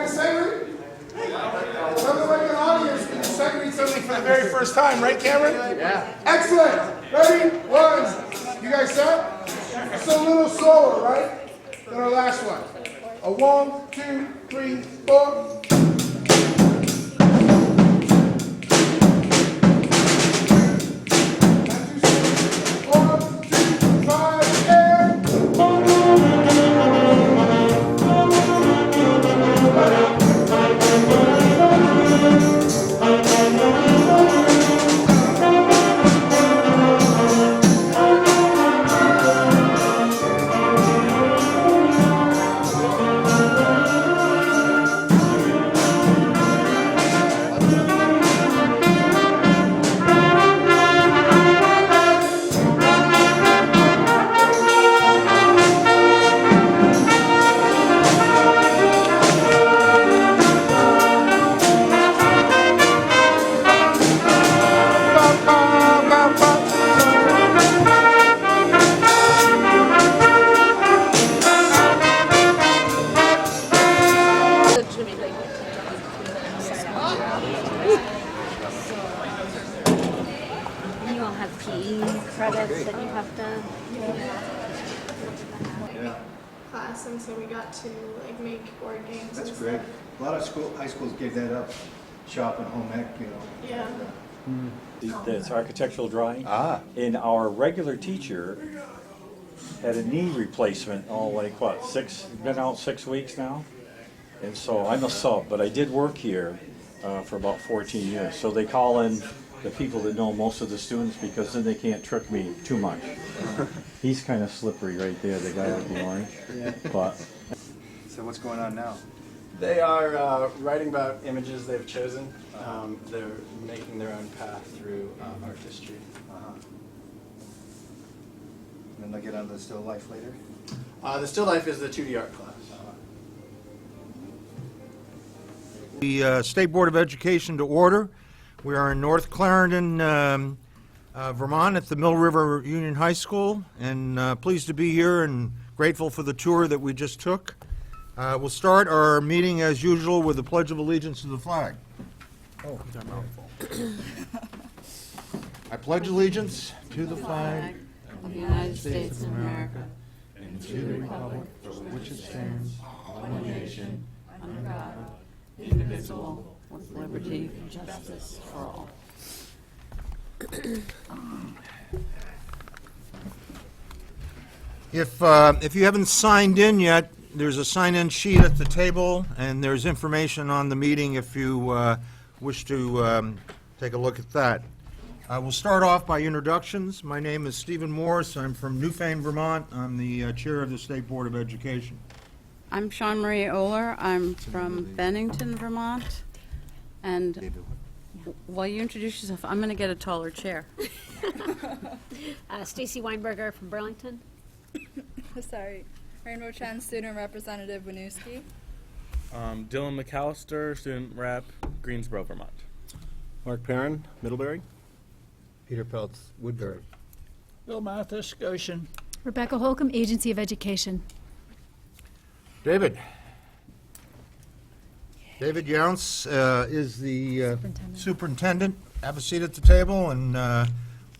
to segregate? Something like an audience when you segregate something for the very first time, right, Cameron? Yeah. Excellent. Ready? One. You guys set? It's a little slower, right? Than our last one. A 1, 2, 3, 4. You all have PE credits that you have to. Class, and so we got to like make board games. That's and great. stuff. A lot of high schools gave that up, shop and home ec, you know. Yeah. That's architectural drawing. Ah. And our regular teacher had a knee replacement, been out 6 weeks now. And so I'm a sub, but I did work here for about 14 years. So they call in the people that know most of the students because then they can't trick me too much. He's kind of slippery right there, the guy with the orange. Yeah. But So what's going on now? They are writing about images they've chosen. They're making their own path through art history. And then they'll get on the still life later? The still life is the 2D art class. The State Board of Education to order. We are in North Clarendon, Vermont at the Mill River Union High School, and pleased to be here and grateful for the tour that we just took. We'll start our meeting as usual with the Pledge of Allegiance to the flag. Oh, these are mouthful. I pledge allegiance to the flag Of the United States of America. and to the republic for which it stands, one nation, Under God, indivisible, with liberty and justice for all. If you haven't signed in yet, there's a sign-in sheet at the table, and there's information on the meeting if you wish to take a look at that. We'll start off by introductions. My name is Stephen Morris. I'm from Newfane, Vermont. I'm the chair of the State Board of Education. I'm Sean Marie Oler. I'm from Bennington, Vermont. And while you introduce yourself, I'm going to get a taller chair. Stacy Weinberger from Burlington. Sorry. Rainbow Chen, Student Representative Winooski. Dylan McAllister, Student Rep, Greensboro, Vermont. Mark Perrin, Middlebury. Peter Peltz, Woodbury. Bill Mathis, Goshen. Rebecca Holcomb, Agency of Education. David. David Younce is the superintendent. Have a seat at the table, and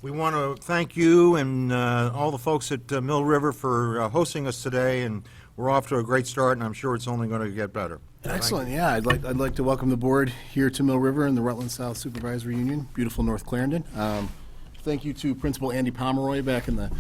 we want to thank you and all the folks at Mill River for hosting us today, and we're off to a great start, and I'm sure it's only going to get better. Excellent. Yeah, I'd like to welcome the board here to Mill River and the Rutland South Supervisory Union, beautiful North Clarendon. Thank you to Principal Andy Pomeroy back in the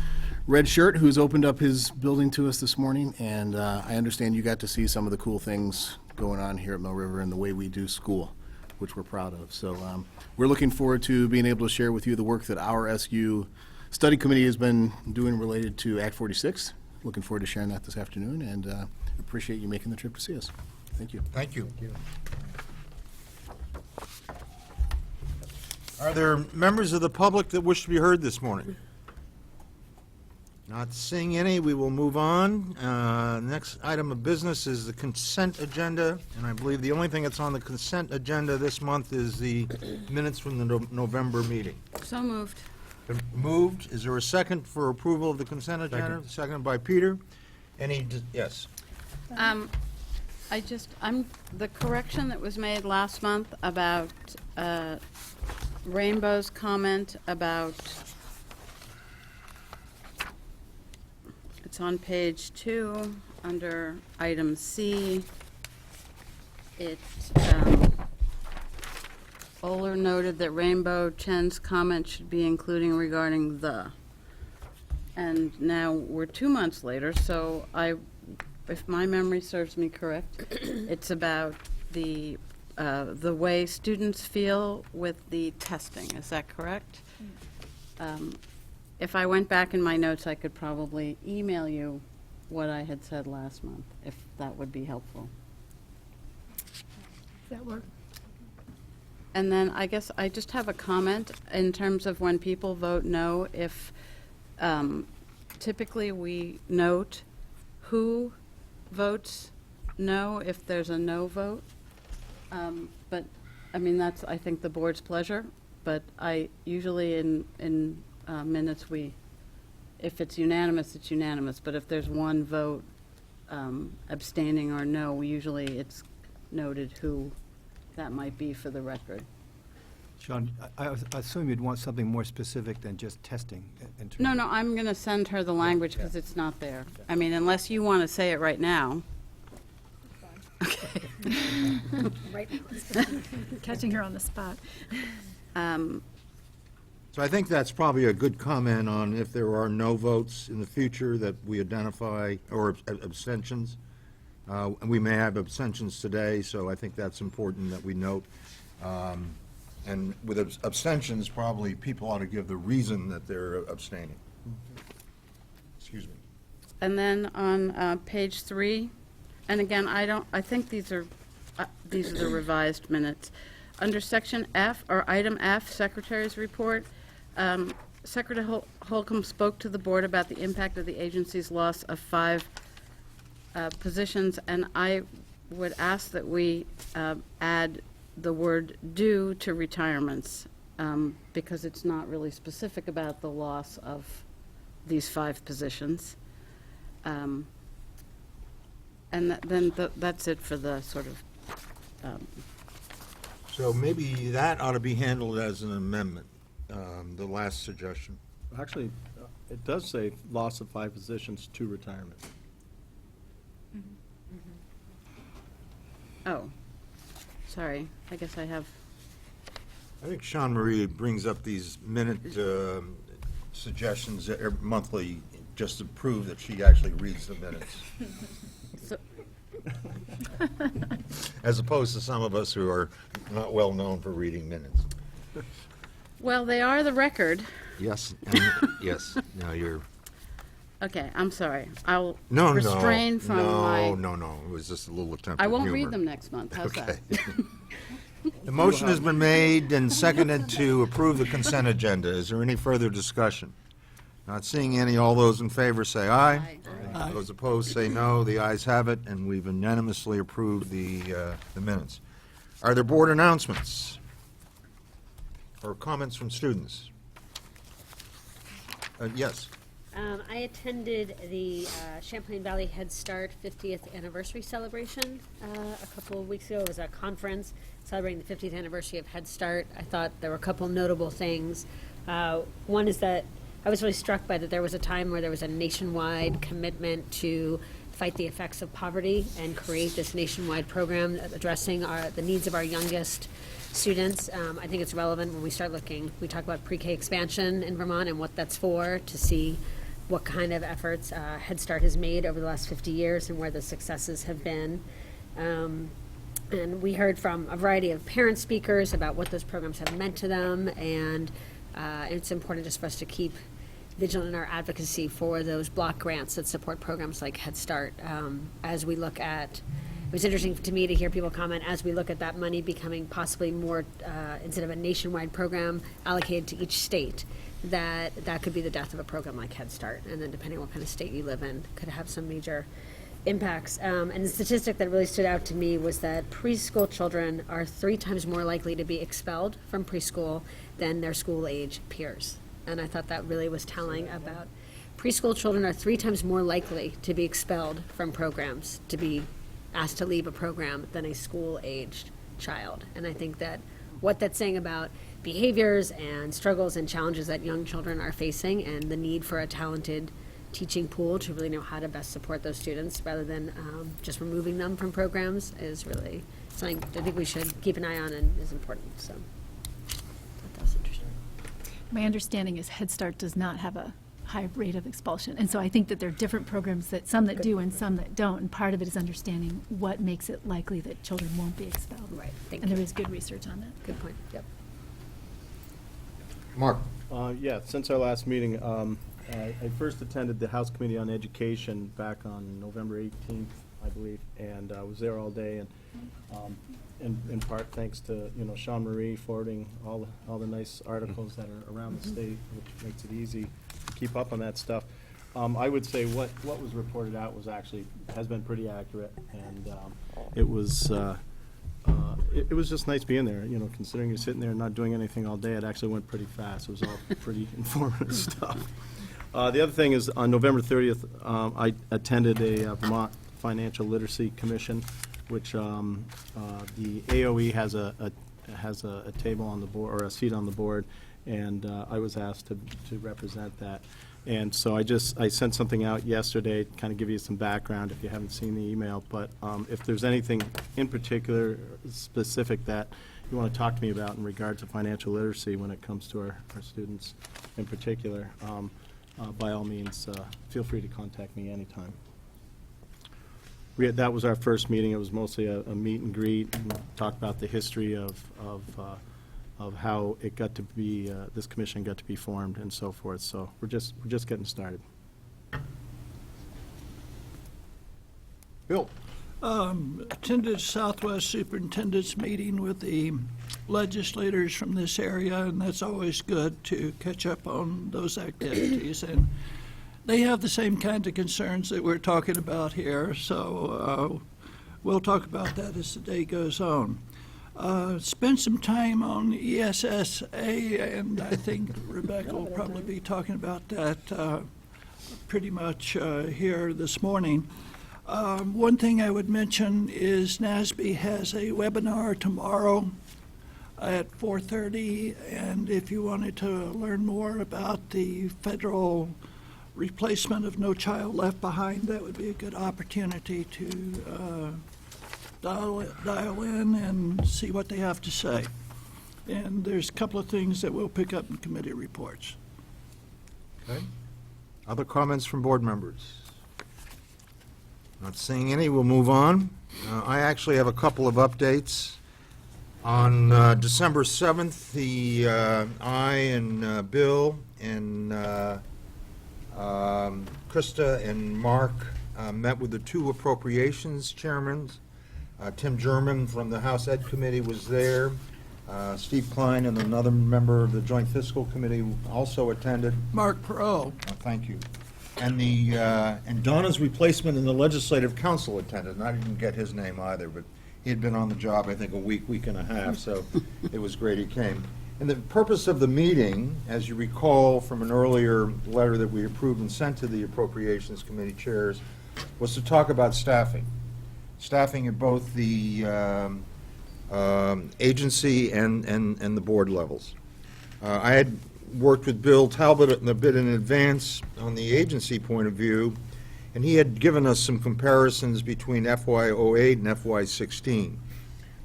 red shirt, who's opened up his building to us this morning, and I understand you got to see some of the cool things going on here at Mill River and the way we do school, which we're proud of. So we're looking forward to being able to share with you the work that our SU study committee has been doing related to Act 46. Looking forward to sharing that this afternoon, and appreciate you making the trip to see us. Thank you. Thank you. Are there members of the public that wish to be heard this morning? Not seeing any, we will move on. Next item of business is the consent agenda, and I believe the only thing that's on the consent agenda this month is the minutes from the November meeting. So moved. Been moved. Is there a second for approval of the consent agenda? Second by Peter. Yes. The correction that was made last month about Rainbow's comment about, it's on page 2, under item C. Oler noted that Rainbow Chen's comment should be including regarding the. And now we're 2 months later, so if my memory serves me correct, it's about the way students feel with the testing. Is that correct? If I went back in my notes, I could probably email you what I had said last month, if that would be helpful. Does that work? And then I guess I just have a comment in terms of when people vote no, if typically we note who votes no if there's a no vote. But, I mean, that's, I think, the board's pleasure. But I usually in minutes, if it's unanimous, it's unanimous. But if there's one vote abstaining or no, usually it's noted who that might be for the record. Sean, I assume you'd want something more specific than just testing. No, I'm going to send her the language because it's not there. I mean, unless you want to say it right now. Okay. Right now. Catching her on the spot. So I think that's probably a good comment on if there are no votes in the future that we identify, or abstentions. And we may have abstentions today, so I think that's important that we note. And with abstentions, probably people ought to give the reason that they're abstaining. Excuse me. And then on page 3, and again, I think these are the revised minutes. Under section F, or item F, Secretary's report, Secretary Holcomb spoke to the board about the impact of the agency's loss of 5 positions, and I would ask that we add the word due to retirements, because it's not really specific about the loss of these 5 positions. And that's it for the sort of. So maybe that ought to be handled as an amendment, the last suggestion. Actually, it does say loss of 5 positions to retirement. Oh, sorry. I guess I have. I think Sean Marie brings up these minute suggestions monthly just to prove that she actually reads the minutes. So, As opposed to some of us who are not well known for reading minutes. well, they are the record. Yes, yes. No, you're. Okay, I'm sorry. I'll No, refrain from my. No. It was just a little attempt I at won't humor. read them next month. How's that? The motion has been made and seconded to approve the consent agenda. Is there any further discussion? Not seeing any. All those in favor say aye. Aye. Those opposed say no. The ayes have it, and we've unanimously approved the minutes. Are there board announcements or comments from students? Yes. I attended the Champlain Valley Head Start 50th anniversary celebration a couple of weeks ago. It was a conference celebrating the 50th anniversary of Head Start. I thought there were a couple notable things. One is that I was really struck by that there was a time where there was a nationwide commitment to fight the effects of poverty and create this nationwide program addressing the needs of our youngest students. I think it's relevant when we start looking. We talk about pre-K expansion in Vermont and what that's for, to see what kind of efforts Head Start has made over the last 50 years and where the successes have been. And we heard from a variety of parent speakers about what those programs have meant to them, and it's important just for us to keep vigilant in our advocacy for those block grants that support programs like Head Start. As we look at, it was interesting to me to hear people comment, as we look at that money becoming possibly more, instead of a nationwide program allocated to each state, that could be the death of a program like Head Start, and then depending on what kind of state you live in, could have some major impacts. And the statistic that really stood out to me was that preschool children are 3 times more likely to be expelled from preschool than their school-age peers. And I thought that really was telling about preschool children are 3 times more likely to be expelled from programs, to be asked to leave a program than a school-aged child. And I think that what that's saying about behaviors and struggles and challenges that young children are facing, and the need for a talented teaching pool to really know how to best support those students rather than just removing them from programs, is really something I think we should keep an eye on and is important. So I thought that was interesting. My understanding is Head Start does not have a high rate of expulsion. And so I think that there are different programs, that some that do and some that don't. And part of it is understanding what makes it likely that children won't be expelled. Right. Thank And you. there is good research on that. Good point. Yep. Mark? Yeah, since our last meeting, I first attended the House Committee on Education back on November 18th, I believe, and I was there all day, and in part thanks to, Sean Marie forwarding all the nice articles that are around the state, which makes it easy to keep up on that stuff. I would say what was reported out has been pretty accurate, and it was just nice being there, considering you're sitting there and not doing anything all day. It actually went pretty fast. It was all pretty informative stuff. The other thing is, on November 30th, I attended a Vermont Financial Literacy Commission, which the AOE has a table on the board, or a seat on the board, and I was asked to represent that. And so I sent something out yesterday to kind of give you some background if you haven't seen the email. But if there's anything in particular specific that you want to talk to me about in regard to financial literacy when it comes to our students in particular, by all means, feel free to contact me anytime. That was our first meeting. It was mostly a meet and greet, and talk about the history of how it got to be, this commission got to be formed and so forth. So we're just getting started. Bill? Attended Southwest Superintendent's meeting with the legislators from this area, and that's always good to catch up on those activities. And they have the same kind of concerns that we're talking about here, so we'll talk about that as the day goes on. Spend some time on ESSA, and I think Rebecca will probably be talking about that pretty much here this morning. One thing I would mention is NASB has a webinar tomorrow at 4:30, and if you wanted to learn more about the federal replacement of No Child Left Behind, that would be a good opportunity to dial in and see what they have to say. And there's a couple of things that we'll pick up in committee reports. Okay. Other comments from board members? Not seeing any, we'll move on. I actually have a couple of updates. On December 7th, I and Bill and Krista and Mark met with the two appropriations chairmen. Tim German from the House Ed Committee was there. Steve Klein and another member of the Joint Fiscal Committee also attended. Mark Perot. Thank you. And Donna's replacement in the Legislative Council attended, and I didn't get his name either, but he had been on the job, I think, a week and a half, so it was great he came. And the purpose of the meeting, as you recall from an earlier letter that we approved and sent to the Appropriations Committee chairs, was to talk about staffing. Staffing at both the agency and the board levels. I had worked with Bill Talbot a bit in advance on the agency point of view, and he had given us some comparisons between FY08 and FY16,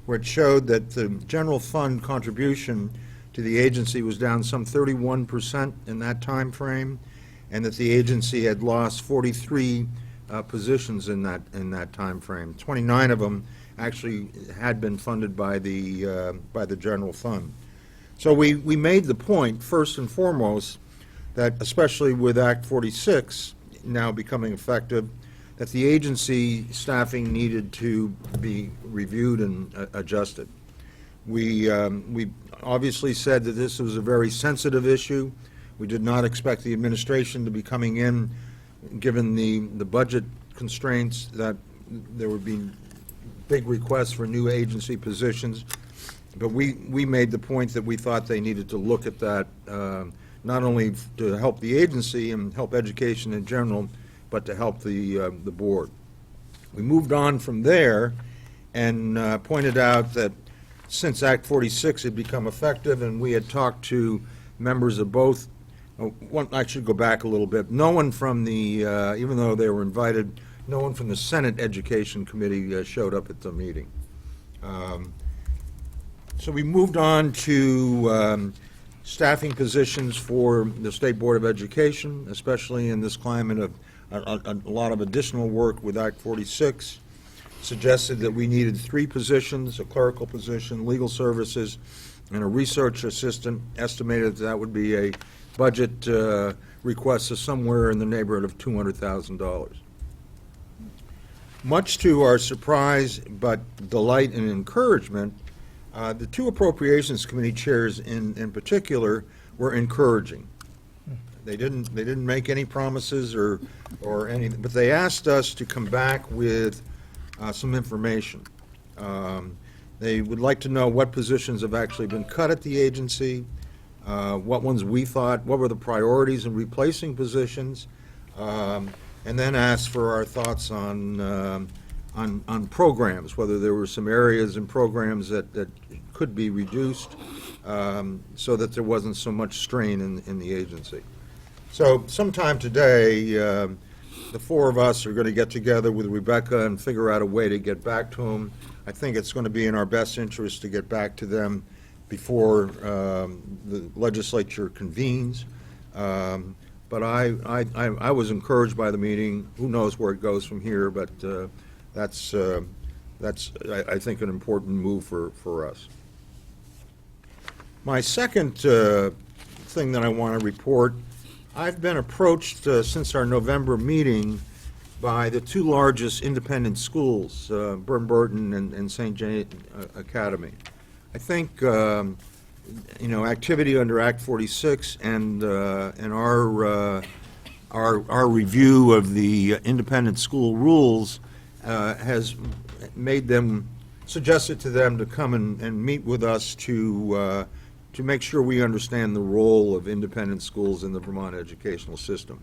where it showed that the general fund contribution to the agency was down some 31% in that time frame, and that the agency had lost 43 positions in that time frame. 29 of them actually had been funded by the general fund. So we made the point, first and foremost, that especially with Act 46 now becoming effective, that the agency staffing needed to be reviewed and adjusted. We obviously said that this was a very sensitive issue. We did not expect the administration to be coming in, given the budget constraints, that there would be big requests for new agency positions. But we made the point that we thought they needed to look at that, not only to help the agency and help education in general, but to help the board. We moved on from there and pointed out that since Act 46 had become effective and we had talked to members of both, I should go back a little bit. No one from the, even though they were invited, no one from the Senate Education Committee showed up at the meeting. So we moved on to staffing positions for the State Board of Education, especially in this climate of a lot of additional work with Act 46. Suggested that we needed 3 positions, a clerical position, legal services, and a research assistant. Estimated that would be a budget request of somewhere in the neighborhood of $200,000. Much to our surprise, but delight and encouragement, the 2 Appropriations Committee chairs in particular were encouraging. They didn't make any promises or anything, but they asked us to come back with some information. They would like to know what positions have actually been cut at the agency, what ones we thought, what were the priorities in replacing positions, and then asked for our thoughts on programs, whether there were some areas in programs that could be reduced so that there wasn't so much strain in the agency. So sometime today, the 4 of us are going to get together with Rebecca and figure out a way to get back to them. I think it's going to be in our best interest to get back to them before the legislature convenes. But I was encouraged by the meeting. Who knows where it goes from here, but that's I think, an important move for us. My second thing that I want to report, I've been approached since our November meeting by the 2 largest independent schools, Burton and St. Jane Academy. I think activity under Act 46 and our review of the independent school rules has made them, suggested to them to come and meet with us to make sure we understand the role of independent schools in the Vermont educational system.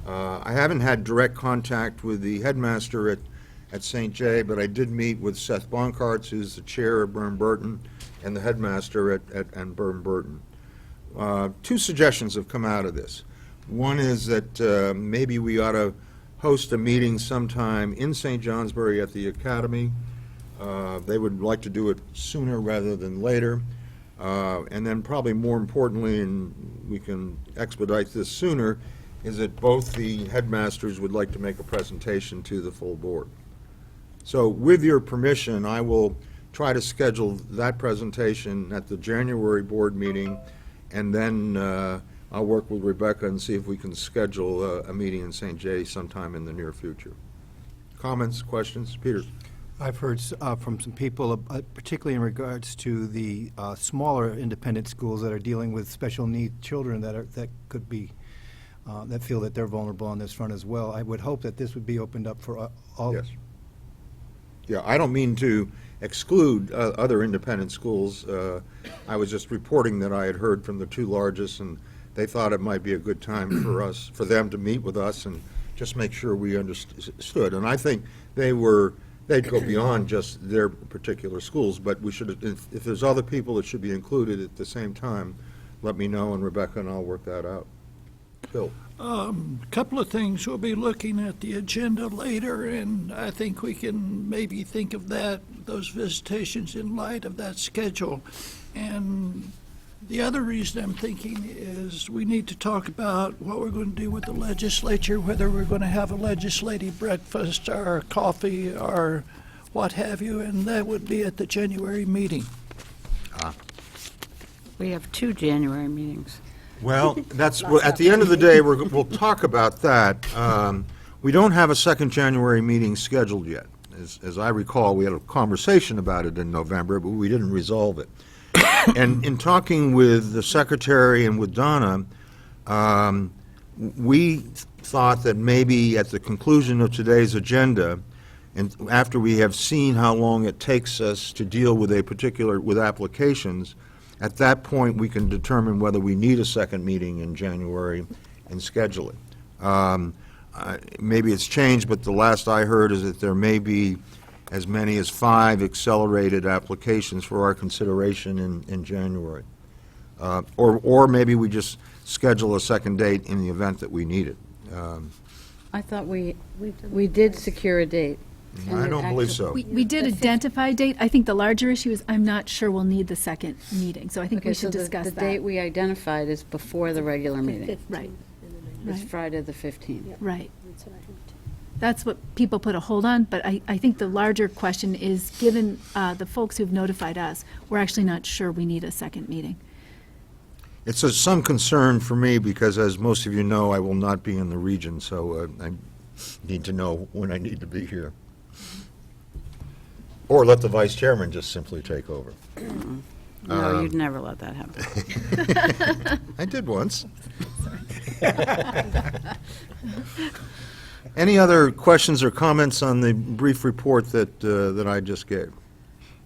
I haven't had direct contact with the headmaster at St. J, but I did meet with Seth Bonkarts, who's the chair of Burton, and the headmaster at Burton. 2 suggestions have come out of this. One is that maybe we ought to host a meeting sometime in St. Johnsbury at the Academy. They would like to do it sooner rather than later. And then probably more importantly, and we can expedite this sooner, is that both the headmasters would like to make a presentation to the full board. So with your permission, I will try to schedule that presentation at the January board meeting, and then I'll work with Rebecca and see if we can schedule a meeting in St. J sometime in the near future. Comments, questions? Peter? I've heard from some people, particularly in regards to the smaller independent schools that are dealing with special need children that could be that feel that they're vulnerable on this front as well. I would hope that this would be opened up for all. Yes. Yeah, I don't mean to exclude other independent schools. I was just reporting that I had heard from the 2 largest, and they thought it might be a good time for them to meet with us and just make sure we understood. And I think they'd go beyond just their particular schools, but we should, if there's other people that should be included at the same time, let me know, and Rebecca and I'll work that out. Bill? Couple of things. We'll be looking at the agenda later, and I think we can maybe think of those visitations in light of that schedule. And the other reason I'm thinking is we need to talk about what we're going to do with the legislature, whether we're going to have a legislative breakfast or coffee or what have you, and that would be at the January meeting. We have 2 January meetings. Well, that's, at the end of the day, we'll talk about that. We don't have a second January meeting scheduled yet. As I recall, we had a conversation about it in November, but we didn't resolve it. And in talking with the secretary and with Donna, we thought that maybe at the conclusion of today's agenda, and after we have seen how long it takes us to deal with with applications, at that point we can determine whether we need a second meeting in January and schedule it. maybe it's changed, but the last I heard is that there may be as many as 5 accelerated applications for our consideration in January. Or maybe we just schedule a second date in the event that we need it. I thought we did secure a date. I don't believe so. We did identify a date. I think the larger issue is I'm not sure we'll need the second meeting, so I think Okay, we so should the discuss date that. we identified is before the regular meeting. Right, It's right. Friday the 15th. right. That's what I heard. That's what people put a hold on, but I think the larger question is, given the folks who've notified us, we're actually not sure we need a second meeting. It's some concern for me because, as most of you know, I will not be in the region, so I need to know when I need to be here. Or let the vice chairman just simply take over. No, you'd never let that happen. I did once. Any other questions or comments on the brief report that I just gave?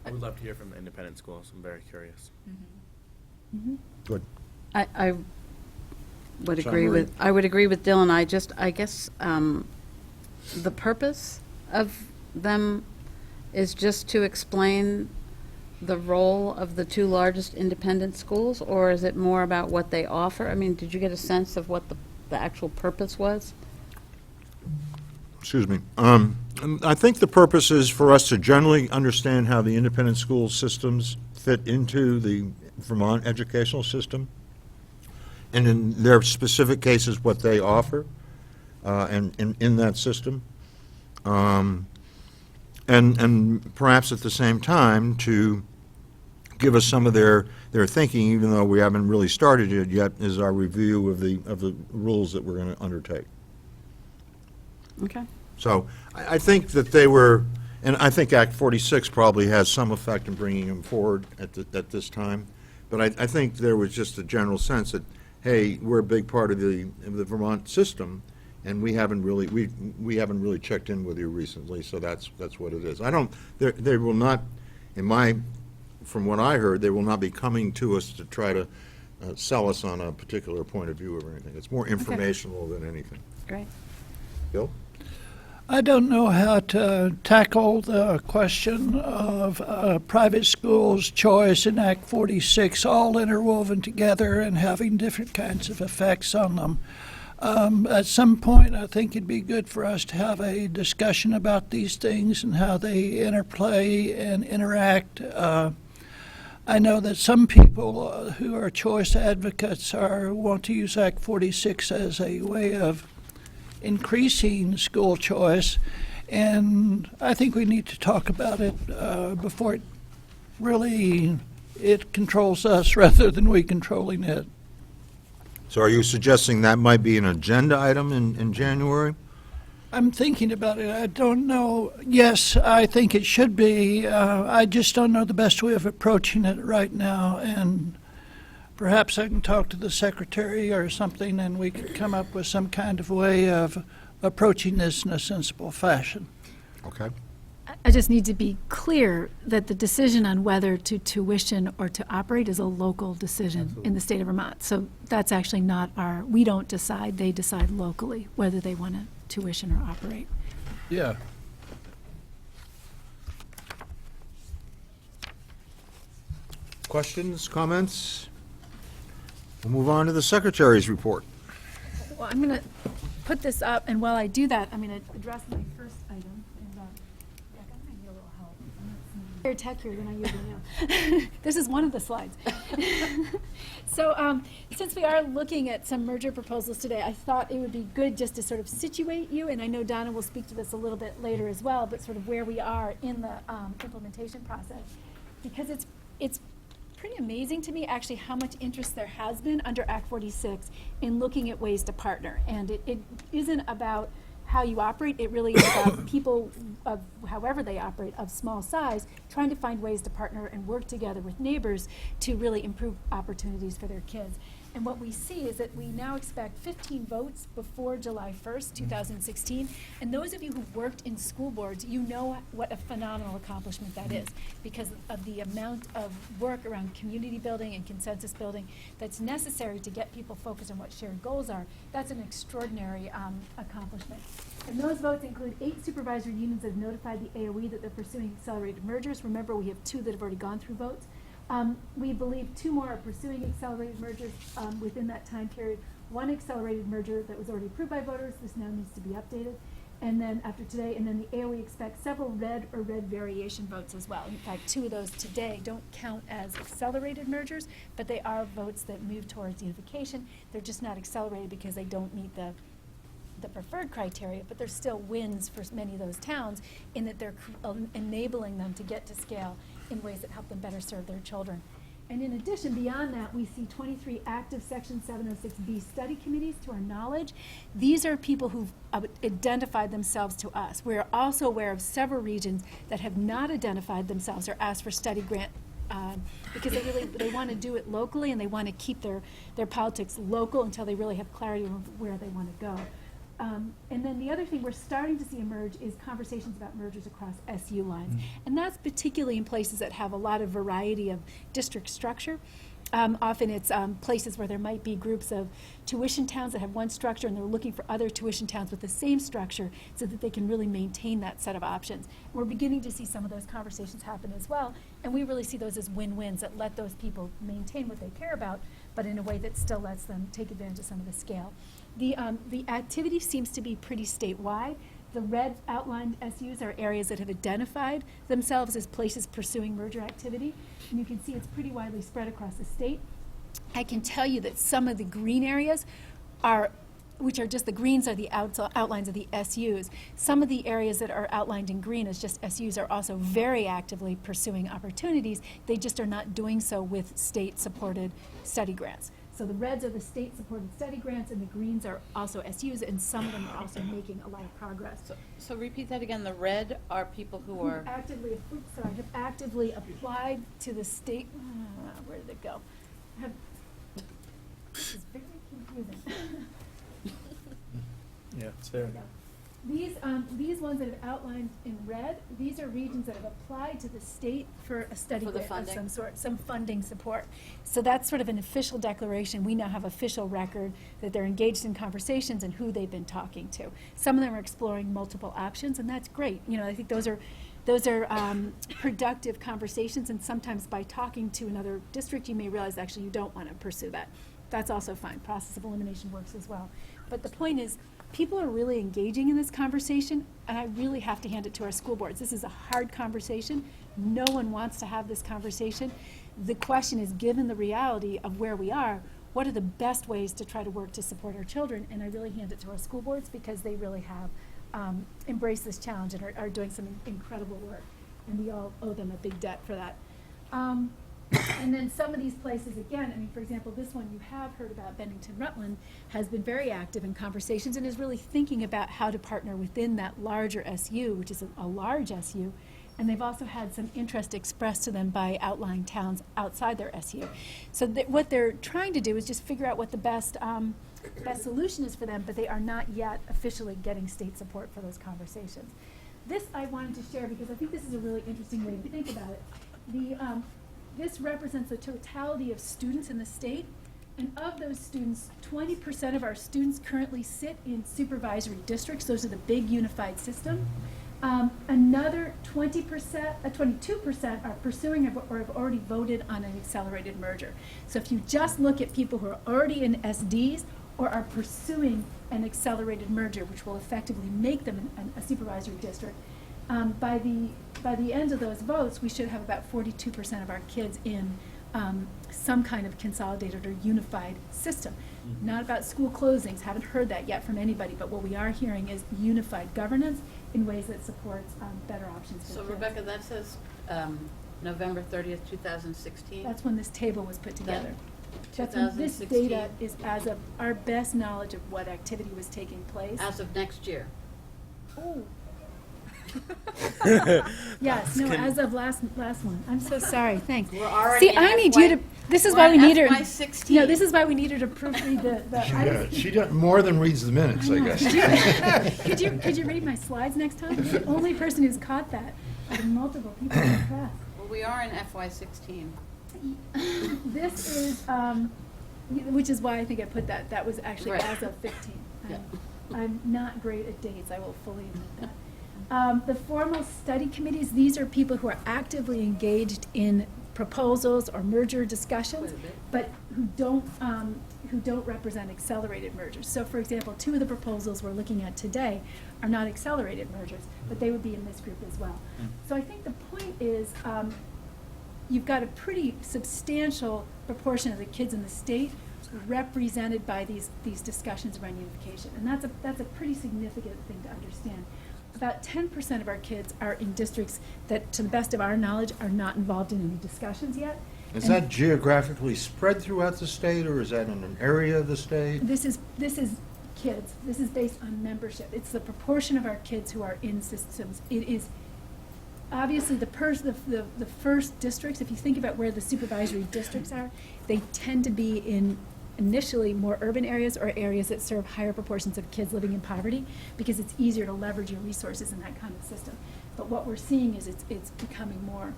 I would love to hear from the independent schools. I'm very curious. Good. I would John agree Marie. with, Dylan. I guess the purpose of them is just to explain the role of the 2 largest independent schools, or is it more about what they offer? I mean, did you get a sense of what the actual purpose was? Excuse me. I think the purpose is for us to generally understand how the independent school systems fit into the Vermont educational system, and in their specific cases, what they offer, and in that system. And perhaps at the same time to give us some of their thinking, even though we haven't really started it yet, is our review of the rules that we're going to undertake. Okay. So I think that they were, and I think Act 46 probably has some effect in bringing them forward at this time. But I think there was just a general sense that, hey, we're a big part of the Vermont system, and we haven't really checked in with you recently, so that's what it is. They will not, from what I heard, they will not be coming to us to try to sell us on a particular point of view or anything. It's more informational than anything. Great. Bill? I don't know how to tackle the question of private schools' choice in Act 46 all interwoven together and having different kinds of effects on them. At some point, I think it'd be good for us to have a discussion about these things and how they interplay and interact. I know that some people who are choice advocates want to use Act 46 as a way of increasing school choice, and I think we need to talk about it before it controls us rather than we controlling it. So are you suggesting that might be an agenda item in January? I'm thinking about it. I don't know. Yes, I think it should be. I just don't know the best way of approaching it right now, and perhaps I can talk to the secretary or something, and we could come up with some kind of way of approaching this in a sensible fashion. Okay. I just need to be clear that the decision on whether to tuition or to operate is a local decision in the state of Vermont. So that's actually not we don't decide, they decide locally whether they want to tuition or operate. Yeah. Questions, comments? We'll move on to the secretary's report. Well, I'm going to put this up, and while I do that, I'm going to address my first item. And yeah, I might need a little help. I'm more tech here than I usually am. This is one of the slides. So since we are looking at some merger proposals today, I thought it would be good just to sort of situate you, and I know Donna will speak to this a little bit later as well, but sort of where we are in the implementation process. Because it's pretty amazing to me actually how much interest there has been under Act 46 in looking at ways to partner. And it isn't about how you operate, it really is about people of however they operate of small size trying to find ways to partner and work together with neighbors to really improve opportunities for their kids. And what we see is that we now expect 15 votes before July 1st, 2016. And those of you who worked in school boards, you know what a phenomenal accomplishment that is, because of the amount of work around community building and consensus building that's necessary to get people focused on what shared goals are. That's an extraordinary accomplishment. And those votes include 8 supervisory unions that have notified the AOE that they're pursuing accelerated mergers. Remember, we have 2 that have already gone through votes. We believe 2 more are pursuing accelerated mergers within that time period. 1 accelerated merger that was already approved by voters, this now needs to be updated. And then after today, and then the AOE expects several red or red variation votes as well. In fact, 2 of those today don't count as accelerated mergers, but they are votes that move towards unification. They're just not accelerated because they don't meet the preferred criteria, but they're still wins for many of those towns in that they're enabling them to get to scale in ways that help them better serve their children. And in addition, beyond that, we see 23 active Section 706B study committees to our knowledge. These are people who've identified themselves to us. We're also aware of several regions that have not identified themselves or asked for study grant because they want to do it locally and they want to keep their politics local until they really have clarity on where they want to go. And then the other thing we're starting to see emerge is conversations about mergers across SU lines. And that's particularly in places that have a lot of variety of district structure. Often it's places where there might be groups of tuition towns that have one structure and they're looking for other tuition towns with the same structure so that they can really maintain that set of options. We're beginning to see some of those conversations happen as well, and we really see those as win-wins that let those people maintain what they care about, but in a way that still lets them take advantage of some of the scale. The activity seems to be pretty statewide. The red outlined SUs are areas that have identified themselves as places pursuing merger activity. And you can see it's pretty widely spread across the state. I can tell you that some of the green areas which are just the greens are the outlines of the SUs. Some of the areas that are outlined in green as just SUs are also very actively pursuing opportunities. They just are not doing so with state-supported study grants. So the reds are the state-supported study grants, and the greens are also SUs, and some of them are also making a lot of progress. So repeat that again. The red are people who are have actively applied to the state. Where did it go? This is very confusing. Yeah, it's there. These ones that have outlined in red, these are regions that have applied to the state for a study For the grant of funding. some sort, some funding support. So that's sort of an official declaration. We now have official record that they're engaged in conversations and who they've been talking to. Some of them are exploring multiple options, and that's great. You know, I think those are productive conversations, and sometimes by talking to another district, you may realize actually you don't want to pursue that. That's also fine. Process of elimination works as well. But the point is, people are really engaging in this conversation, and I really have to hand it to our school boards. This is a hard conversation. No one wants to have this conversation. The question is, given the reality of where we are, what are the best ways to try to work to support our children? And I really hand it to our school boards because they really have embraced this challenge and are doing some incredible work. And we all owe them a big debt for that. And then some of these places, again, I mean, for example, this one you have heard about, Bennington-Rutland, has been very active in conversations and is really thinking about how to partner within that larger SU, which is a large SU. And they've also had some interest expressed to them by outlying towns outside their SU. So what they're trying to do is just figure out what the best solution is for them, but they are not yet officially getting state support for those conversations. This I wanted to share because I think this is a really interesting way to think about it. This represents the totality of students in the state, and of those students, 20% of our students currently sit in supervisory districts. Those are the big unified system. Another 22% are pursuing or have already voted on an accelerated merger. So if you just look at people who are already in SDs or are pursuing an accelerated merger, which will effectively make them a supervisory district, by the end of those votes, we should have about 42% of our kids in some kind of consolidated or unified system. Not about school closings, haven't heard that yet from anybody, but what we are hearing is unified governance in ways that supports better options for So kids. Rebecca, that says November 30th, 2016? That's when this table was put together. That- That's when this 2016? data is as of our best knowledge of what activity was taking place. As of next year? Oh. Yes, no, as of last one. I'm so sorry, thanks. We're already See, in I need you to, this is we're why we in need her. FY16. No, this is why we need her to proofread She does more than reads the minutes, I guess. Could you read my slides next time? You're the only person who's caught that, out of multiple people in the class. Well, we are in FY16. This is, which is why I think I put that. That was actually Right. as of 15. I'm not great at dates, I will fully admit that. The formal study committees, these are people who are actively engaged in proposals or merger discussions, but who don't represent accelerated mergers. So for example, 2 of the proposals we're looking at today are not accelerated mergers, but they would be in this group as well. So I think the point is, you've got a pretty substantial proportion of the kids in the state represented by these discussions around unification. And that's a pretty significant thing to understand. About 10% of our kids are in districts that, to the best of our knowledge, are not involved in any discussions yet. Is And that geographically spread throughout the state, or is that in an area of the state? This is kids. This is based on membership. It's the proportion of our kids who are in systems. It is obviously the first districts, if you think about where the supervisory districts are, they tend to be in initially more urban areas or areas that serve higher proportions of kids living in poverty, because it's easier to leverage your resources in that kind of system. But what we're seeing is it's becoming more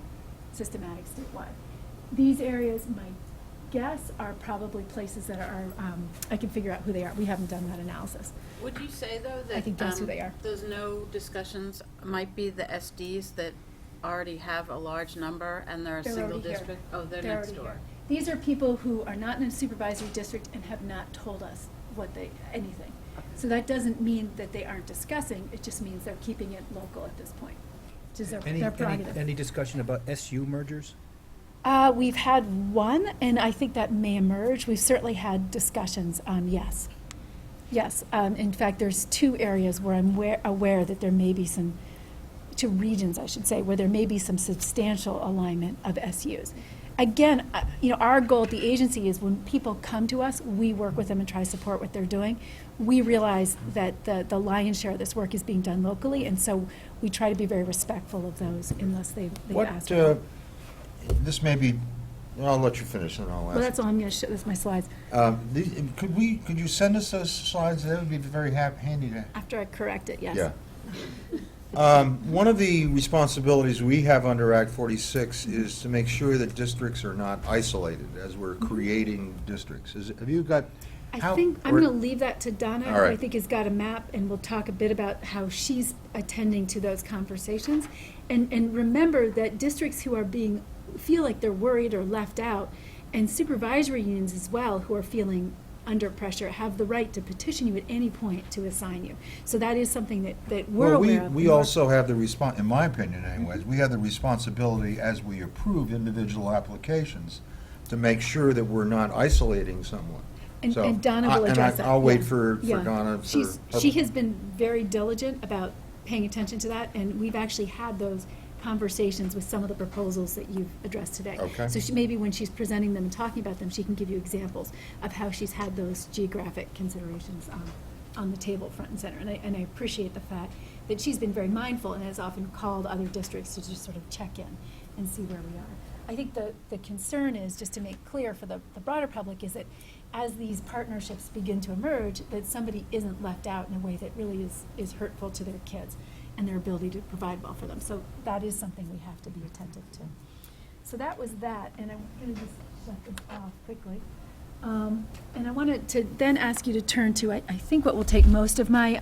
systematic statewide. These areas, my guess, are probably places that are, I can figure out who they are. We haven't done that analysis. Would you say, though, that I think that's who they are. those no discussions might be the SDs that already have a large number and they're a They're single already here. district? Oh, they're They're next already door. here. These are people who are not in a supervisory district and have not told us anything. So that doesn't mean that they aren't discussing, it just means they're keeping it local at this point, which is their prerogative. Any discussion about SU mergers? We've had one, and I think that may emerge. We've certainly had discussions, yes. Yes, in fact, there's 2 areas where I'm aware that there may be some, 2 regions, I should say, where there may be some substantial alignment of SUs. Again, our goal at the agency is when people come to us, we work with them and try to support what they're doing. We realize that the lion's share of this work is being done locally, and so we try to be very respectful of those unless they ask. This may be, I'll let you finish and I'll ask. Well, that's all I'm going to show, that's my slides. Could you send us those slides? That would be very handy to. After I correct it, yes. Yeah. One of the responsibilities we have under Act 46 is to make sure that districts are not isolated as we're creating districts. Have you got? I think I'm going to leave that to Donna, All who I right. think has got a map, and we'll talk a bit about how she's attending to those conversations. And remember that districts who are feel like they're worried or left out, and supervisory unions as well, who are feeling under pressure, have the right to petition you at any point to assign you. So that is something that we're aware of. We also have the in my opinion anyways, we have the responsibility as we approve individual applications to make sure that we're not isolating someone. And Donna will address that. I'll wait yeah. for Yeah. Donna. She has been very diligent about paying attention to that, and we've actually had those conversations with some of the proposals that you've addressed today. Okay. So maybe when she's presenting them and talking about them, she can give you examples of how she's had those geographic considerations on the table front and center. And I appreciate the fact that she's been very mindful and has often called other districts to just sort of check in and see where we are. I think the concern is, just to make clear for the broader public, is that as these partnerships begin to emerge, that somebody isn't left out in a way that really is hurtful to their kids and their ability to provide well for them. So that is something we have to be attentive to. So that was that, and I'm going to just shut this off quickly. And I wanted to then ask you to turn to, I think, what will take most of my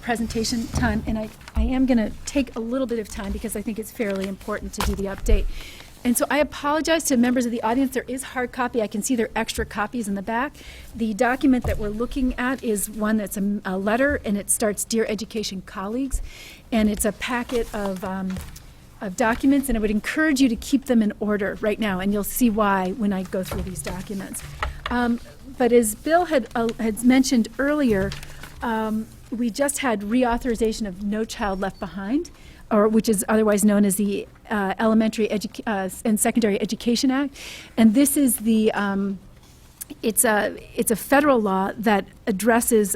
presentation time, and I am going to take a little bit of time because I think it's fairly important to do the update. And so I apologize to members of the audience. There is hard copy. I can see there are extra copies in the back. The document that we're looking at is one that's a letter, and it starts, "Dear Education Colleagues," and it's a packet of documents, and I would encourage you to keep them in order right now, and you'll see why when I go through these documents. But as Bill had mentioned earlier, we just had reauthorization of No Child Left Behind, or which is otherwise known as the Elementary and Secondary Education Act. And this is the it's a federal law that addresses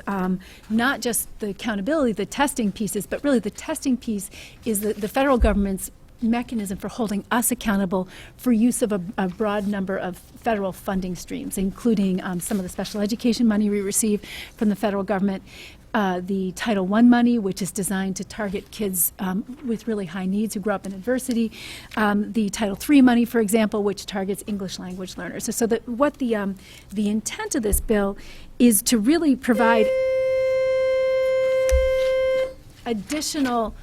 not just the accountability, the testing pieces, but really the testing piece is the federal government's mechanism for holding us accountable for use of a broad number of federal funding streams, including some of the special education money we receive from the federal government, the Title I money, which is designed to target kids with really high needs who grew up in adversity, the Title III money, for example, which targets English language learners. So that what the intent of this bill is to really provide additional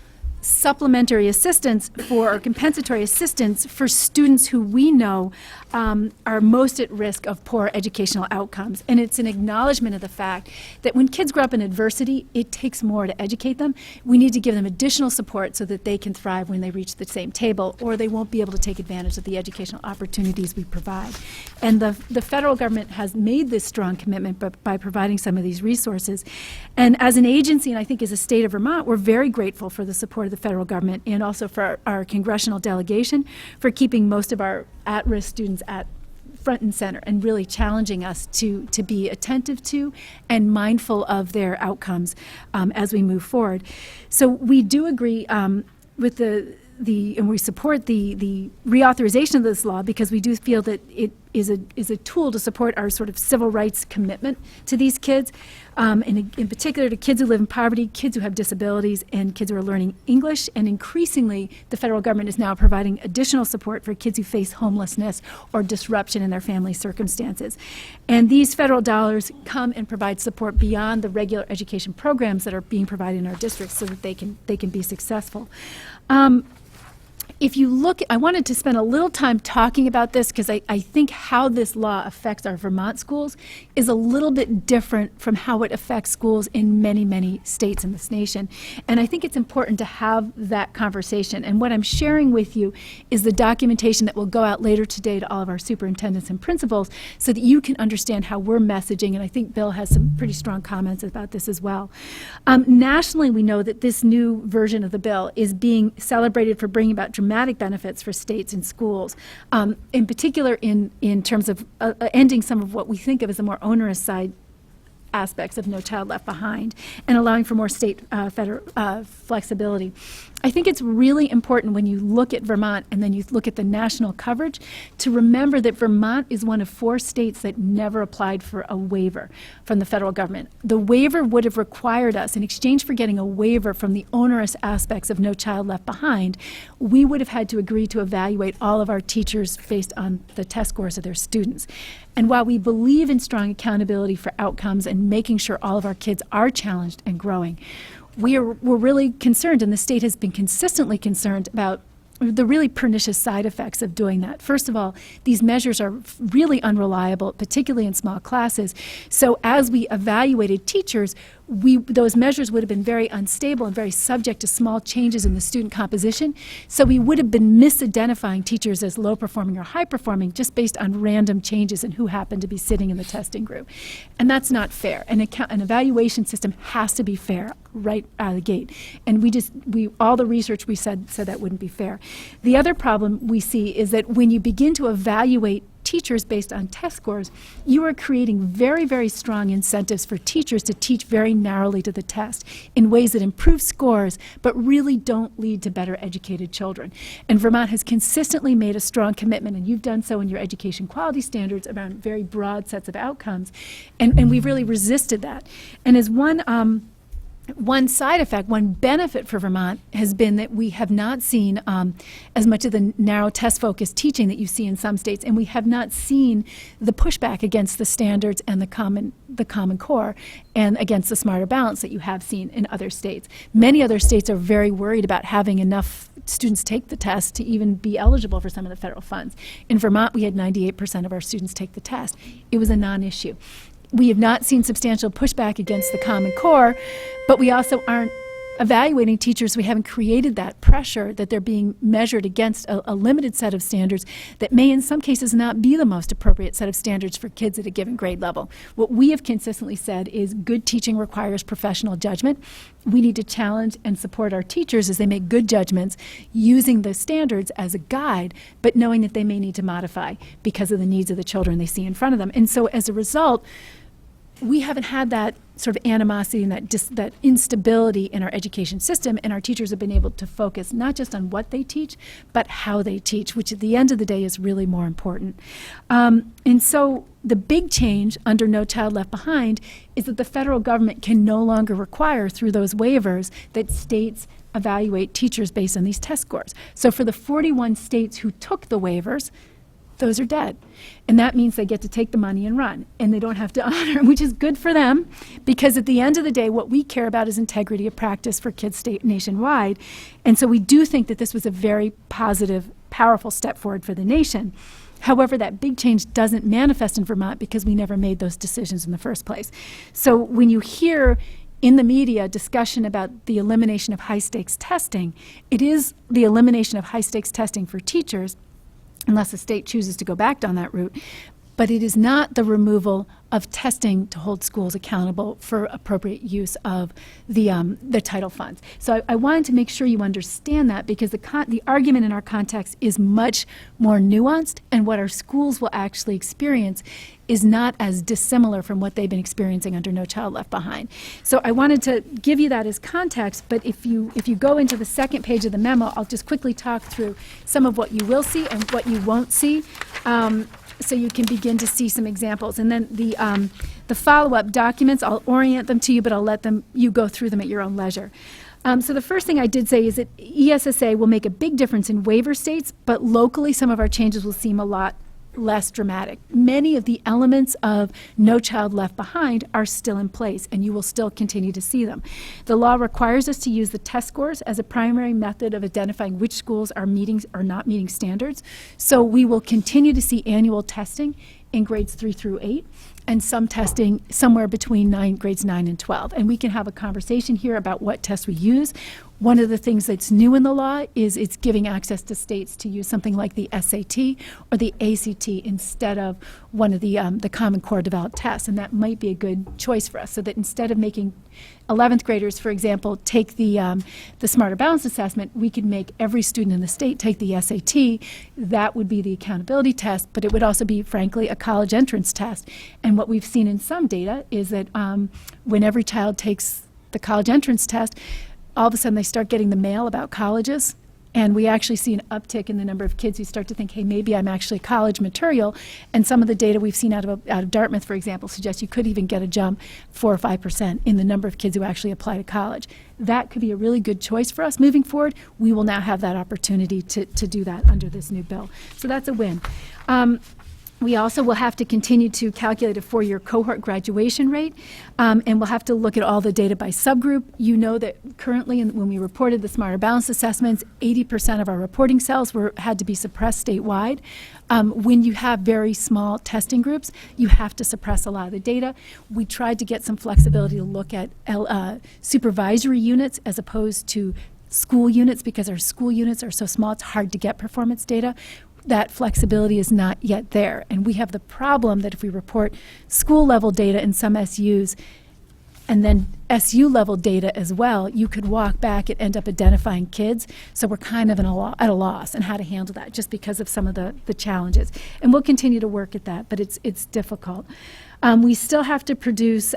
supplementary assistance or compensatory assistance for students who we know are most at risk of poor educational outcomes. And it's an acknowledgement of the fact that when kids grow up in adversity, it takes more to educate them. We need to give them additional support so that they can thrive when they reach the same table, or they won't be able to take advantage of the educational opportunities we provide. And the federal government has made this strong commitment by providing some of these resources. And as an agency, and I think as a state of Vermont, we're very grateful for the support of the federal government and also for our congressional delegation for keeping most of our at-risk students at front and center and really challenging us to be attentive to and mindful of their outcomes as we move forward. So we do agree with and we support the reauthorization of this law because we do feel that it is a tool to support our sort of civil rights commitment to these kids, and in particular to kids who live in poverty, kids who have disabilities, and kids who are learning English. And increasingly, the federal government is now providing additional support for kids who face homelessness or disruption in their family circumstances. And these federal dollars come and provide support beyond the regular education programs that are being provided in our districts so that they can be successful. If you look, I wanted to spend a little time talking about this because I think how this law affects our Vermont schools is a little bit different from how it affects schools in many, many states in this nation. And I think it's important to have that conversation. And what I'm sharing with you is the documentation that will go out later today to all of our superintendents and principals so that you can understand how we're messaging. And I think Bill has some pretty strong comments about this as well. Nationally, we know that this new version of the bill is being celebrated for bringing about dramatic benefits for states and schools, in particular in terms of ending some of what we think of as the more onerous side aspects of No Child Left Behind and allowing for more state federal flexibility. I think it's really important when you look at Vermont and then you look at the national coverage to remember that Vermont is one of 4 states that never applied for a waiver from the federal government. The waiver would have required us, in exchange for getting a waiver from the onerous aspects of No Child Left Behind, we would have had to agree to evaluate all of our teachers based on the test scores of their students. And while we believe in strong accountability for outcomes and making sure all of our kids are challenged and growing, we're really concerned, and the state has been consistently concerned about the really pernicious side effects of doing that. First of all, these measures are really unreliable, particularly in small classes. So as we evaluated teachers, those measures would have been very unstable and very subject to small changes in the student composition. So we would have been misidentifying teachers as low performing or high performing just based on random changes in who happened to be sitting in the testing group. And that's not fair. An evaluation system has to be fair right out of the gate. And all the research we said that wouldn't be fair. The other problem we see is that when you begin to evaluate teachers based on test scores, you are creating very, very strong incentives for teachers to teach very narrowly to the test in ways that improve scores but really don't lead to better educated children. And Vermont has consistently made a strong commitment, and you've done so in your education quality standards around very broad sets of outcomes, and we've really resisted that. And as one side effect, one benefit for Vermont has been that we have not seen as much of the narrow test-focused teaching that you see in some states, and we have not seen the pushback against the standards and the Common Core and against the smarter balance that you have seen in other states. Many other states are very worried about having enough students take the test to even be eligible for some of the federal funds. In Vermont, we had 98% of our students take the test. It was a non-issue. We have not seen substantial pushback against the Common Core, but we also aren't evaluating teachers, we haven't created that pressure that they're being measured against a limited set of standards that may in some cases not be the most appropriate set of standards for kids at a given grade level. What we have consistently said is good teaching requires professional judgment. We need to challenge and support our teachers as they make good judgments using the standards as a guide, but knowing that they may need to modify because of the needs of the children they see in front of them. And so as a result, we haven't had that sort of animosity and that instability in our education system, and our teachers have been able to focus not just on what they teach, but how they teach, which at the end of the day is really more important. And so the big change under No Child Left Behind is that the federal government can no longer require through those waivers that states evaluate teachers based on these test scores. So for the 41 states who took the waivers, those are dead. And that means they get to take the money and run, and they don't have to honor, which is good for them, because at the end of the day, what we care about is integrity of practice for kids nationwide. And so we do think that this was a very positive, powerful step forward for the nation. However, that big change doesn't manifest in Vermont because we never made those decisions in the first place. So when you hear in the media discussion about the elimination of high-stakes testing, it is the elimination of high-stakes testing for teachers, unless the state chooses to go back down that route. But it is not the removal of testing to hold schools accountable for appropriate use of the title funds. So I wanted to make sure you understand that, because the argument in our context is much more nuanced, and what our schools will actually experience is not as dissimilar from what they've been experiencing under No Child Left Behind. So I wanted to give you that as context, but if you go into the second page of the memo, I'll just quickly talk through some of what you will see and what you won't see, so you can begin to see some examples. And then the follow-up documents, I'll orient them to you, but I'll let you go through them at your own leisure. So the first thing I did say is that ESSA will make a big difference in waiver states, but locally some of our changes will seem a lot less dramatic. Many of the elements of No Child Left Behind are still in place, and you will still continue to see them. The law requires us to use the test scores as a primary method of identifying which schools are meeting or not meeting standards. So we will continue to see annual testing in grades 3 through 8, and some testing somewhere between grades 9 and 12. And we can have a conversation here about what tests we use. One of the things that's new in the law is it's giving access to states to use something like the SAT or the ACT instead of one of the Common Core developed tests. And that might be a good choice for us, so that instead of making 11th graders, for example, take the Smarter Balanced Assessment, we could make every student in the state take the SAT. That would be the accountability test, but it would also be, frankly, a college entrance test. And what we've seen in some data is that when every child takes the college entrance test, all of a sudden they start getting the mail about colleges, and we actually see an uptick in the number of kids who start to think, hey, maybe I'm actually college material. And some of the data we've seen out of Dartmouth, for example, suggests you could even get a jump 4 or 5% in the number of kids who actually apply to college. That could be a really good choice for us moving forward. We will now have that opportunity to do that under this new bill. So that's a win. We also will have to continue to calculate a 4-year cohort graduation rate, and we'll have to look at all the data by subgroup. You know that currently, when we reported the Smarter Balanced Assessments, 80% of our reporting cells had to be suppressed statewide. When you have very small testing groups, you have to suppress a lot of the data. We tried to get some flexibility to look at supervisory units as opposed to school units, because our school units are so small, it's hard to get performance data. That flexibility is not yet there. And we have the problem that if we report school level data in some SUs and then SU level data as well, you could walk back and end up identifying kids. So we're kind of at a loss on how to handle that, just because of some of the challenges. And we'll continue to work at that, but it's difficult. We still have to produce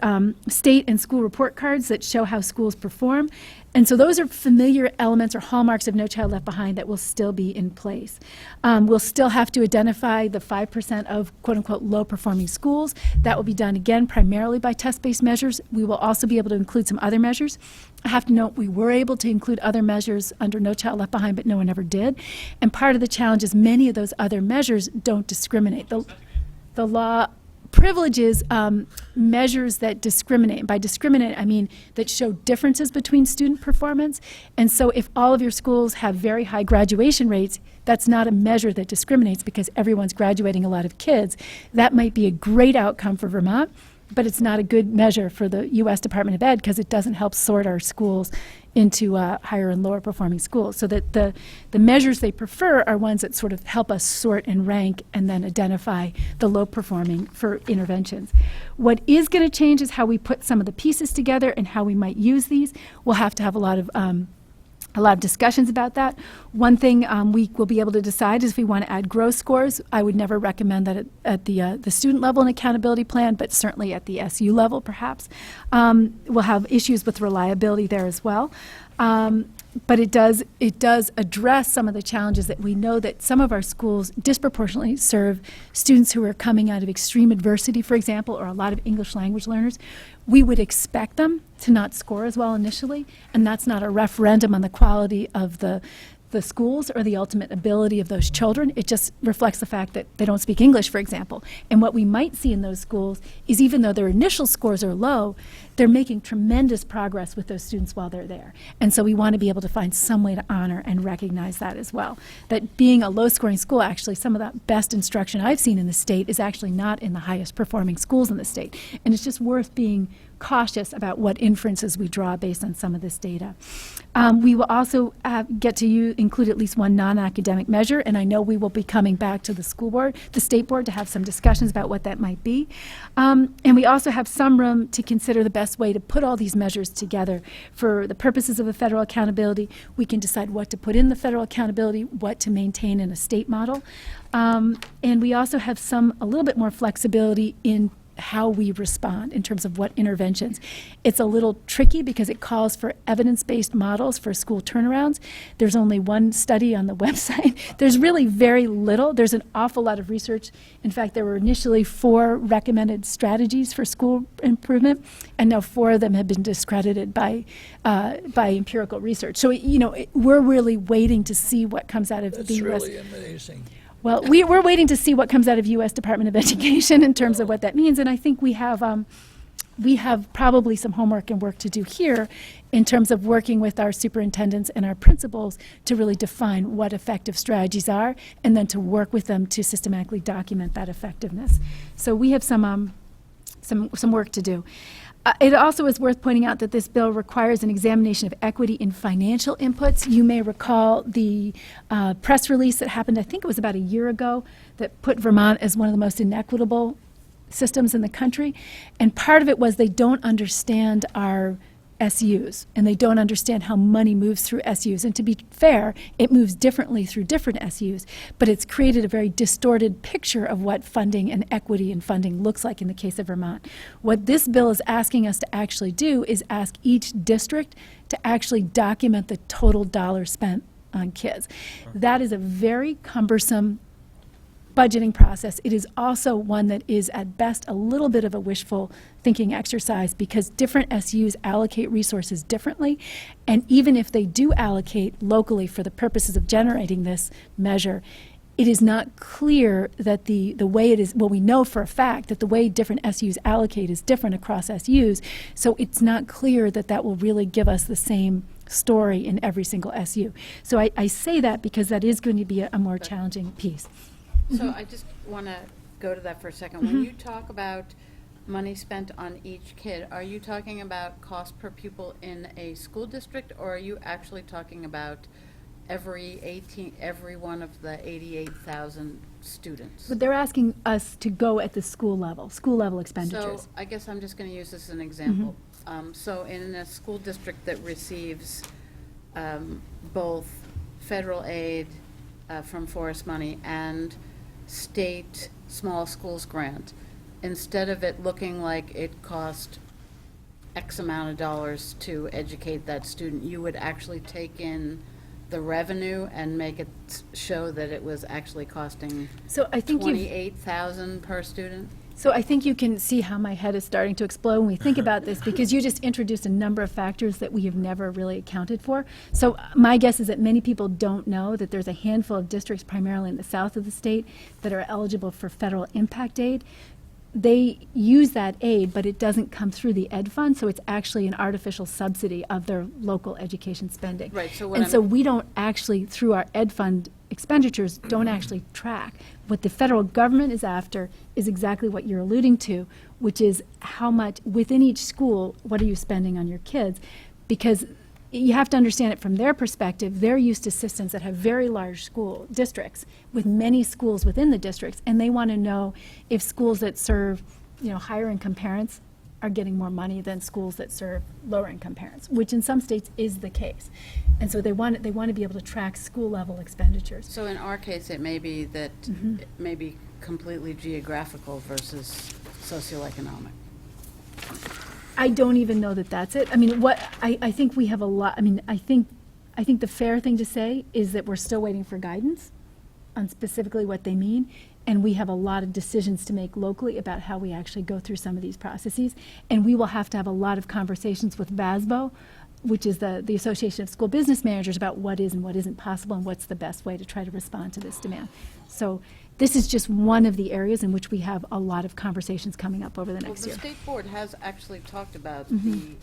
state and school report cards that show how schools perform. And so those are familiar elements or hallmarks of No Child Left Behind that will still be in place. We'll still have to identify the 5% of quote-unquote low-performing schools. That will be done, again, primarily by test-based measures. We will also be able to include some other measures. I have to note we were able to include other measures under No Child Left Behind, but no one ever did. And part of the challenge is many of those other measures don't discriminate. The law privileges measures that discriminate. And by discriminate, I mean that show differences between student performance. And so if all of your schools have very high graduation rates, that's not a measure that discriminates because everyone's graduating a lot of kids. That might be a great outcome for Vermont, but it's not a good measure for the U.S. Department of Ed because it doesn't help sort our schools into higher and lower performing schools. So that the measures they prefer are ones that sort of help us sort and rank and then identify the low performing for interventions. What is going to change is how we put some of the pieces together and how we might use these. We'll have to have a lot of discussions about that. One thing we will be able to decide is if we want to add growth scores. I would never recommend that at the student level in accountability plan, but certainly at the SU level perhaps. We'll have issues with reliability there as well. But it does address some of the challenges that we know that some of our schools disproportionately serve students who are coming out of extreme adversity, for example, or a lot of English language learners. We would expect them to not score as well initially, and that's not a referendum on the quality of the schools or the ultimate ability of those children. It just reflects the fact that they don't speak English, for example. And what we might see in those schools is even though their initial scores are low, they're making tremendous progress with those students while they're there. And so we want to be able to find some way to honor and recognize that as well. That being a low-scoring school, actually, some of the best instruction I've seen in the state is actually not in the highest performing schools in the state. And it's just worth being cautious about what inferences we draw based on some of this data. We will also get to include at least one non-academic measure, and I know we will be coming back to the school board, the state board, to have some discussions about what that might be. And we also have some room to consider the best way to put all these measures together. For the purposes of the federal accountability, we can decide what to put in the federal accountability, what to maintain in a state model. And we also have a little bit more flexibility in how we respond in terms of what interventions. It's a little tricky because it calls for evidence-based models for school turnarounds. There's only one study on the website. There's really very little. There's an awful lot of research. In fact, there were initially 4 recommended strategies for school improvement, and now 4 of them have been discredited by empirical research. So, we're really waiting to see what comes out of the U.S. That's really amazing. Well, we're waiting to see what comes out of U.S. Department of Education in terms of what that means, and I think we have probably some homework and work to do here in terms of working with our superintendents and our principals to really define what effective strategies are, and then to work with them to systematically document that effectiveness. So we have some work to do. It also is worth pointing out that this bill requires an examination of equity in financial inputs. You may recall the press release that happened, I think it was about a year ago, that put Vermont as one of the most inequitable systems in the country. And part of it was they don't understand our SUs, and they don't understand how money moves through SUs. And to be fair, it moves differently through different SUs, but it's created a very distorted picture of what funding and equity in funding looks like in the case of Vermont. What this bill is asking us to actually do is ask each district to actually document the total dollars spent on kids. That is a very cumbersome budgeting process. It is also one that is at best a little bit of a wishful thinking exercise because different SUs allocate resources differently, and even if they do allocate locally for the purposes of generating this measure, it is not clear that the way it is, well, we know for a fact that the way different SUs allocate is different across SUs, so it's not clear that that will really give us the same story in every single SU. So I say that because that is going to be a more challenging piece. So I just want to go to that for a second. When you talk about money spent on each kid, are you talking about cost per pupil in a school district, or are you actually talking about every one of the 88,000 students? But they're asking us to go at the school level expenditures. So I guess I'm just going to use this as an example. So in a school district that receives both federal aid from Forest money and state small schools grant, instead of it looking like it cost X amount of dollars to educate that student, you would actually take in the revenue and make it show that it was actually costing $28,000 per student? So I think you can see how my head is starting to explode when we think about this, because you just introduced a number of factors that we have never really accounted for. So my guess is that many people don't know that there's a handful of districts, primarily in the south of the state, that are eligible for federal impact aid. They use that aid, but it doesn't come through the ed fund, so it's actually an artificial subsidy of their local education spending. Right, so so we don't actually, through our ed fund expenditures don't actually track. What the federal government is after is exactly what you're alluding to, which is how much within each school, what are you spending on your kids? Because you have to understand it from their perspective. They're used to systems that have very large school districts with many schools within the districts, and they want to know if schools that serve, higher income parents are getting more money than schools that serve lower income parents, which in some states is the case. And so they want to be able to track school level expenditures. So in our case, it may be that it may be completely geographical versus socioeconomic. I don't even know that that's it. I mean, I think we have a lot. I mean, I think the fair thing to say is that we're still waiting for guidance on specifically what they mean, and we have a lot of decisions to make locally about how we actually go through some of these processes, and we will have to have a lot of conversations with VASBO, which is the Association of School Business Managers, about what is and what isn't possible and what's the best way to try to respond to this demand. So this is just one of the areas in which we have a lot of conversations coming up over the next year. The state board has actually talked about the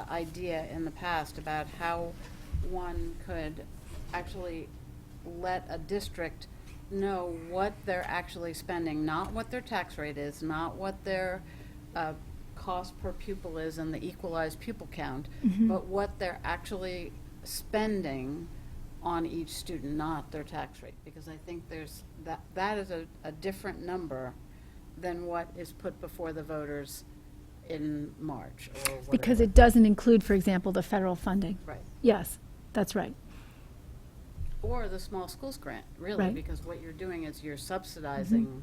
idea in the past about how one could actually let a district know what they're actually spending, not what their tax rate is, not what their cost per pupil is and the equalized pupil count, but what they're actually spending on each student, not their tax rate, because I think there's that is a different number than what is put before the voters in March or whatever. Because it doesn't include, for example, the federal funding. Right. Yes, that's right. Or the small schools grant, really, Right. because what you're doing is you're subsidizing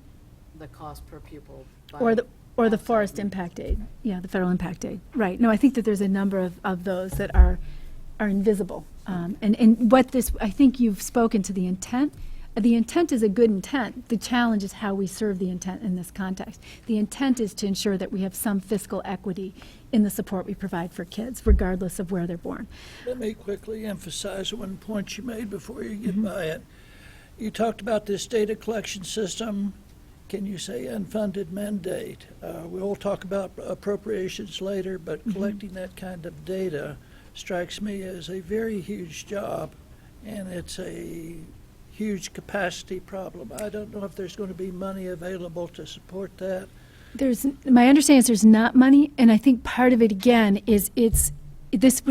the cost per pupil. By Or the outside forest means. impact aid. Yeah, the federal impact aid. Right. No, I think that there's a number of those that are invisible. And what this, I think you've spoken to the intent. The intent is a good intent. The challenge is how we serve the intent in this context. The intent is to ensure that we have some fiscal equity in the support we provide for kids, regardless of where they're born. Let me quickly emphasize one point you made before you get by it. You talked about this data collection system. Can you say unfunded mandate? We'll talk about appropriations later, but collecting that kind of data strikes me as a very huge job, and it's a huge capacity problem. I don't know if there's going to be money available to support that. My understanding is there's not money, and I think part of it again is this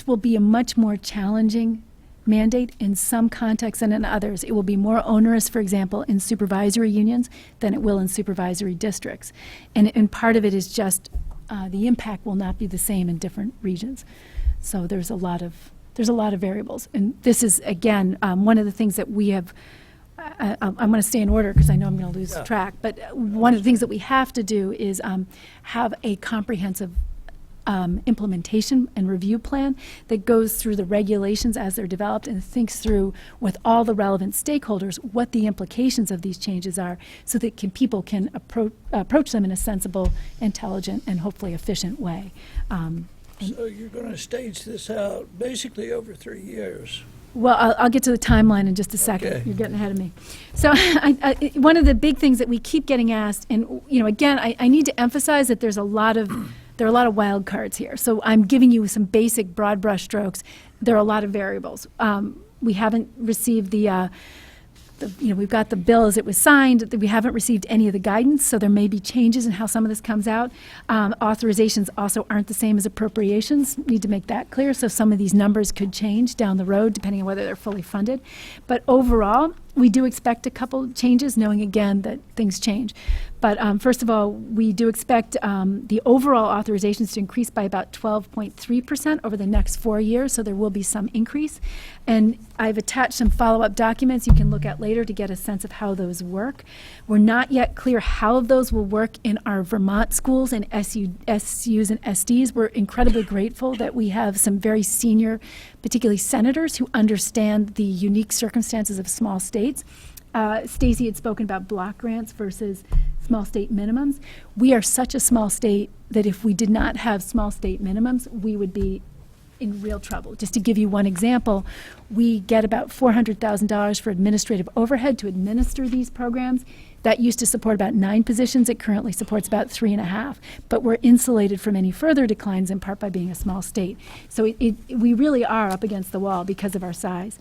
will be a much more challenging mandate in some contexts than in others. It will be more onerous, for example, in supervisory unions than it will in supervisory districts, and part of it is just the impact will not be the same in different regions. So there's a lot of variables, and this is again one of the things that we have. I'm going to stay in order because I know I'm going to lose track. But one of the things that we have to do is have a comprehensive implementation and review plan that goes through the regulations as they're developed and thinks through with all the relevant stakeholders what the implications of these changes are, so that people can approach them in a sensible, intelligent, and hopefully efficient way. So you're going to stage this out basically over 3 years. Well, I'll get to the timeline in just a second. Okay. You're getting ahead of me. So one of the big things that we keep getting asked, and again, I need to emphasize that there are a lot of wild cards here. So I'm giving you some basic broad brush strokes. There are a lot of variables. We haven't received we've got the bill as it was signed. We haven't received any of the guidance, so there may be changes in how some of this comes out. Authorizations also aren't the same as appropriations. Need to make that clear. So some of these numbers could change down the road depending on whether they're fully funded. But overall, we do expect a couple changes, knowing again that things change. But first of all, we do expect the overall authorizations to increase by about 12.3% over the next 4 years, so there will be some increase. And I've attached some follow-up documents you can look at later to get a sense of how those work. We're not yet clear how those will work in our Vermont schools and SUs and SDs. We're incredibly grateful that we have some very senior, particularly senators, who understand the unique circumstances of small states. Stacy had spoken about block grants versus small state minimums. We are such a small state that if we did not have small state minimums, we would be in real trouble. Just to give you one example, we get about $400,000 for administrative overhead to administer these programs. That used to support about 9 positions. It currently supports about 3.5. But we're insulated from any further declines in part by being a small state. So we really are up against the wall because of our size.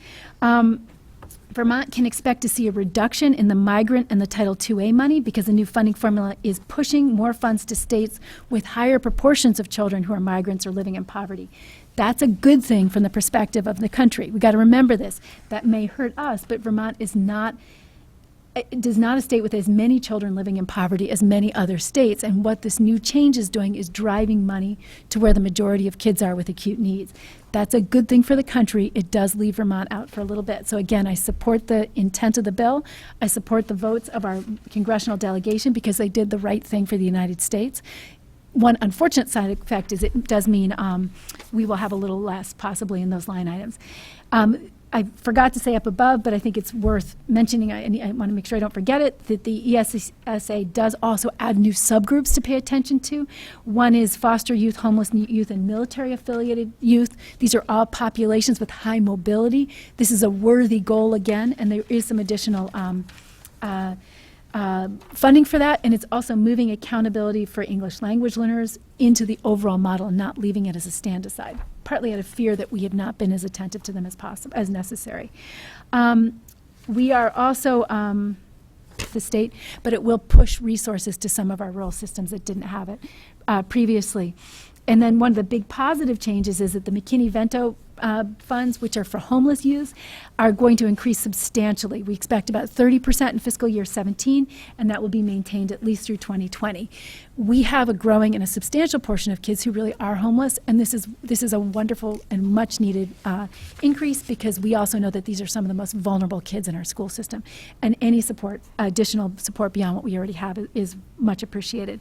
Vermont can expect to see a reduction in the migrant and the Title IIA money because the new funding formula is pushing more funds to states with higher proportions of children who are migrants or living in poverty. That's a good thing from the perspective of the country. We got to remember this. That may hurt us, but Vermont is not a state with as many children living in poverty as many other states, and what this new change is doing is driving money to where the majority of kids are with acute needs. That's a good thing for the country. It does leave Vermont out for a little bit. So again, I support the intent of the bill. I support the votes of our congressional delegation because they did the right thing for the United States. One unfortunate side effect is it does mean we will have a little less possibly in those line items. I forgot to say up above, but I think it's worth mentioning, I want to make sure I don't forget it, that the ESSA does also add new subgroups to pay attention to. One is foster youth, homeless youth, and military-affiliated youth. These are all populations with high mobility. This is a worthy goal again, and there is some additional funding for that, and it's also moving accountability for English language learners into the overall model and not leaving it as a stand-aside, partly out of fear that we have not been as attentive to them as possible, as necessary. We are also the state, but it will push resources to some of our rural systems that didn't have it previously. And then one of the big positive changes is that the McKinney-Vento funds, which are for homeless youth, are going to increase substantially. We expect about 30% in fiscal year 17, and that will be maintained at least through 2020. We have a growing and a substantial portion of kids who really are homeless, and this is a wonderful and much needed increase because we also know that these are some of the most vulnerable kids in our school system, and any support, additional support beyond what we already have is much appreciated.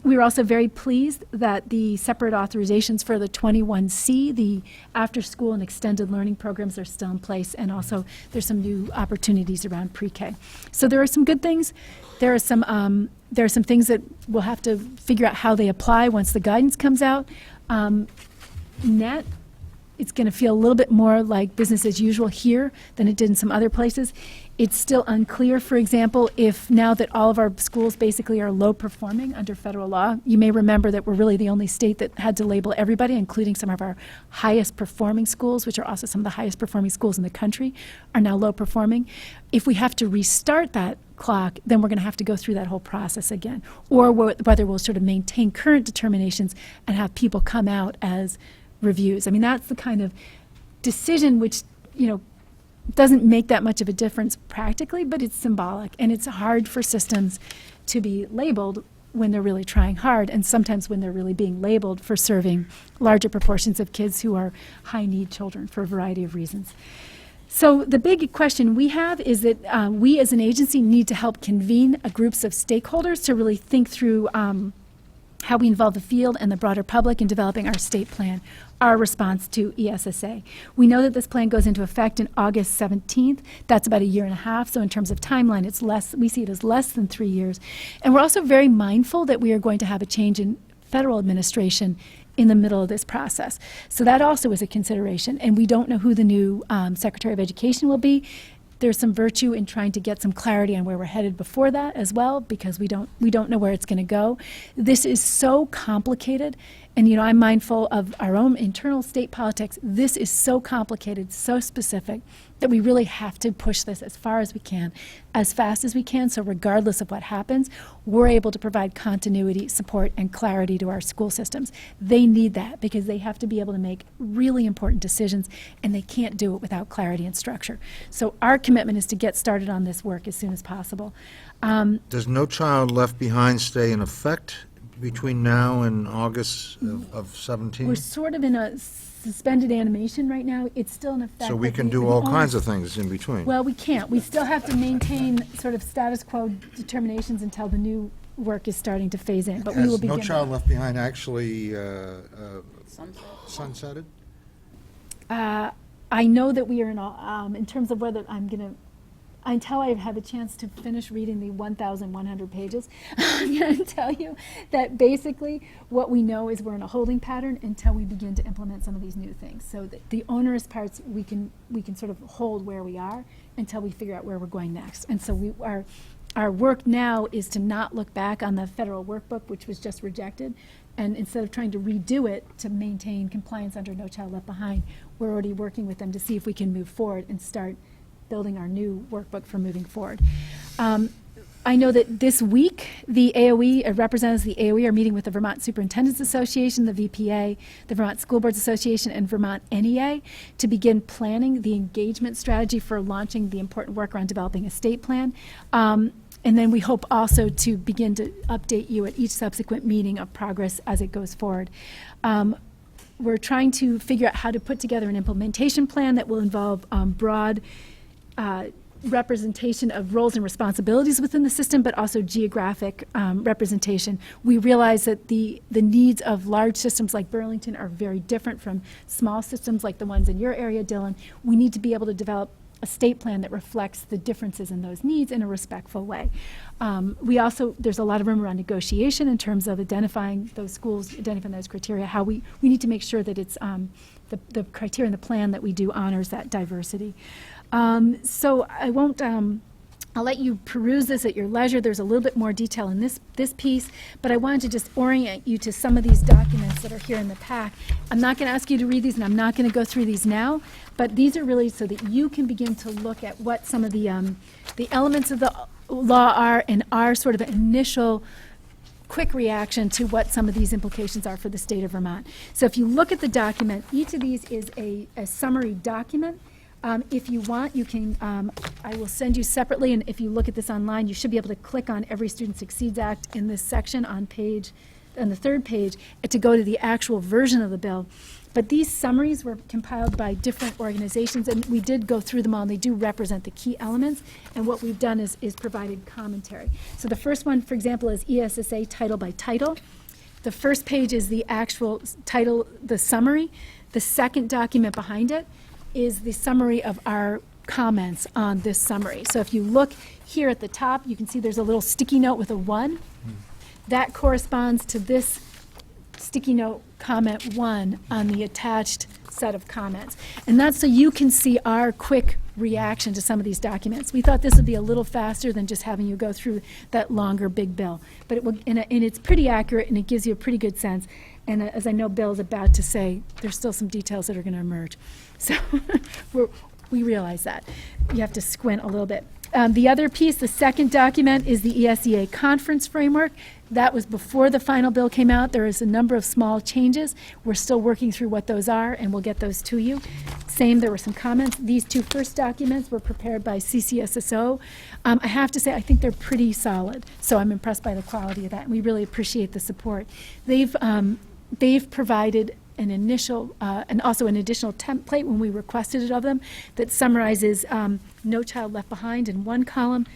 We were also very pleased that the separate authorizations for the 21C, the after-school and extended learning programs, are still in place, and also there's some new opportunities around pre-K. So there are some good things. There are some things that we'll have to figure out how they apply once the guidance comes out. Net, it's going to feel a little bit more like business as usual here than it did in some other places. It's still unclear, for example, if now that all of our schools basically are low performing under federal law, you may remember that we're really the only state that had to label everybody, including some of our highest performing schools, which are also some of the highest performing schools in the country, are now low performing. If we have to restart that clock, then we're going to have to go through that whole process again, or whether we'll sort of maintain current determinations and have people come out as reviews. I mean, that's the kind of decision which, doesn't make that much of a difference practically, but it's symbolic, and it's hard for systems to be labeled when they're really trying hard, and sometimes when they're really being labeled for serving larger proportions of kids who are high-need children for a variety of reasons. So the big question we have is that we as an agency need to help convene groups of stakeholders to really think through how we involve the field and the broader public in developing our state plan, our response to ESSA. We know that this plan goes into effect in August 17th. That's about a year and a half. So in terms of timeline, it's less. We see it as less than 3 years. And we're also very mindful that we are going to have a change in federal administration in the middle of this process. So that also is a consideration. And we don't know who the new Secretary of Education will be. There's some virtue in trying to get some clarity on where we're headed before that as well, because we don't know where it's going to go. This is so complicated, and I'm mindful of our own internal state politics. This is so complicated, so specific, that we really have to push this as far as we can, as fast as we can, so regardless of what happens, we're able to provide continuity, support, and clarity to our school systems. They need that because they have to be able to make really important decisions, and they can't do it without clarity and structure. So our commitment is to get started on this work as soon as possible. Does No Child Left Behind stay in effect between now and August of 17? We're sort of in a suspended animation right now. It's still in effect. So we can do all kinds of things in between. Well, we can't. We still have to maintain sort of status quo determinations until the new work is starting to phase in. But we will Has begin. No Child Left Behind actually sunsetted? I know that we are in terms of whether until I've had the chance to finish reading the 1,100 pages, I'm going to tell you that basically what we know is we're in a holding pattern until we begin to implement some of these new things. So the onerous parts we can sort of hold where we are until we figure out where we're going next. And so our work now is to not look back on the federal workbook, which was just rejected, and instead of trying to redo it to maintain compliance under No Child Left Behind, we're already working with them to see if we can move forward and start building our new workbook for moving forward. I know that this week, the AOE, representatives of the AOE are meeting with the Vermont Superintendents Association, the VPA, the Vermont School Boards Association, and Vermont NEA to begin planning the engagement strategy for launching the important work around developing a state plan. And then we hope also to begin to update you at each subsequent meeting of progress as it goes forward. We're trying to figure out how to put together an implementation plan that will involve broad representation of roles and responsibilities within the system, but also geographic representation. We realize that the needs of large systems like Burlington are very different from small systems like the ones in your area, Dylan. We need to be able to develop a state plan that reflects the differences in those needs in a respectful way. There's a lot of room around negotiation in terms of identifying those schools, identifying those criteria, how we need to make sure that it's the criteria and the plan that we do honors that diversity. So I won't, I'll let you peruse this at your leisure. There's a little bit more detail in this piece, but I wanted to just orient you to some of these documents that are here in the pack. I'm not going to ask you to read these, and I'm not going to go through these now, but these are really so that you can begin to look at what some of the elements of the law are and our sort of initial quick reaction to what some of these implications are for the state of Vermont. So if you look at the document, each of these is a summary document. If you want, you can, I will send you separately, and if you look at this online, you should be able to click on Every Student Succeeds Act in this section on the third page, to go to the actual version of the bill. But these summaries were compiled by different organizations, and we did go through them all, and they do represent the key elements, and what we've done is provided commentary. So the first one, for example, is ESSA title by title. The first page is the actual title, the summary. The second document behind it is the summary of our comments on this summary. So if you look here at the top, you can see there's a little sticky note with a 1. That corresponds to this sticky note comment 1 on the attached set of comments. And that's so you can see our quick reaction to some of these documents. We thought this would be a little faster than just having you go through that longer big bill. But it will, and it's pretty accurate, and it gives you a pretty good sense. And as I know Bill is about to say, there's still some details that are going to emerge. So we realize that. You have to squint a little bit. The other piece, the second document, is the ESEA conference framework. That was before the final bill came out. There is a number of small changes. We're still working through what those are, and we'll get those to you. Same, there were some comments. These two first documents were prepared by CCSSO. I have to say, I think they're pretty solid, so I'm impressed by the quality of that, and we really appreciate the support. They've provided an initial, and also an additional template when we requested it of them that summarizes No Child Left Behind in one column,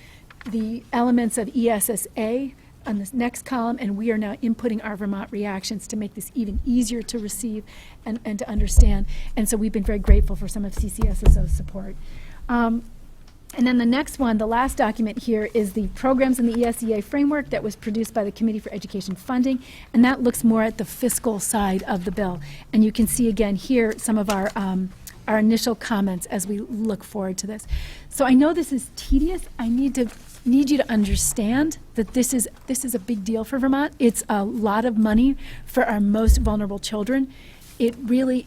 the elements of ESSA on the next column, and we are now inputting our Vermont reactions to make this even easier to receive and to understand. And so we've been very grateful for some of CCSSO's support. And then the next one, the last document here, is the programs in the ESEA framework that was produced by the Committee for Education Funding, and that looks more at the fiscal side of the bill. And you can see again here some of our initial comments as we look forward to this. So I know this is tedious. I need you to understand that this is a big deal for Vermont. It's a lot of money for our most vulnerable children. It really,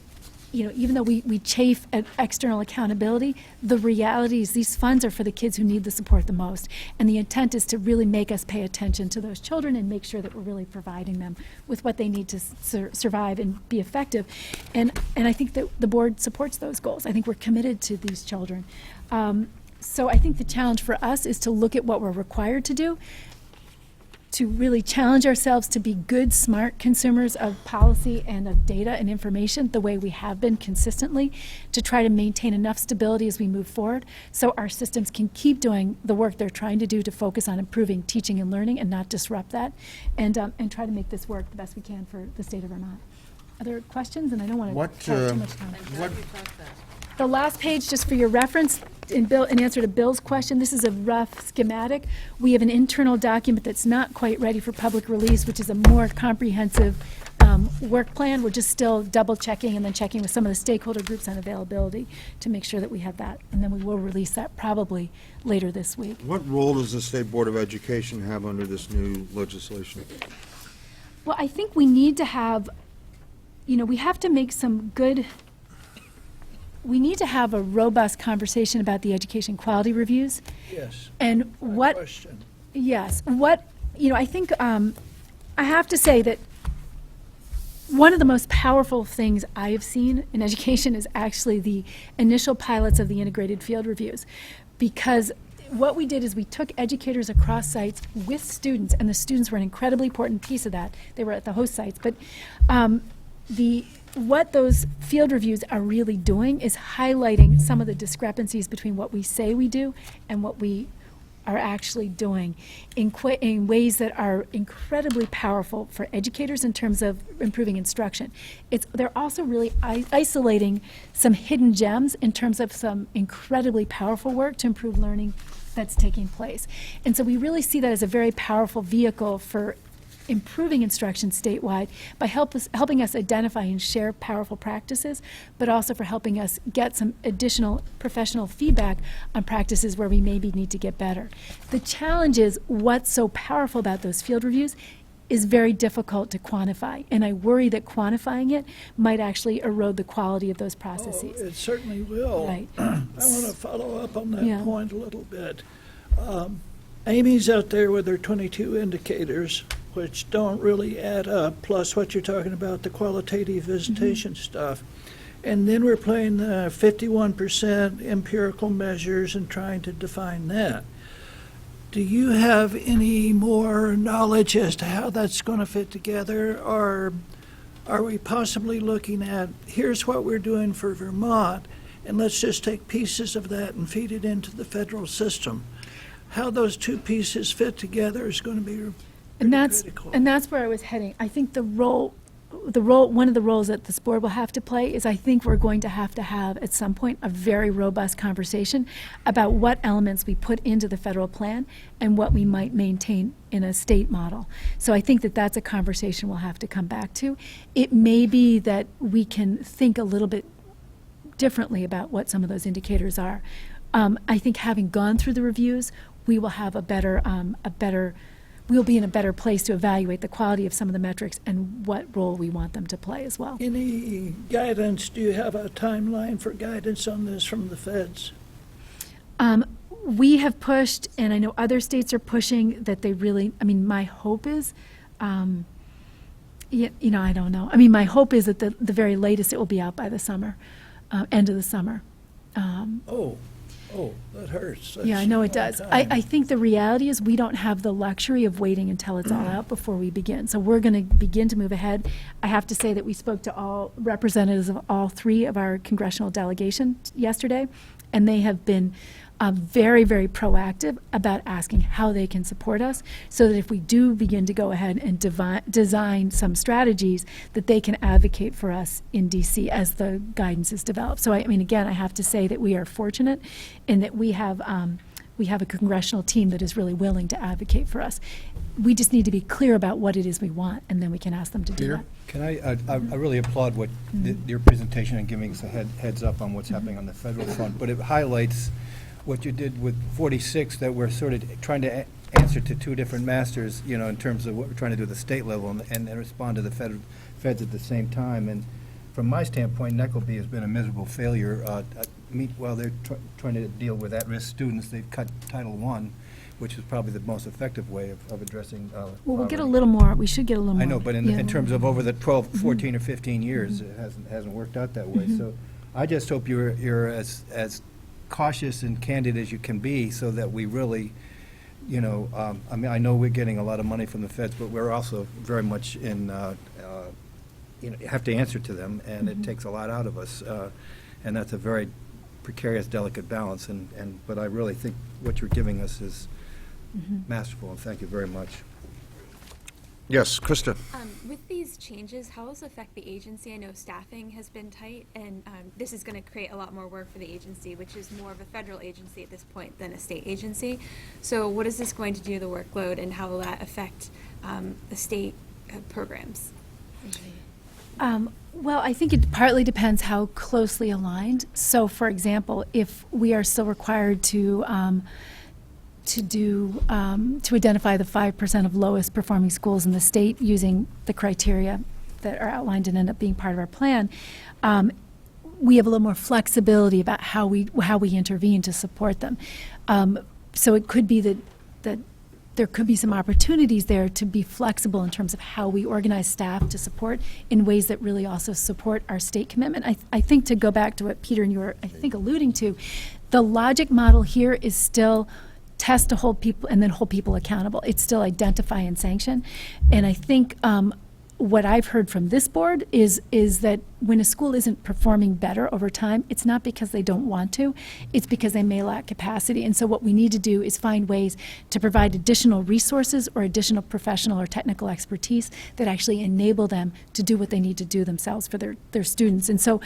even though we chafe at external accountability, the reality is these funds are for the kids who need the support the most. And the intent is to really make us pay attention to those children and make sure that we're really providing them with what they need to survive and be effective. And I think that the board supports those goals. I think we're committed to these children. So I think the challenge for us is to look at what we're required to do, to really challenge ourselves to be good, smart consumers of policy and of data and information the way we have been consistently, to try to maintain enough stability as we move forward so our systems can keep doing the work they're trying to do to focus on improving teaching and learning and not disrupt that, and try to make this work the best we can for the state of Vermont. Other questions? And I don't want to have too much time. The last page, just for your reference, in answer to Bill's question, this is a rough schematic. We have an internal document that's not quite ready for public release, which is a more comprehensive work plan. We're just still double checking and then checking with some of the stakeholder groups on availability to make sure that we have that. And then we will release that probably later this week. What role does the State Board of Education have under this new legislation? Well, I think we need to have, we have to make some good we need to have a robust conversation about the education quality reviews. Yes. And My what, question. yes, what, I think, I have to say that one of the most powerful things I have seen in education is actually the initial pilots of the integrated field reviews. Because what we did is we took educators across sites with students, and the students were an incredibly important piece of that. They were at the host sites. But what those field reviews are really doing is highlighting some of the discrepancies between what we say we do and what we are actually doing in ways that are incredibly powerful for educators in terms of improving instruction. They're also really isolating some hidden gems in terms of some incredibly powerful work to improve learning that's taking place. And so we really see that as a very powerful vehicle for improving instruction statewide by helping us identify and share powerful practices, but also for helping us get some additional professional feedback on practices where we maybe need to get better. The challenge is what's so powerful about those field reviews is very difficult to quantify, and I worry that quantifying it might actually erode the quality of those processes. Oh, it certainly will. Right. I want to follow up on that Yeah. point a little bit. Amy's out there with her 22 indicators, which don't really add up, plus what you're talking about, the qualitative visitation stuff. And then we're playing the 51% empirical measures and trying to define that. Do you have any more knowledge as to how that's going to fit together? Or are we possibly looking at, here's what we're doing for Vermont, and let's just take pieces of that and feed it into the federal system? How those two pieces fit together is going to be critical. And that's where I was heading. I think one of the roles that this board will have to play is I think we're going to have at some point a very robust conversation about what elements we put into the federal plan and what we might maintain in a state model. So I think that that's a conversation we'll have to come back to. It may be that we can think a little bit differently about what some of those indicators are. I think having gone through the reviews, we will have we'll be in a better place to evaluate the quality of some of the metrics and what role we want them to play as well. Any guidance, do you have a timeline for guidance on this from the feds? We have pushed, and I know other states are pushing, that they really, my hope is, I don't know. My hope is that the very latest it will be out by the summer, end of the summer. Oh, that hurts. Yeah, I know it does. I think the reality is we don't have the luxury of waiting until it's all out before we begin. So we're going to begin to move ahead. I have to say that we spoke to all representatives of all three of our congressional delegation yesterday, and they have been very, very proactive about asking how they can support us so that if we do begin to go ahead and design some strategies, that they can advocate for us in D.C. as the guidance is developed. So, again, I have to say that we are fortunate in that we have a congressional team that is really willing to advocate for us. We just need to be clear about what it is we want, and then we can ask them to do that. Can I really applaud what your presentation and giving us a heads up on what's happening on the federal front, but it highlights what you did with 46, that we're sort of trying to answer to two different masters, in terms of what we're trying to do at the state level and respond to the feds at the same time. And from my standpoint, Neckleby has been a miserable failure. While they're trying to deal with at-risk students, they've cut Title I, which is probably the most effective way of addressing Well, we'll get a poverty. little more. We should get a little more. I know, but in terms of over the 12, 14, or 15 years, it hasn't worked out that way. So I just hope you're as cautious and candid as you can be, so that we really, I know we're getting a lot of money from the feds, but we're also very much have to answer to them, and it takes a lot out of us, and that's a very precarious, delicate balance. But I really think what you're giving us is masterful, and thank you very much. Yes, Krista. With these changes, how will this affect the agency? I know staffing has been tight, and this is going to create a lot more work for the agency, which is more of a federal agency at this point than a state agency. So what is this going to do to the workload, and how will that affect the state programs? Well, I think it partly depends how closely aligned. So, for example, if we are still required to identify the 5% of lowest performing schools in the state using the criteria that are outlined and end up being part of our plan, we have a little more flexibility about how we intervene to support them. So it could be that there could be some opportunities there to be flexible in terms of how we organize staff to support in ways that really also support our state commitment. I think, to go back to what Peter and you were, I think, alluding to, the logic model here is still test to hold people and then hold people accountable. It's still identify and sanction. And I think what I've heard from this board is that when a school isn't performing better over time, it's not because they don't want to, it's because they may lack capacity. And so what we need to do is find ways to provide additional resources or additional professional or technical expertise that actually enable them to do what they need to do themselves for their students. And so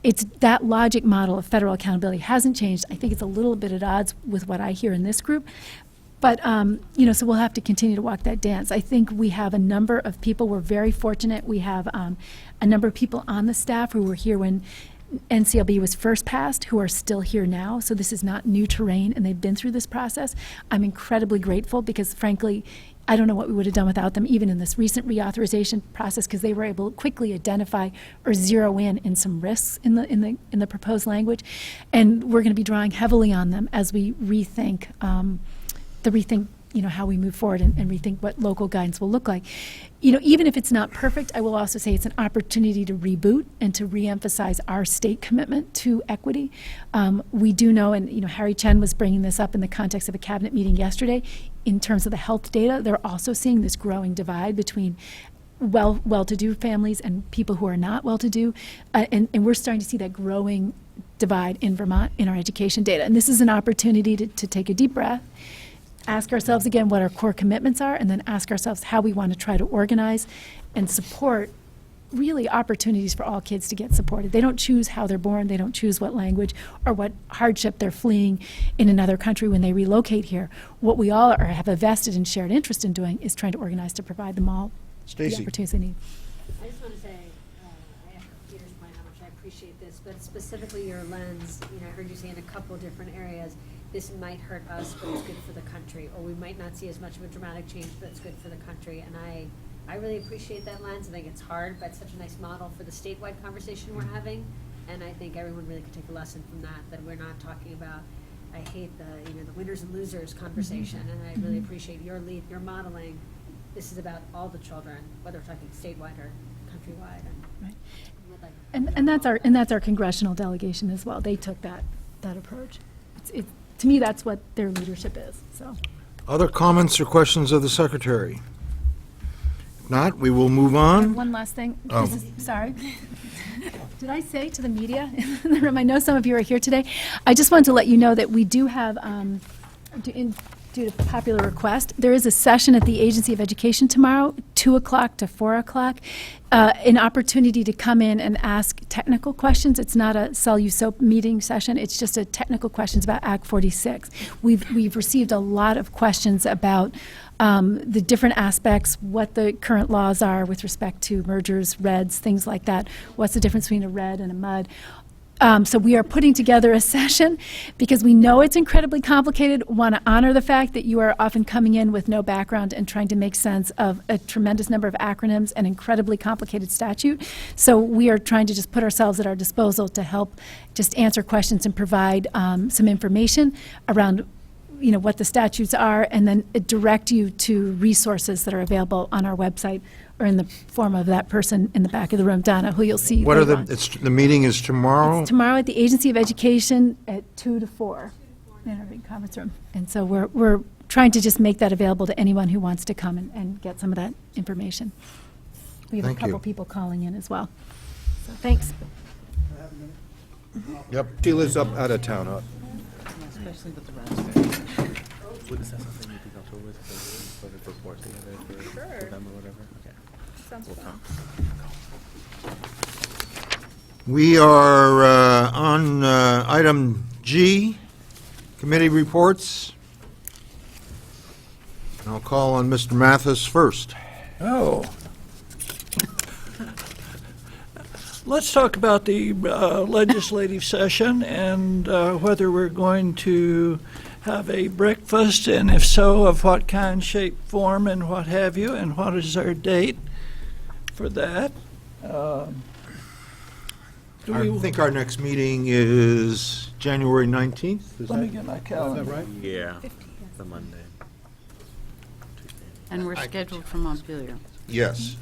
it's that logic model of federal accountability hasn't changed. I think it's a little bit at odds with what I hear in this group. But, so we'll have to continue to walk that dance. I think we have a number of people, we're very fortunate. We have a number of people on the staff who were here when NCLB was first passed, who are still here now. So this is not new terrain, and they've been through this process. I'm incredibly grateful because, frankly, I don't know what we would have done without them, even in this recent reauthorization process, because they were able to quickly identify or zero in some risks in the proposed language. And we're going to be drawing heavily on them as we rethink how we move forward and rethink what local guidance will look like. Even if it's not perfect, I will also say it's an opportunity to reboot and to reemphasize our state commitment to equity. We do know, and Harry Chen was bringing this up in the context of a cabinet meeting yesterday, in terms of the health data, they're also seeing this growing divide between well-to-do families and people who are not well-to-do, and we're starting to see that growing divide in Vermont in our education data. And this is an opportunity to take a deep breath, ask ourselves again what our core commitments are, and then ask ourselves how we want to try to organize and support really opportunities for all kids to get supported. They don't choose how they're born, they don't choose what language or what hardship they're fleeing in another country when they relocate here. What we all have a vested and shared interest in doing is trying to organize to provide them all the opportunities they need. I just want to say, I echo Peter's point how much I appreciate this, but specifically your lens, I heard you say in a couple different areas, this might hurt us, but it's good for the country, or we might not see as much of a dramatic change, but it's good for the country. And I really appreciate that lens. I think it's hard, but it's such a nice model for the statewide conversation we're having. And I think everyone really could take a lesson from that we're not talking about, I hate the winners and losers conversation. And I really appreciate your modeling. This is about all the children, whether we're talking statewide or countrywide. Right. And that's our congressional delegation as well. They took that approach. To me, that's what their leadership is. So, Other comments or questions of the secretary? If not, we will move on. one last thing. Sorry. Did I say to the media in the room? I know some of you are here today. I just wanted to let you know that we do have, due to popular request, there is a session at the Agency of Education tomorrow, 2 o'clock to 4 o'clock, an opportunity to come in and ask technical questions. It's not a sell you soap meeting session. It's just a technical questions about Act 46. We've received a lot of questions about the different aspects, what the current laws are with respect to mergers, REDs, things like that. What's the difference between a RED and a MUD? So we are putting together a session because we know it's incredibly complicated, want to honor the fact that you are often coming in with no background and trying to make sense of a tremendous number of acronyms and incredibly complicated statute. So we are trying to just put ourselves at our disposal to help just answer questions and provide some information around what the statutes are, and then direct you to resources that are available on our website or in the form of that person in the back of the room, Donna, who you'll see. What are later on. the meeting is tomorrow? It's tomorrow at the Agency of Education at 2 to 4 in our big conference room. And so we're trying to just make that available to anyone who wants to come and get some of that information. We have Thank a couple you. people calling in as well. So thanks. Yep. She lives up out of town. Especially with the raspberries. Is that something you think October is sort of report together for them or whatever? Okay. Sounds fun. We are on item G, committee reports. I'll call on Mr. Mathis first. Oh. Let's talk about the legislative session and whether we're going to have a breakfast, and if so, of what kind, shape, form, and what have you, and what is our date for that. Do I we- think our next meeting is January 19th. Is Let me that- get my calendar. right? Yeah, the Monday. And we're scheduled for Montpelier. Yes.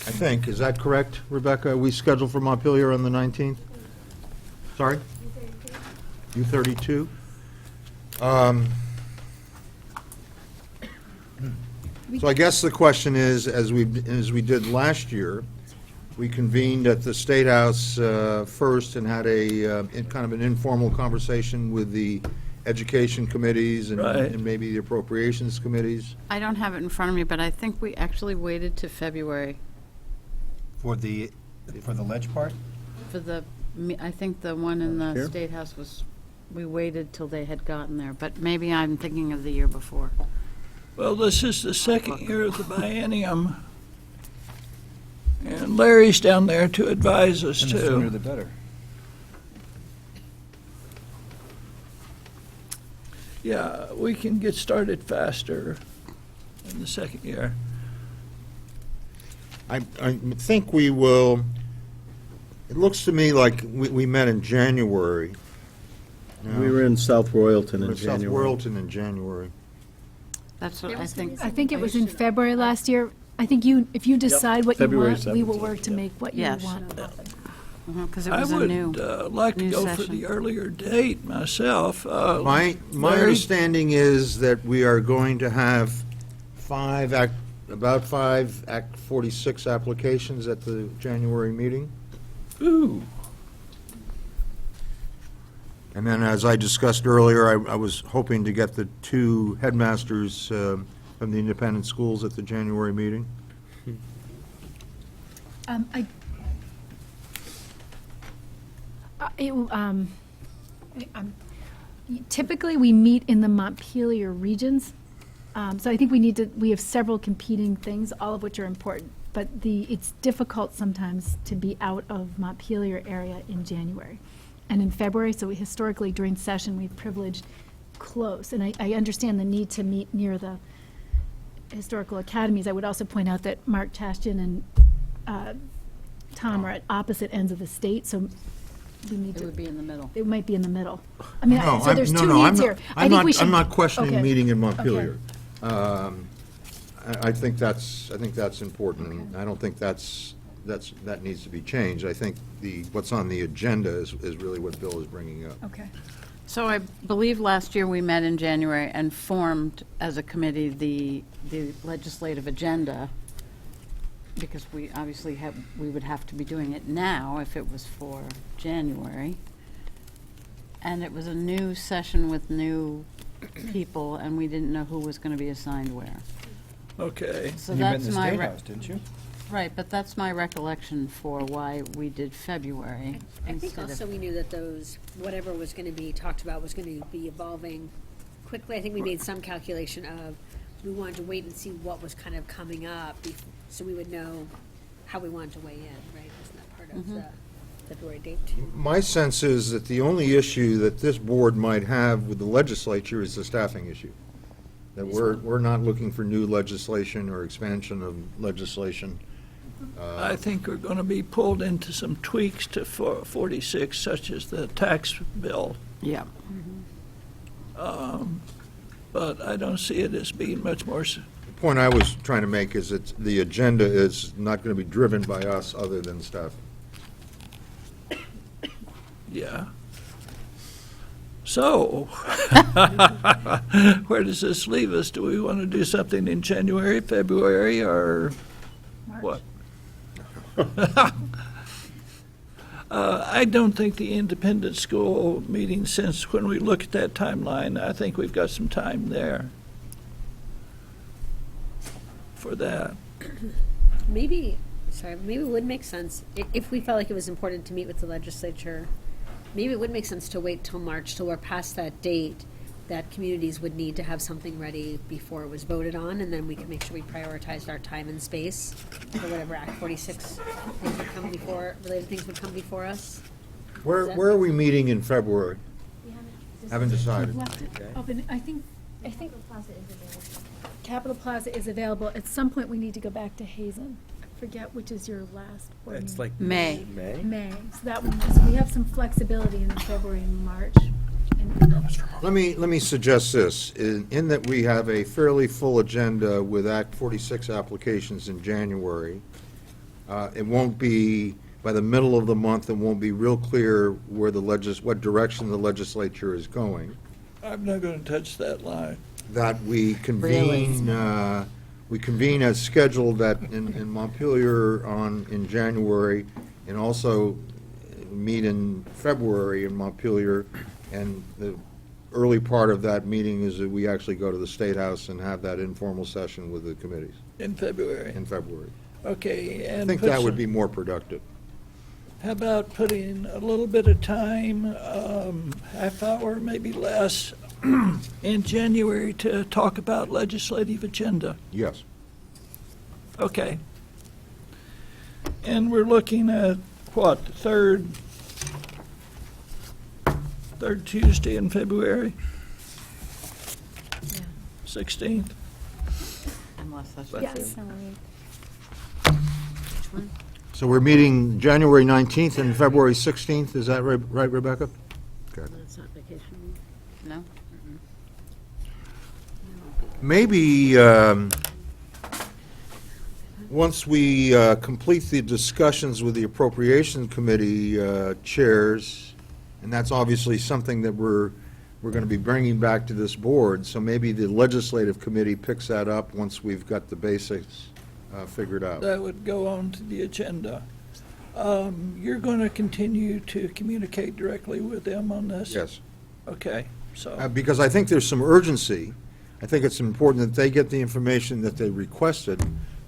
I think, is that correct, Rebecca? Are we scheduled for Montpelier on the 19th? Sorry? U32? So I guess the question is, as we did last year, we convened at the State House first and had kind of an informal conversation with the education committees and Right. and maybe the appropriations committees. I don't have it in front of me, but I think we actually waited to February For the ledge part? for I think the one in the Here? State House we waited till they had gotten there, but maybe I'm thinking of the year before. Well, this is the second year of the biennium. And Larry's down there to advise us And the sooner too. the better. Yeah, we can get started faster in the second year. I think we will, it looks to me like we met in January. We were in South Royalton in South January. Royalton in January. That's what I think. I think it was in February last year. I think if you decide what you February want, we will 17th, work to make what you Yes. want. Because it I was a would new like to new go for session. the earlier date myself. My Larry? understanding is that we are going to have about five Act 46 applications at the January meeting. Ooh, And then, as I discussed earlier, I was hoping to get the two headmasters from the independent schools at the January meeting. Typically, we meet in the Montpelier regions. So I think we have several competing things, all of which are important. But it's difficult sometimes to be out of Montpelier area in January and in February. So historically, during session, we've privileged close. And I understand the need to meet near the historical academies. I would also point out that Mark Tashjian and Tom are at opposite ends of the state, so we need It to. would be in the middle. It might be in the middle. I mean, No, so there's no, two no, needs here. I think we should. I'm not questioning okay. meeting in Montpelier. I think that's important, and I don't think that needs to be changed. I think what's on the agenda is really what Bill is bringing up. Okay. So I believe last year we met in January and formed as a committee the legislative agenda, because we obviously we would have to be doing it now if it was for January. And it was a new session with new people, and we didn't know who was going to be assigned where. okay. So And you met in that's the my State House, didn't you? right, but that's my recollection for why we did February I think instead also of. we knew that whatever was going to be talked about was going to be evolving quickly. I think we made some calculation of, we wanted to wait and see what was kind of coming up, so we would know how we wanted to weigh in, right? Isn't that part of the February date too? My sense is that the only issue that this board might have with the legislature is the staffing issue. That we're not looking for new legislation or expansion of legislation. I think we're going to be pulled into some tweaks to 46, such as the tax bill. Yeah. But I don't see it as being much more, The point I was trying to make is that the agenda is not going to be driven by us other than staff. yeah. So, where does this leave us? Do we want to do something in January, February, or what? I don't think the independent school meeting, since when we look at that timeline, I think we've got some time there for that. Maybe it would make sense, if we felt like it was important to meet with the legislature, maybe it would make sense to wait till March, till we're past that date, that communities would need to have something ready before it was voted on, and then we can make sure we prioritized our time and space for whatever Act 46 things would come before, related things would come before us. Where are we meeting in February? Haven't decided. Left it open. I think Capitol Plaza is available. At some point, we need to go back to Hazen. forget which is your last board It's meeting. like May. May. So that one, so we have some flexibility in February and March. And Let me suggest this, in that we have a fairly full agenda with Act 46 applications in January. It won't be, by the middle of the month, it won't be real clear where what direction the legislature is going. I'm not going to touch that line. That we convene as scheduled in Montpelier in January, and also meet in February in Montpelier. And the early part of that meeting is that we actually go to the State House and have that informal session with the committees In February. in February. Okay, and I think put that would some- be more productive. How about putting a little bit of time, half hour, maybe less, in January to talk about legislative agenda? Yes. Okay. And we're looking at, what, third Tuesday in February? 16th? Unless that's. yes. Which one? So we're meeting January 19th and February 16th, is that right, Rebecca? Okay. That's not vacation. No? Maybe, once we complete the discussions with the Appropriation Committee chairs, and that's obviously something that we're going to be bringing back to this board, so maybe the Legislative Committee picks that up once we've got the basics figured out. That would go on to the agenda. You're going to continue to communicate directly with them on this? Yes. Okay, so, Because I think there's some urgency. I think it's important that they get the information that they requested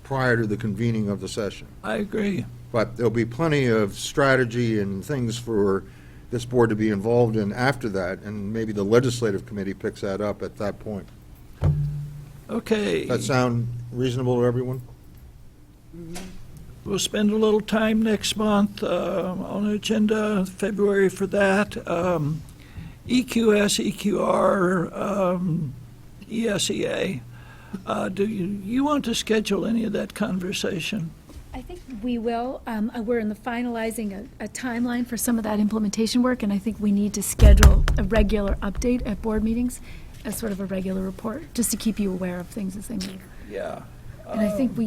prior to the convening of the session. I agree. But there'll be plenty of strategy and things for this board to be involved in after that, and maybe the Legislative Committee picks that up at that point. Okay. Does that sound reasonable to everyone? We'll spend a little time next month on the agenda, February for that. EQS, EQR, ESEA. Do you want to schedule any of that conversation? I think we will. We're in the finalizing a timeline for some of that implementation work, and I think we need to schedule a regular update at board meetings as sort of a regular report, just to keep you aware of things as they move. Yeah. And I think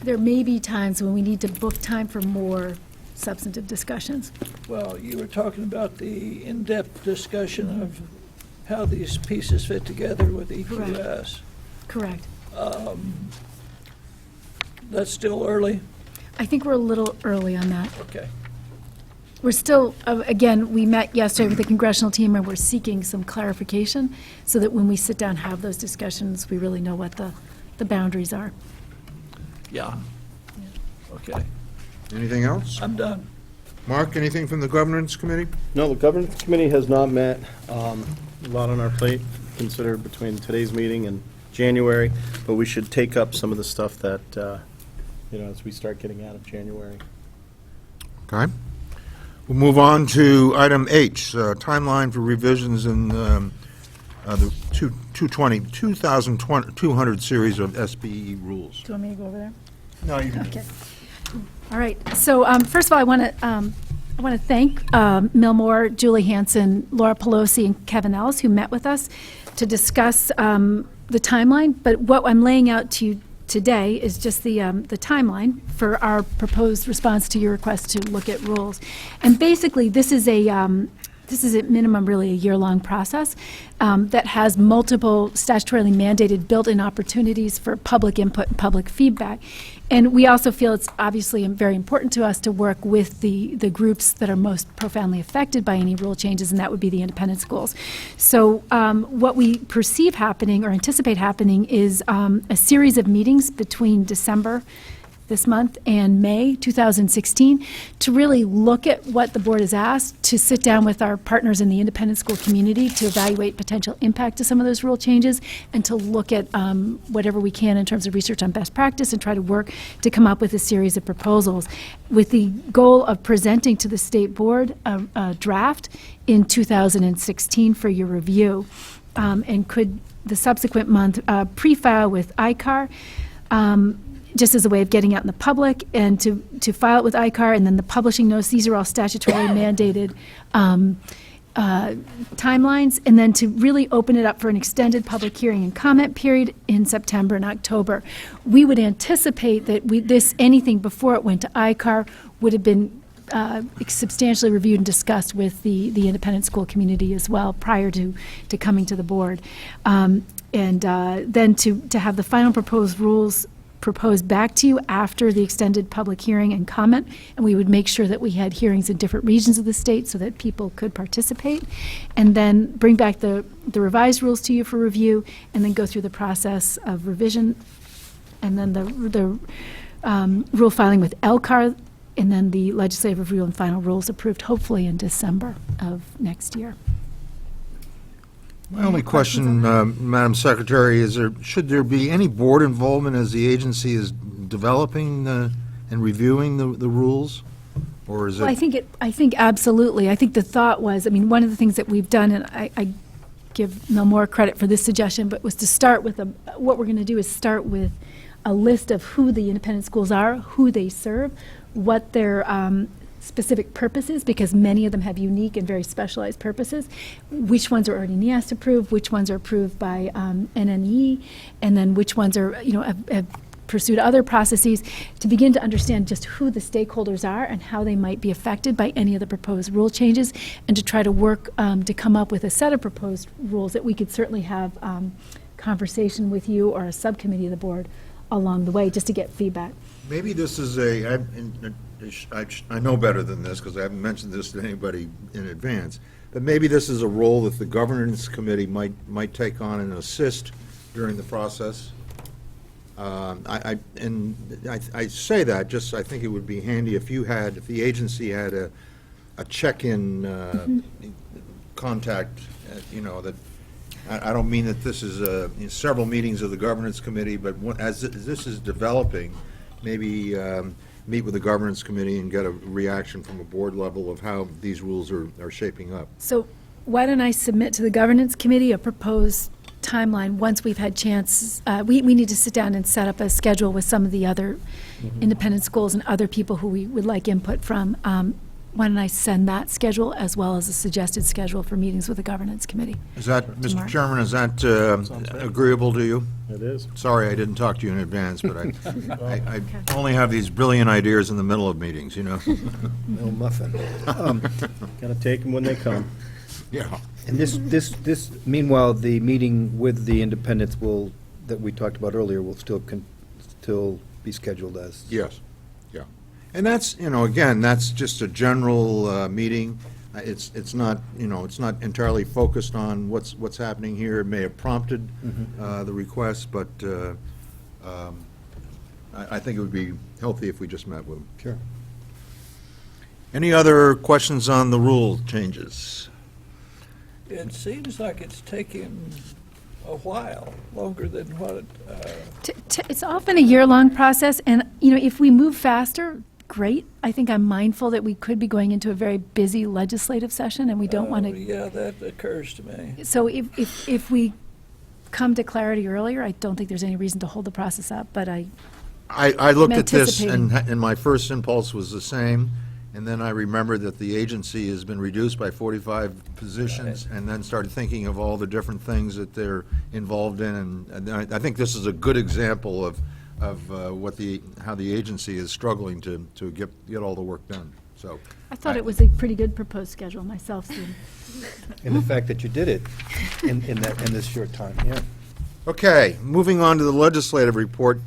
there may be times when we need to book time for more substantive discussions. Well, you were talking about the in-depth discussion of how these pieces fit together with EQS. Correct. That's still early? I think we're a little early on that. Okay. We're still, again, we met yesterday with the congressional team, and we're seeking some clarification so that when we sit down and have those discussions, we really know what the boundaries are. Yeah. Okay. Anything else? I'm done. Mark, anything from the Governance Committee? No, the governance committee has not met. A lot on our plate, considered between today's meeting and January, but we should take up some of the stuff that, as we start getting out of January. Okay. We'll move on to item H, timeline for revisions in the 2,200 series of SBE rules. Do you want me to go over there? No, you can. Okay. All right. So first of all, I want to thank Milmore, Julie Hansen, Laura Pelosi, and Kevin Ellis, who met with us to discuss the timeline. But what I'm laying out to you today is just the timeline for our proposed response to your request to look at rules. And basically, this is at minimum really a year-long process that has multiple statutorily mandated built-in opportunities for public input and public feedback. And we also feel it's obviously very important to us to work with the groups that are most profoundly affected by any rule changes, and that would be the independent schools. So what we perceive happening or anticipate happening is a series of meetings between December this month and May 2016 to really look at what the board has asked, to sit down with our partners in the independent school community to evaluate potential impact to some of those rule changes, and to look at whatever we can in terms of research on best practice and try to work to come up with a series of proposals with the goal of presenting to the state board a draft in 2016 for your review, and could the subsequent month pre-file with ICAR. just as a way of getting out in the public, and to file it with ICAR, and then the publishing notice. These are all statutorily mandated timelines, and then to really open it up for an extended public hearing and comment period in September and October. We would anticipate that anything before it went to ICAR would have been substantially reviewed and discussed with the independent school community as well prior to coming to the board. And then to have the final proposed rules proposed back to you after the extended public hearing and comment, and we would make sure that we had hearings in different regions of the state so that people could participate, and then bring back the revised rules to you for review, and then go through the process of revision, and then the rule filing with LCAR, and then the legislative review and final rules approved hopefully in December of next year. My only question, Madam Secretary, is should there be any board involvement as the agency is developing and reviewing the rules? Or is it? Well, I think absolutely. I think the thought was, I mean, one of the things that we've done, and I give no more credit for this suggestion, but was to start with what we're going to do is start with a list of who the independent schools are, who they serve, what their specific purposes, because many of them have unique and very specialized purposes, which ones are already NEAST approved, which ones are approved by NNE, and then which ones are, have pursued other processes, to begin to understand just who the stakeholders are and how they might be affected by any of the proposed rule changes, and to try to work to come up with a set of proposed rules that we could certainly have conversation with you or a subcommittee of the board along the way, just to get feedback. Maybe this is I know better than this because I haven't mentioned this to anybody in advance, but maybe this is a role that the governance committee might take on and assist during the process. I say that just, I think it would be handy if the agency had a check-in contact, that, I don't mean that this is several meetings of the governance committee, but as this is developing, maybe meet with the governance committee and get a reaction from a board level of how these rules are shaping up. So why don't I submit to the governance committee a proposed timeline once we've had chances. We need to sit down and set up a schedule with some of the other independent schools and other people who we would like input from. Why don't I send that schedule as well as a suggested schedule for meetings with the governance committee? Is that, Mr. Chairman, is that agreeable to you? It is. Sorry, I didn't talk to you in advance, but I only have these brilliant ideas in the middle of meetings, No muffin. Gotta take them when they come. Yeah. And this, meanwhile, the meeting with the independents that we talked about earlier will still be scheduled as. Yes, yeah. And that's, again, that's just a general meeting. It's not, it's not entirely focused on what's happening here. It may have prompted the request, but I think it would be healthy if we just met with them. Sure. Any other questions on the rule changes? It seems like it's taking a while, longer than what It's often a year-long process, and, if we move faster, great. I think I'm mindful that we could be going into a very busy legislative session, and we don't want to. Yeah, that occurs to me. So if we come to clarity earlier, I don't think there's any reason to hold the process up, but I looked at this, anticipating. and my first impulse was the same, and then I remembered that the agency has been reduced by 45 positions, and then started thinking of all the different things that they're involved in, and I think this is a good example of how the agency is struggling to get all the work done. So I thought it was a pretty good proposed schedule myself, Stephen. And the fact that you did it in this short time, yeah. Okay, moving on to the legislative report.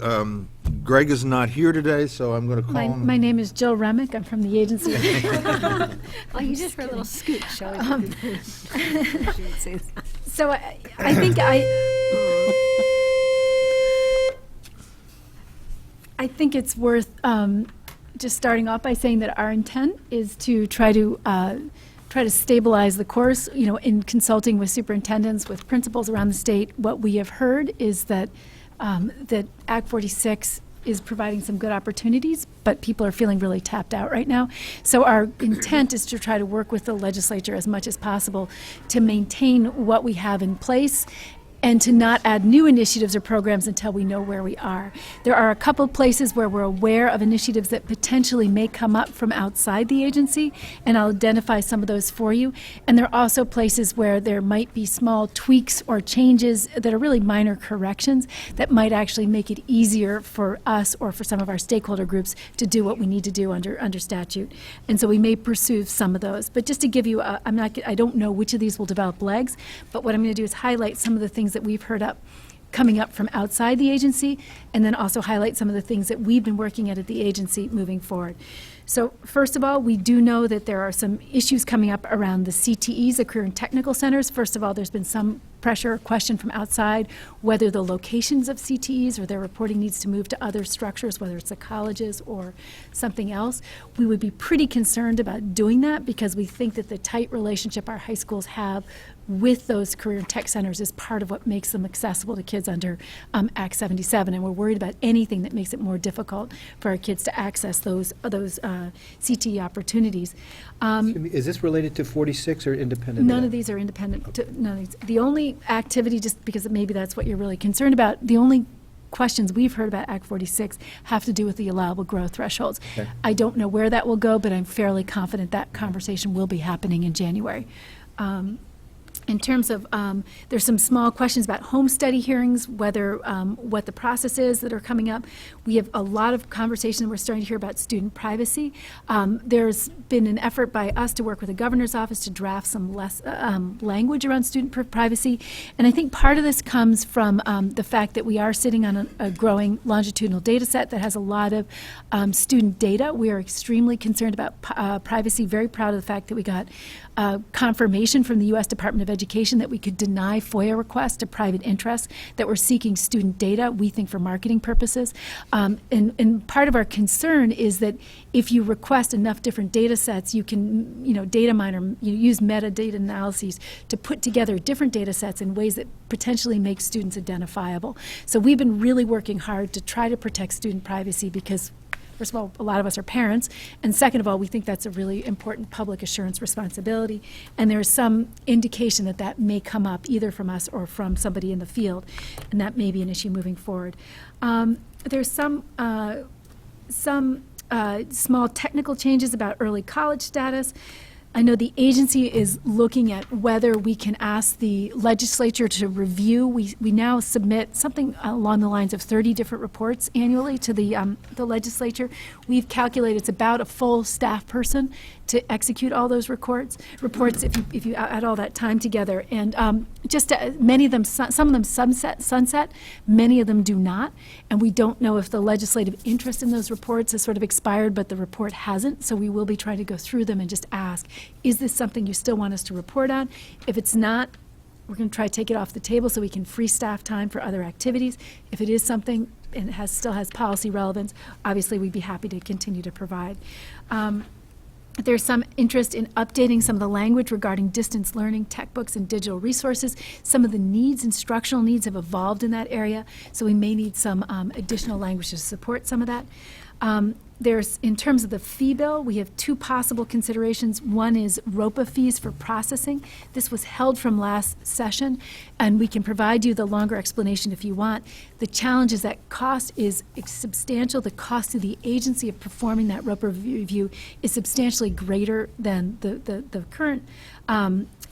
Greg is not here today, so I'm going to call him. My name is Jill Remick. I'm from the agency. Oh, you just for a little scoop, shall we? So I think I think it's worth just starting off by saying that our intent is to try to stabilize the course. In consulting with superintendents, with principals around the state, what we have heard is that that Act 46 is providing some good opportunities, but people are feeling really tapped out right now. So our intent is to try to work with the legislature as much as possible to maintain what we have in place, and to not add new initiatives or programs until we know where we are. There are a couple of places where we're aware of initiatives that potentially may come up from outside the agency, and I'll identify some of those for you. And there are also places where there might be small tweaks or changes that are really minor corrections that might actually make it easier for us or for some of our stakeholder groups to do what we need to do under statute. And so we may pursue some of those. But just to give you, I don't know which of these will develop legs, but what I'm going to do is highlight some of the things that we've heard coming up from outside the agency, and then also highlight some of the things that we've been working at the agency moving forward. So first of all, we do know that there are some issues coming up around the CTEs, the Career and Technical Centers. First of all, there's been some pressure or question from outside whether the locations of CTEs or their reporting needs to move to other structures, whether it's the colleges or something else. We would be pretty concerned about doing that because we think that the tight relationship our high schools have with those career and tech centers is part of what makes them accessible to kids under Act 77, and we're worried about anything that makes it more difficult for our kids to access those CTE opportunities. Excuse me, is this related to 46 or independent? None of these are independent. None of these. The only activity, just because maybe that's what you're really concerned about, the only questions we've heard about Act 46 have to do with the allowable growth thresholds. Okay. I don't know where that will go, but I'm fairly confident that conversation will be happening in January. In terms of, there's some small questions about home study hearings, whether, what the process is that are coming up. We have a lot of conversation we're starting to hear about student privacy. There's been an effort by us to work with the governor's office to draft some less language around student privacy. And I think part of this comes from the fact that we are sitting on a growing longitudinal data set that has a lot of student data. We are extremely concerned about privacy, very proud of the fact that we got confirmation from the U.S. Department of Education that we could deny FOIA requests to private interests that were seeking student data, we think for marketing purposes. And part of our concern is that if you request enough different data sets, you can, data miner, use metadata analyses to put together different data sets in ways that potentially make students identifiable. So we've been really working hard to try to protect student privacy because, first of all, a lot of us are parents, and second of all, we think that's a really important public assurance responsibility, and there's some indication that that may come up either from us or from somebody in the field, and that may be an issue moving forward. There's some small technical changes about early college status. I know the agency is looking at whether we can ask the legislature to review. We now submit something along the lines of 30 different reports annually to the legislature. We've calculated it's about a full staff person to execute all those reports if you add all that time together. And many of them, some of them sunset, many of them do not. And we don't know if the legislative interest in those reports has sort of expired, but the report hasn't. So we will be trying to go through them and just ask, is this something you still want us to report on? If it's not, we're going to try to take it off the table so we can free staff time for other activities. If it is something and it still has policy relevance, obviously we'd be happy to continue to provide. There's some interest in updating some of the language regarding distance learning, textbooks, and digital resources. Some of the needs, instructional needs, have evolved in that area, so we may need some additional language to support some of that. There's, in terms of the fee bill, we have two possible considerations. One is ROPA fees for processing. This was held from last session, and we can provide you the longer explanation if you want. The challenge is that cost is substantial. The cost to the agency of performing that ROPA review is substantially greater than the current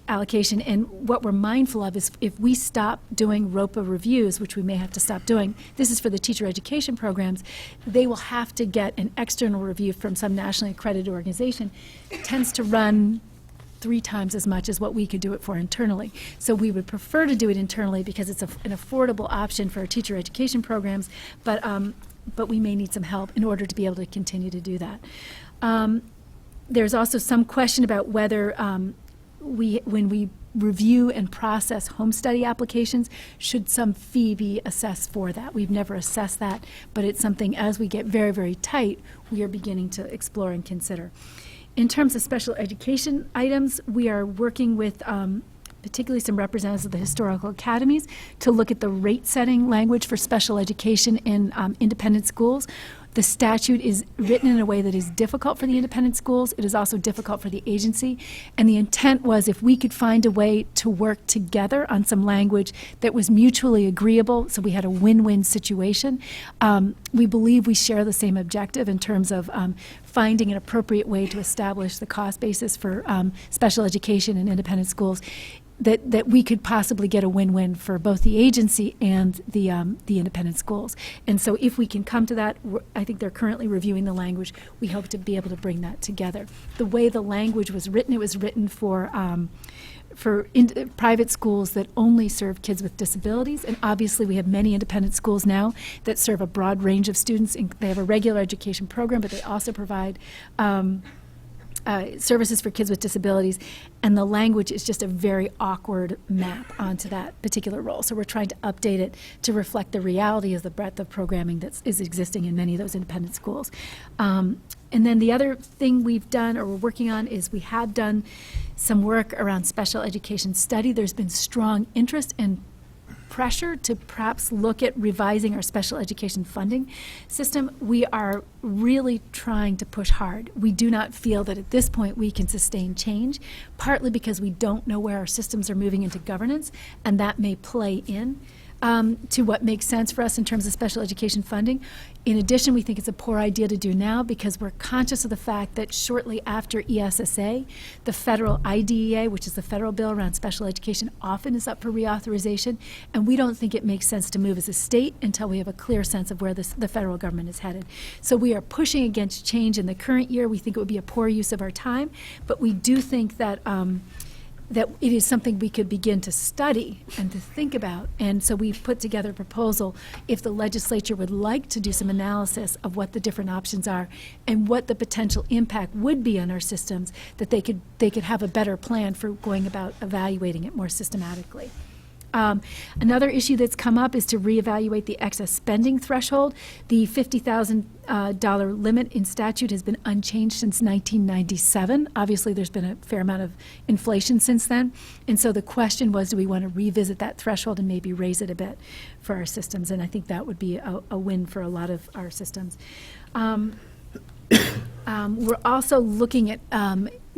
allocation, and what we're mindful of is if we stop doing ROPA reviews, which we may have to stop doing, this is for the teacher education programs, they will have to get an external review from some nationally accredited organization. It tends to run 3 times as much as what we could do it for internally. So we would prefer to do it internally because it's an affordable option for our teacher education programs, but we may need some help in order to be able to continue to do that. There's also some question about whether when we review and process home study applications, should some fee be assessed for that? We've never assessed that, but it's something as we get very, very tight, we are beginning to explore and consider. In terms of special education items, we are working with particularly some representatives of the historical academies to look at the rate setting language for special education in independent schools. The statute is written in a way that is difficult for the independent schools. It is also difficult for the agency. And the intent was if we could find a way to work together on some language that was mutually agreeable, so we had a win-win situation. We believe we share the same objective in terms of finding an appropriate way to establish the cost basis for special education in independent schools, that we could possibly get a win-win for both the agency and the independent schools. And so if we can come to that, I think they're currently reviewing the language. We hope to be able to bring that together. The way the language was written, it was written for private schools that only serve kids with disabilities. And obviously, we have many independent schools now that serve a broad range of students. They have a regular education program, but they also provide services for kids with disabilities, and the language is just a very awkward map onto that particular role. So we're trying to update it to reflect the reality of the breadth of programming that is existing in many of those independent schools. And then the other thing we've done, or we're working on, is we have done some work around special education study. There's been strong interest and pressure to perhaps look at revising our special education funding system. We are really trying to push hard. We do not feel that at this point we can sustain change, partly because we don't know where our systems are moving into governance, and that may play in to what makes sense for us in terms of special education funding. In addition, we think it's a poor idea to do now because we're conscious of the fact that shortly after ESSA, the federal IDEA, which is the federal bill around special education, often is up for reauthorization, and we don't think it makes sense to move as a state until we have a clear sense of where the federal government is headed. So we are pushing against change in the current year. We think it would be a poor use of our time, but we do think that that it is something we could begin to study and to think about. And so we've put together a proposal, if the legislature would like to do some analysis of what the different options are and what the potential impact would be on our systems, that they could have a better plan for going about evaluating it more systematically. Another issue that's come up is to reevaluate the excess spending threshold. The $50,000 limit in statute has been unchanged since 1997. Obviously, there's been a fair amount of inflation since then. And so the question was, do we want to revisit that threshold and maybe raise it a bit for our systems? And I think that would be a win for a lot of our systems. We're also looking at,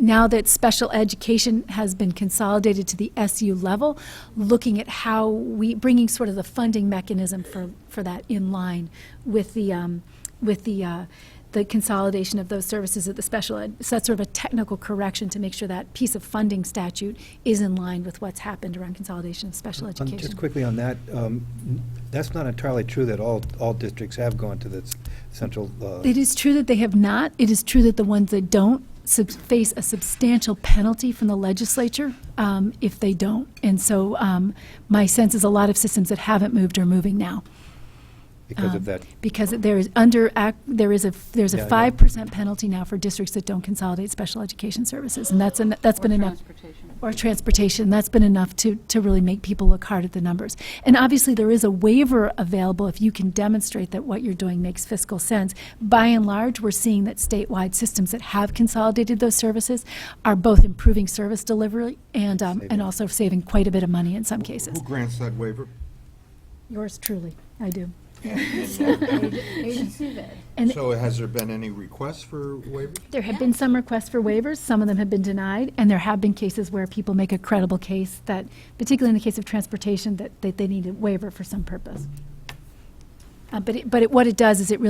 now that special education has been consolidated to the SU level, looking at how we, bringing sort of the funding mechanism for that in line with the consolidation of those services at the special ed. So that's sort of a technical correction to make sure that piece of funding statute is in line with what's happened around consolidation of special education. Just quickly on that, that's not entirely true that all districts have gone to the central. It is true that they have not. It is true that the ones that don't face a substantial penalty from the legislature if they don't. And so my sense is a lot of systems that haven't moved are moving now. Because of that? Because there's a 5% penalty now for districts that don't consolidate special education services, and that's been enough. Or transportation. That's been enough to really make people look hard at the numbers. And obviously there is a waiver available if you can demonstrate that what you're doing makes fiscal sense. By and large, we're seeing that statewide systems that have consolidated those services are both improving service delivery and also saving quite a bit of money in some cases. Who grants that waiver? Yours truly, I do. Agency of Ed. And So has there been any requests for waivers? there have been some requests for waivers. Some of them have been denied, and there have been cases where people make a credible case that, particularly in the case of transportation, that they need a waiver for some purpose. But what it does is it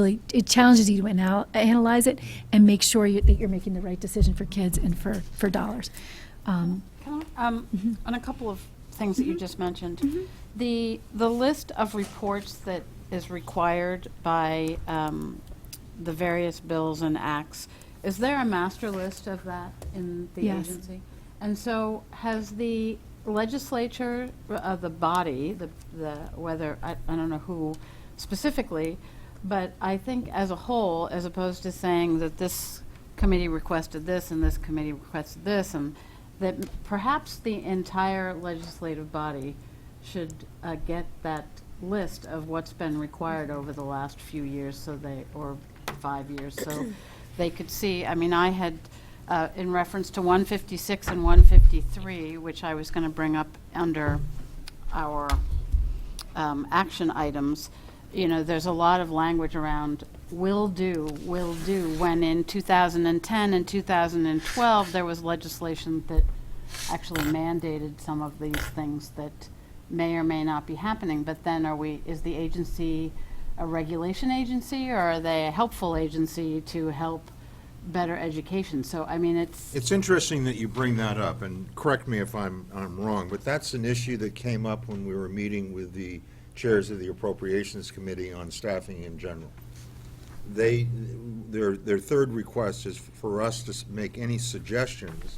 challenges you to analyze it and make sure that you're making the right decision for kids and for dollars. On a couple of things that you just mentioned, the list of reports that is required by the various bills and acts, is there a master list of that in the Yes. agency? And so has the legislature, the body, whether, I don't know who specifically, but I think as a whole, as opposed to saying that this committee requested this and this committee requested this, and that perhaps the entire legislative body should get that list of what's been required over the last few years, or 5 years, so they could see. I mean, I had, in reference to 156 and 153, which I was going to bring up under our action items, there's a lot of language around will do, when in 2010 and 2012, there was legislation that actually mandated some of these things that may or may not be happening. But then is the agency a regulation agency, or are they a helpful agency to help better education? So, I mean, It's interesting that you bring that up, and correct me if I'm wrong, but that's an issue that came up when we were meeting with the chairs of the Appropriations Committee on staffing in general. Their third request is for us to make any suggestions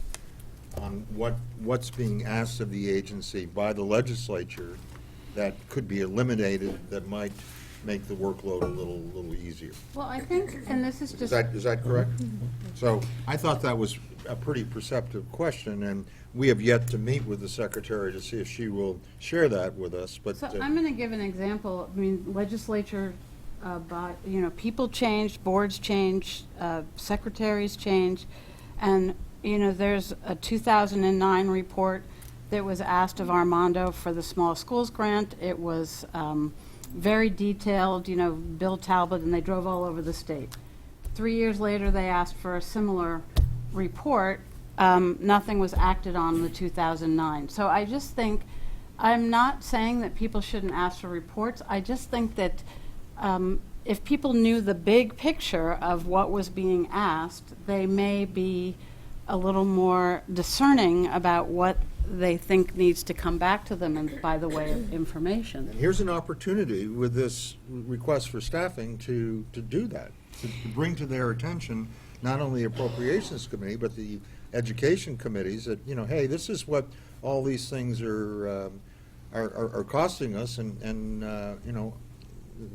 on what's being asked of the agency by the legislature that could be eliminated, that might make the workload a little easier. Well, I think, and this is just... Is that correct? So I thought that was a pretty perceptive question, and we have yet to meet with the secretary to see if she will share that with us, but... So I'm going to give an example. I mean, legislature, people change, boards change, secretaries change, and, there's a 2009 report that was asked of Armando for the small schools grant. It was very detailed, Bill Talbot, and they drove all over the state. 3 years later, they asked for a similar report. Nothing was acted on in the 2009. So I just think, I'm not saying that people shouldn't ask for reports. I just think that if people knew the big picture of what was being asked, they may be a little more discerning about what they think needs to come back to them and by the way of information. And here's an opportunity with this request for staffing to do that, to bring to their attention not only the Appropriations Committee, but the Education Committees that, hey, this is what all these things are costing us, and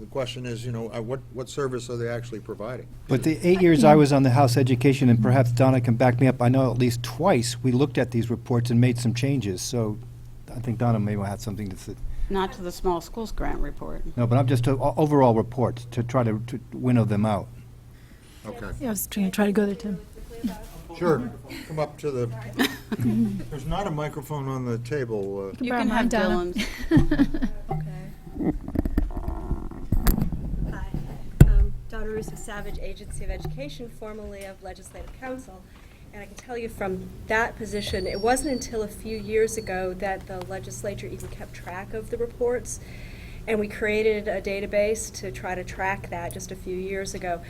the question is, what service are they actually providing? But the 8 years I was on the House Education, and perhaps Donna can back me up, I know at least twice we looked at these reports and made some changes, so I think Donna may have something to say. Not to the small schools grant report. No, but I'm just, overall reports, to try to winnow them out. Okay. Yeah, I was going to try to go there, Tim. Sure. Come up to the, there's not a microphone on the table. You can have Dylan's. Hi, Donna Russo-Savage, Agency of Education, formerly of Legislative Council. And I can tell you from that position, it wasn't until a few years ago that the legislature even kept track of the reports. And we created a database to try to track that just a few years ago.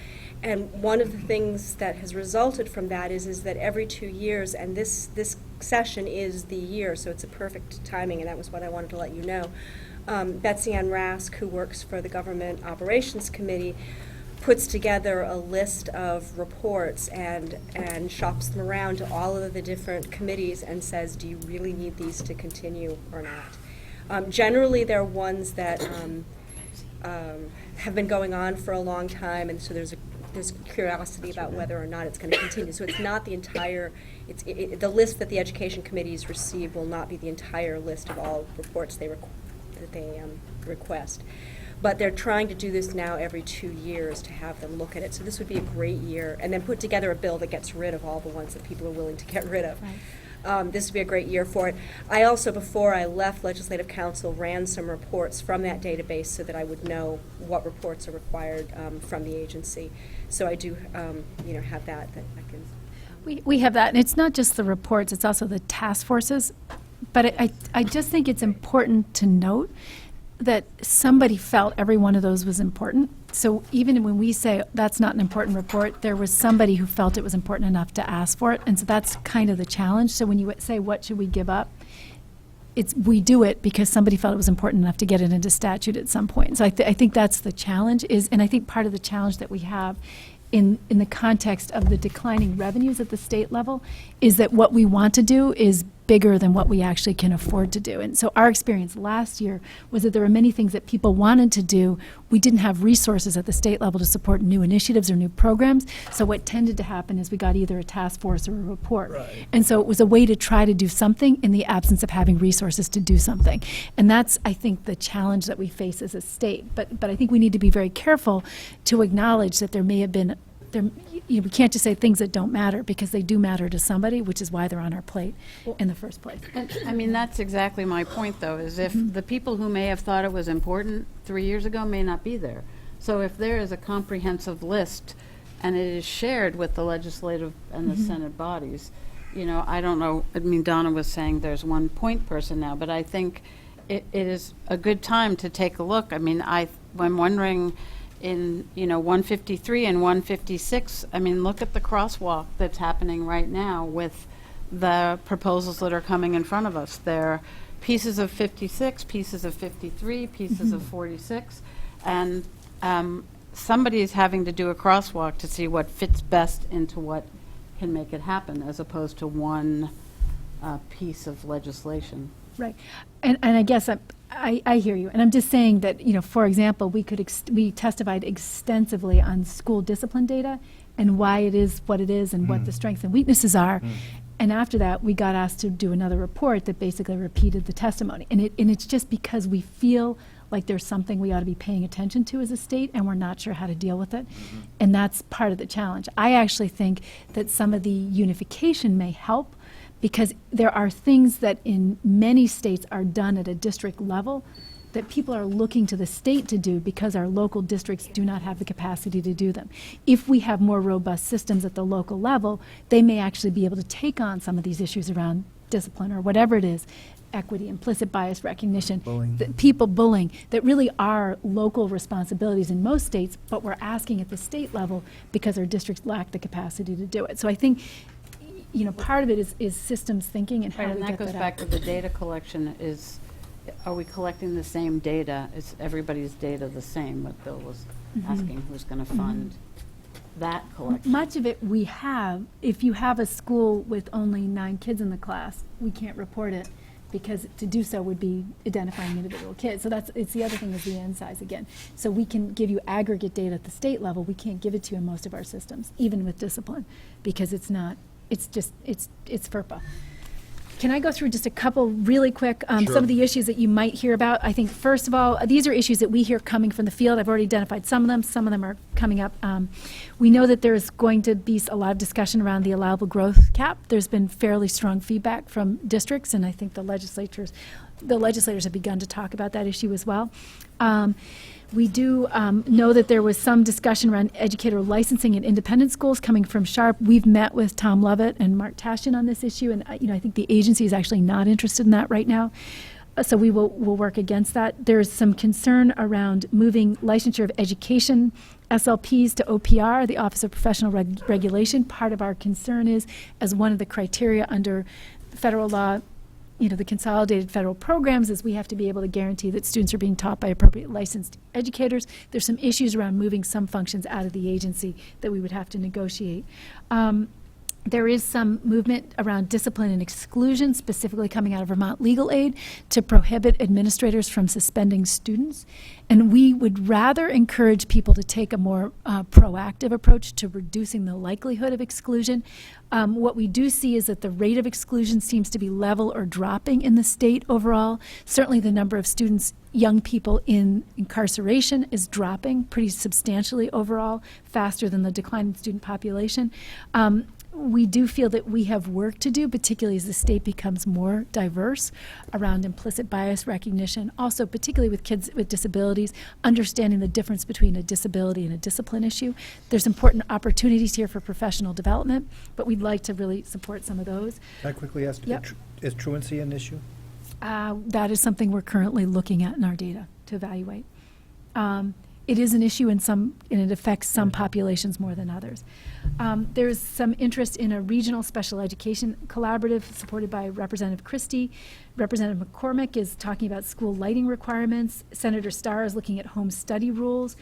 And one of the things that has resulted from that is that every 2 years, and this session is the year, so it's a perfect timing, and that was what I wanted to let you know. Betsy Ann Rask, who works for the Government Operations Committee, puts together a list of reports and shops them around to all of the different committees and says, do you really need these to continue or not? Generally, they're ones that have been going on for a long time, and so there's curiosity about whether or not it's going to continue. So it's not the entire, the list that the education committees receive will not be the entire list of all reports that they request. But they're trying to do this now every 2 years to have them look at it. So this would be a great year, and then put together a bill that gets rid of all the ones that people are willing to get rid of. Right. This would be a great year for it. I also, before I left Legislative Council, ran some reports from that database so that I would know what reports are required from the agency. So I do, have that I can. We have that, and it's not just the reports, it's also the task forces. But I just think it's important to note that somebody felt every one of those was important. So even when we say that's not an important report, there was somebody who felt it was important enough to ask for it. And so that's kind of the challenge. So when you say, what should we give up? We do it because somebody felt it was important enough to get it into statute at some point. So I think that's the challenge and I think part of the challenge that we have in the context of the declining revenues at the state level is that what we want to do is bigger than what we actually can afford to do. And so our experience last year was that there were many things that people wanted to do. We didn't have resources at the state level to support new initiatives or new programs. So what tended to happen is we got either a task force or a report. Right. And so it was a way to try to do something in the absence of having resources to do something. And that's, I think, the challenge that we face as a state. But I think we need to be very careful to acknowledge that there may have been we can't just say things that don't matter, because they do matter to somebody, which is why they're on our plate in the first place. And, I mean, that's exactly my point, though, is if the people who may have thought it was important 3 years ago may not be there. So if there is a comprehensive list and it is shared with the legislative and the Senate bodies, I don't know, I mean, Donna was saying there's one point person now, but I think it is a good time to take a look. I mean, I'm wondering in, 153 and 156, I mean, look at the crosswalk that's happening right now with the proposals that are coming in front of us. They're pieces of 56, pieces of 53, pieces of 46, and somebody is having to do a crosswalk to see what fits best into what can make it happen, as opposed to one piece of legislation. Right. And I guess I hear you. And I'm just saying that, for example, we testified extensively on school discipline data and why it is what it is and what the strengths and weaknesses are. And after that, we got asked to do another report that basically repeated the testimony. And it's just because we feel like there's something we ought to be paying attention to as a state, and we're not sure how to deal with it. And that's part of the challenge. I actually think that some of the unification may help, because there are things that in many states are done at a district level that people are looking to the state to do because our local districts do not have the capacity to do them. If we have more robust systems at the local level, they may actually be able to take on some of these issues around discipline or whatever it is, equity, implicit bias recognition, people bullying, that really are local responsibilities in most states, but we're asking at the state level because our districts lack the capacity to do it. So I think part of it is systems thinking and how Right, we and get that goes that back out. to the data collection are we collecting the same data? Is everybody's data the same? What Bill was asking, who's going to fund that collection? Much of it we have. If you have a school with only 9 kids in the class, we can't report it because to do so would be identifying individual kids. So it's the other thing is the N size again. So we can give you aggregate data at the state level. We can't give it to you in most of our systems, even with discipline, because it's FERPA. Can I go through just a couple really quick, some of the issues that you might hear about? I think, first of all, these are issues that we hear coming from the field. I've already identified some of them are coming up. We know that there's going to be a lot of discussion around the allowable growth cap. There's been fairly strong feedback from districts, and I think the legislators have begun to talk about that issue as well. We do know that there was some discussion around educator licensing in independent schools coming from Sharp. We've met with Tom Lovett and Mark Tashian on this issue, and I think the agency is actually not interested in that right now. So we'll work against that. There's some concern around moving licensure of education SLPs to OPR, the Office of Professional Regulation. Part of our concern is, as one of the criteria under federal law, the consolidated federal programs, is we have to be able to guarantee that students are being taught by appropriate licensed educators. There's some issues around moving some functions out of the agency that we would have to negotiate. There is some movement around discipline and exclusion, specifically coming out of Vermont Legal Aid, to prohibit administrators from suspending students. And we would rather encourage people to take a more proactive approach to reducing the likelihood of exclusion. What we do see is that the rate of exclusion seems to be level or dropping in the state overall. Certainly the number of students, young people in incarceration, is dropping pretty substantially overall, faster than the decline in student population. We do feel that we have work to do, particularly as the state becomes more diverse around implicit bias recognition, also particularly with kids with disabilities, understanding the difference between a disability and a discipline issue. There's important opportunities here for professional development, but we'd like to really support some of those. Can I quickly ask, Yep. is truancy an issue? That is something we're currently looking at in our data to evaluate. It is an issue and it affects some populations more than others. There's some interest in a regional special education collaborative supported by Representative Christie. Representative McCormick is talking about school lighting requirements. Senator Starr is looking at home study rules.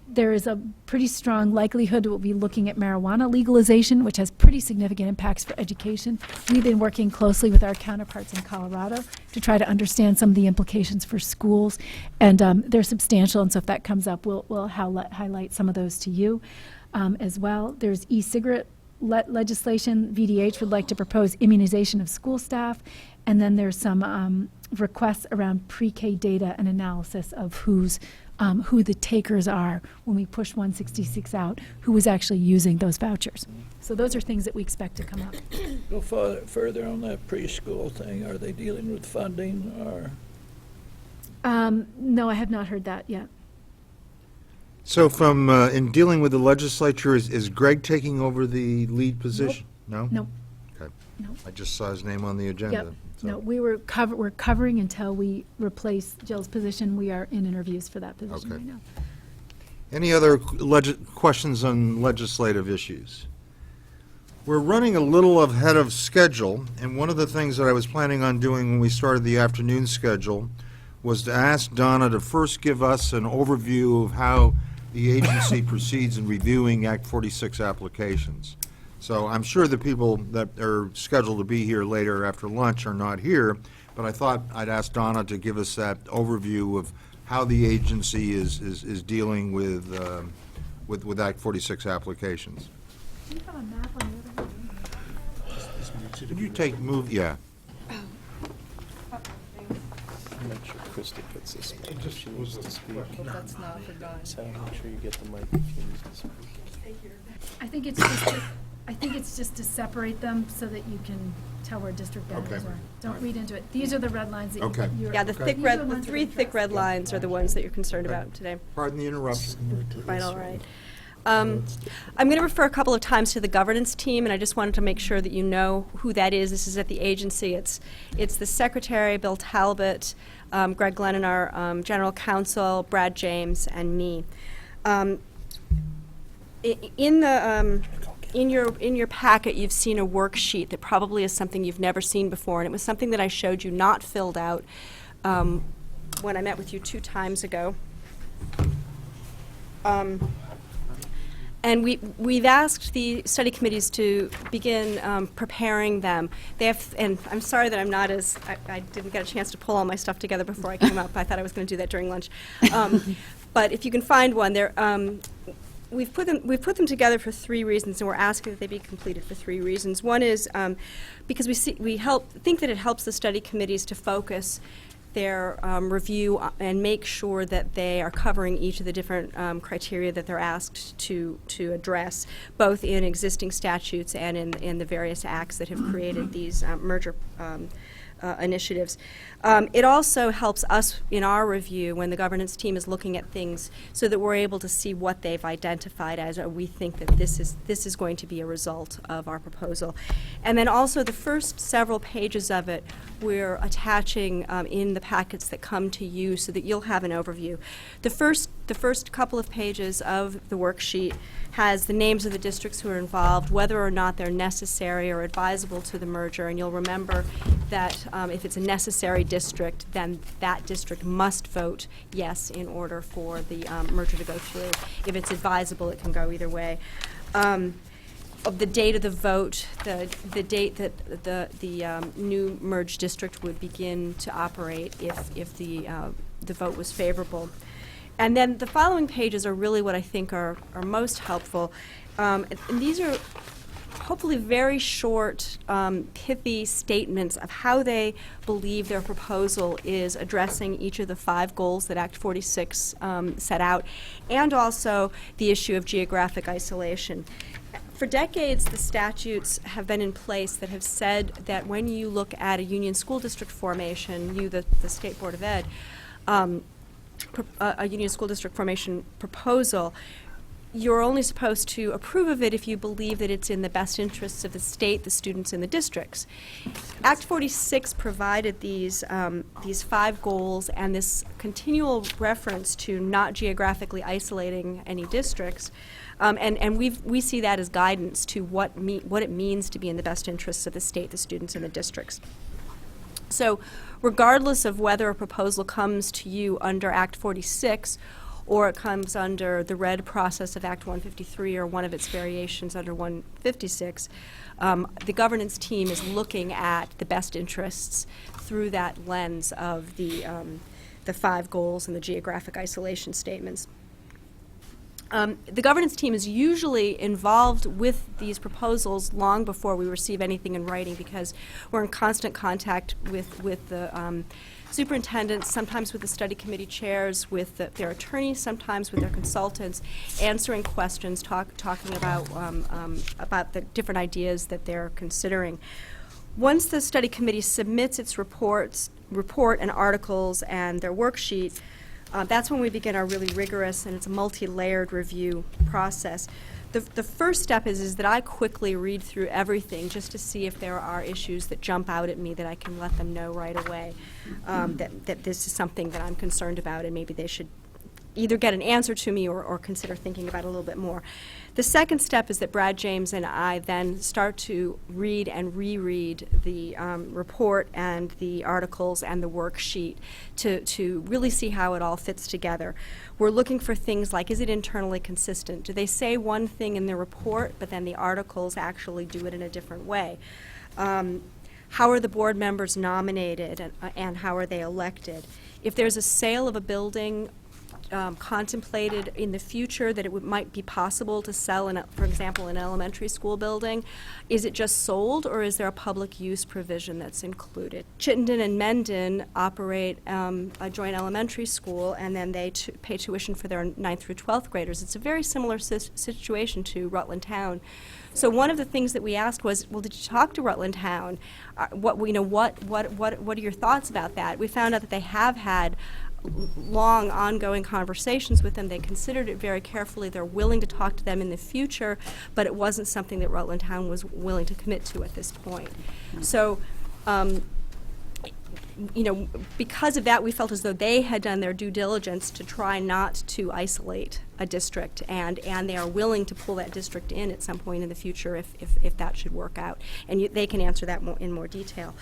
There is a pretty strong likelihood that we'll be looking at marijuana legalization, which has pretty significant impacts for education. We've been working closely with our counterparts in Colorado to try to understand some of the implications for schools, and they're substantial, and so if that comes up, we'll highlight some of those to you as well. There's e-cigarette legislation. VDH would like to propose immunization of school staff, and then there's some requests around pre-K data and analysis of who the takers are when we push 166 out, who is actually using those vouchers. So those are things that we expect to come up. Go further on that preschool thing. Are they dealing with funding or? No, I have not heard that yet. So from, in dealing with the legislature, is Greg taking over the lead position? No? Nope. Okay. Nope. I just saw his name on the agenda. Yep. so- No, we're covering until we replace Jill's position. We are in interviews for that position Okay. right now. Any other questions on legislative issues? We're running a little ahead of schedule, and one of the things that I was planning on doing when we started the afternoon schedule was to ask Donna to first give us an overview of how the agency proceeds in reviewing Act 46 applications. So I'm sure the people that are scheduled to be here later after lunch are not here, but I thought I'd ask Donna to give us that overview of how the agency is dealing with Act 46 applications. Could you yeah. Make sure Krista gets this mic if she needs to speak. That's not for Dawn. So make sure you get the mic if you need to speak. I think it's just to separate them so that you can tell where district boundaries Okay. are. Don't read into it. These are the red lines that Okay. you're. Yeah, the Okay. thick These are red, the the ones of three thick interest. red lines are the ones that you're concerned Okay. about today. Pardon the interruption. Quite all right. I'm going to refer a couple of times to the governance team, and I just wanted to make sure that you know who that is. This is at the agency. It's the secretary, Bill Talbot, Greg Glennon, our general counsel, Brad James, and me. In your packet, you've seen a worksheet that probably is something you've never seen before, and it was something that I showed you not filled out when I met with you 2 times ago. And we've asked the study committees to begin preparing them. They have, and I'm sorry that I'm not as, I didn't get a chance to pull all my stuff together before I came up. I thought I was going to do that during lunch. But if you can find one, we've put them together for 3 reasons, and we're asking that they be completed for 3 reasons. One is because we think that it helps the study committees to focus their review and make sure that they are covering each of the different criteria that they're asked to address, both in existing statutes and in the various acts that have created these merger initiatives. It also helps us in our review when the governance team is looking at things so that we're able to see what they've identified as we think that this is going to be a result of our proposal. And then also the first several pages of it we're attaching in the packets that come to you so that you'll have an overview. The first couple of pages of the worksheet has the names of the districts who are involved, whether or not they're necessary or advisable to the merger, and you'll remember that if it's a necessary district, then that district must vote yes in order for the merger to go through. If it's advisable, it can go either way. Of the date of the vote, the date that the new merged district would begin to operate if the vote was favorable. And then the following pages are really what I think are most helpful. And these are hopefully very short, pithy statements of how they believe their proposal is addressing each of the 5 goals that Act 46 set out, and also the issue of geographic isolation. For decades, the statutes have been in place that have said that when you look at a union school district formation, the State Board of Ed, a union school district formation proposal, you're only supposed to approve of it if you believe that it's in the best interests of the state, the students, and the districts. Act 46 provided these 5 goals and this continual reference to not geographically isolating any districts. And we see that as guidance to what it means to be in the best interests of the state, the students, and the districts. So regardless of whether a proposal comes to you under Act 46 or it comes under the red process of Act 153 or one of its variations under 156, the governance team is looking at the best interests through that lens of the 5 goals and the geographic isolation statements. The governance team is usually involved with these proposals long before we receive anything in writing because we're in constant contact with the superintendents, sometimes with the study committee chairs, with their attorneys, sometimes with their consultants, answering questions, talking about the different ideas that they're considering. Once the study committee submits its report and articles and their worksheet, That's when we begin our really rigorous, and it's a multi-layered review process. The first step is that I quickly read through everything just to see if there are issues that jump out at me that I can let them know right away, that this is something that I'm concerned about, and maybe they should either get an answer to me or consider thinking about it a little bit more. The second step is that Brad James and I then start to read and reread the report and the articles and the worksheet to really see how it all fits together. We're looking for things like, is it internally consistent? Do they say one thing in the report, but then the articles actually do it in a different way? How are the board members nominated, and how are they elected? If there's a sale of a building contemplated in the future, that it might be possible to sell, for example, an elementary school building, is it just sold, or is there a public use provision that's included? Chittenden and Mendon operate a joint elementary school, and then they pay tuition for their 9th through 12th graders. It's a very similar situation to Rutland Town. So one of the things that we asked was, well, did you talk to Rutland Town? What are your thoughts about that? We found out that they have had long, ongoing conversations with them. They considered it very carefully. They're willing to talk to them in the future, but it wasn't something that Rutland Town was willing to commit to at this point. So, because of that, we felt as though they had done their due diligence to try not to isolate a district, and they are willing to pull that district in at some point in the future if that should work out. And they can answer that in more detail.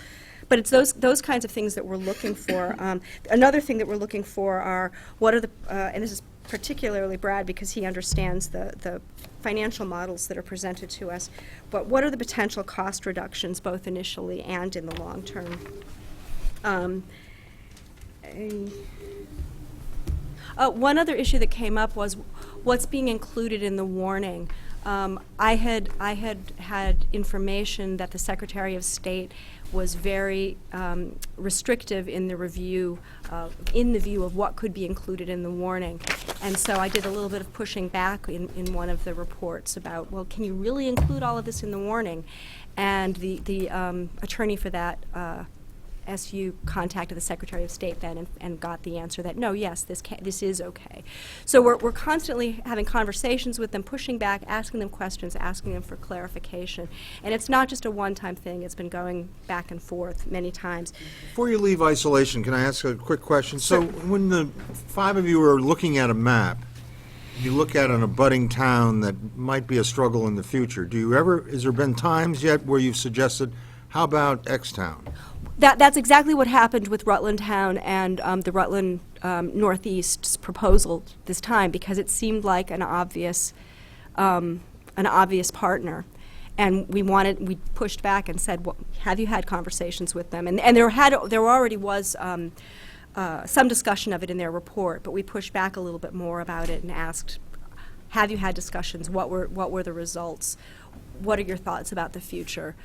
But it's those kinds of things that we're looking for. Another thing that we're looking for are what are the, and this is particularly Brad because he understands the financial models that are presented to us, but what are the potential cost reductions both initially and in the long term? One other issue that came up was what's being included in the warning. I had information that the Secretary of State was very restrictive in the review, in the view of what could be included in the warning. And so I did a little bit of pushing back in one of the reports about, well, can you really include all of this in the warning? And the attorney for that SU contacted the Secretary of State then and got the answer that no, yes, this is okay. So we're constantly having conversations with them, pushing back, asking them questions, asking them for clarification. And it's not just a one-time thing. It's been going back and forth many times. Before you leave isolation, can I ask a quick question? So when the 5 of you are looking at a map, you look at an abutting town that might be a struggle in the future, has there been times yet where you've suggested, how about X town? That's exactly what happened with Rutland Town and the Rutland Northeast's proposal this time, because it seemed like an obvious partner. And we pushed back and said, well, have you had conversations with them? And there already was some discussion of it in their report, but we pushed back a little bit more about it and asked, have you had discussions? What were the results? What are your thoughts about the future?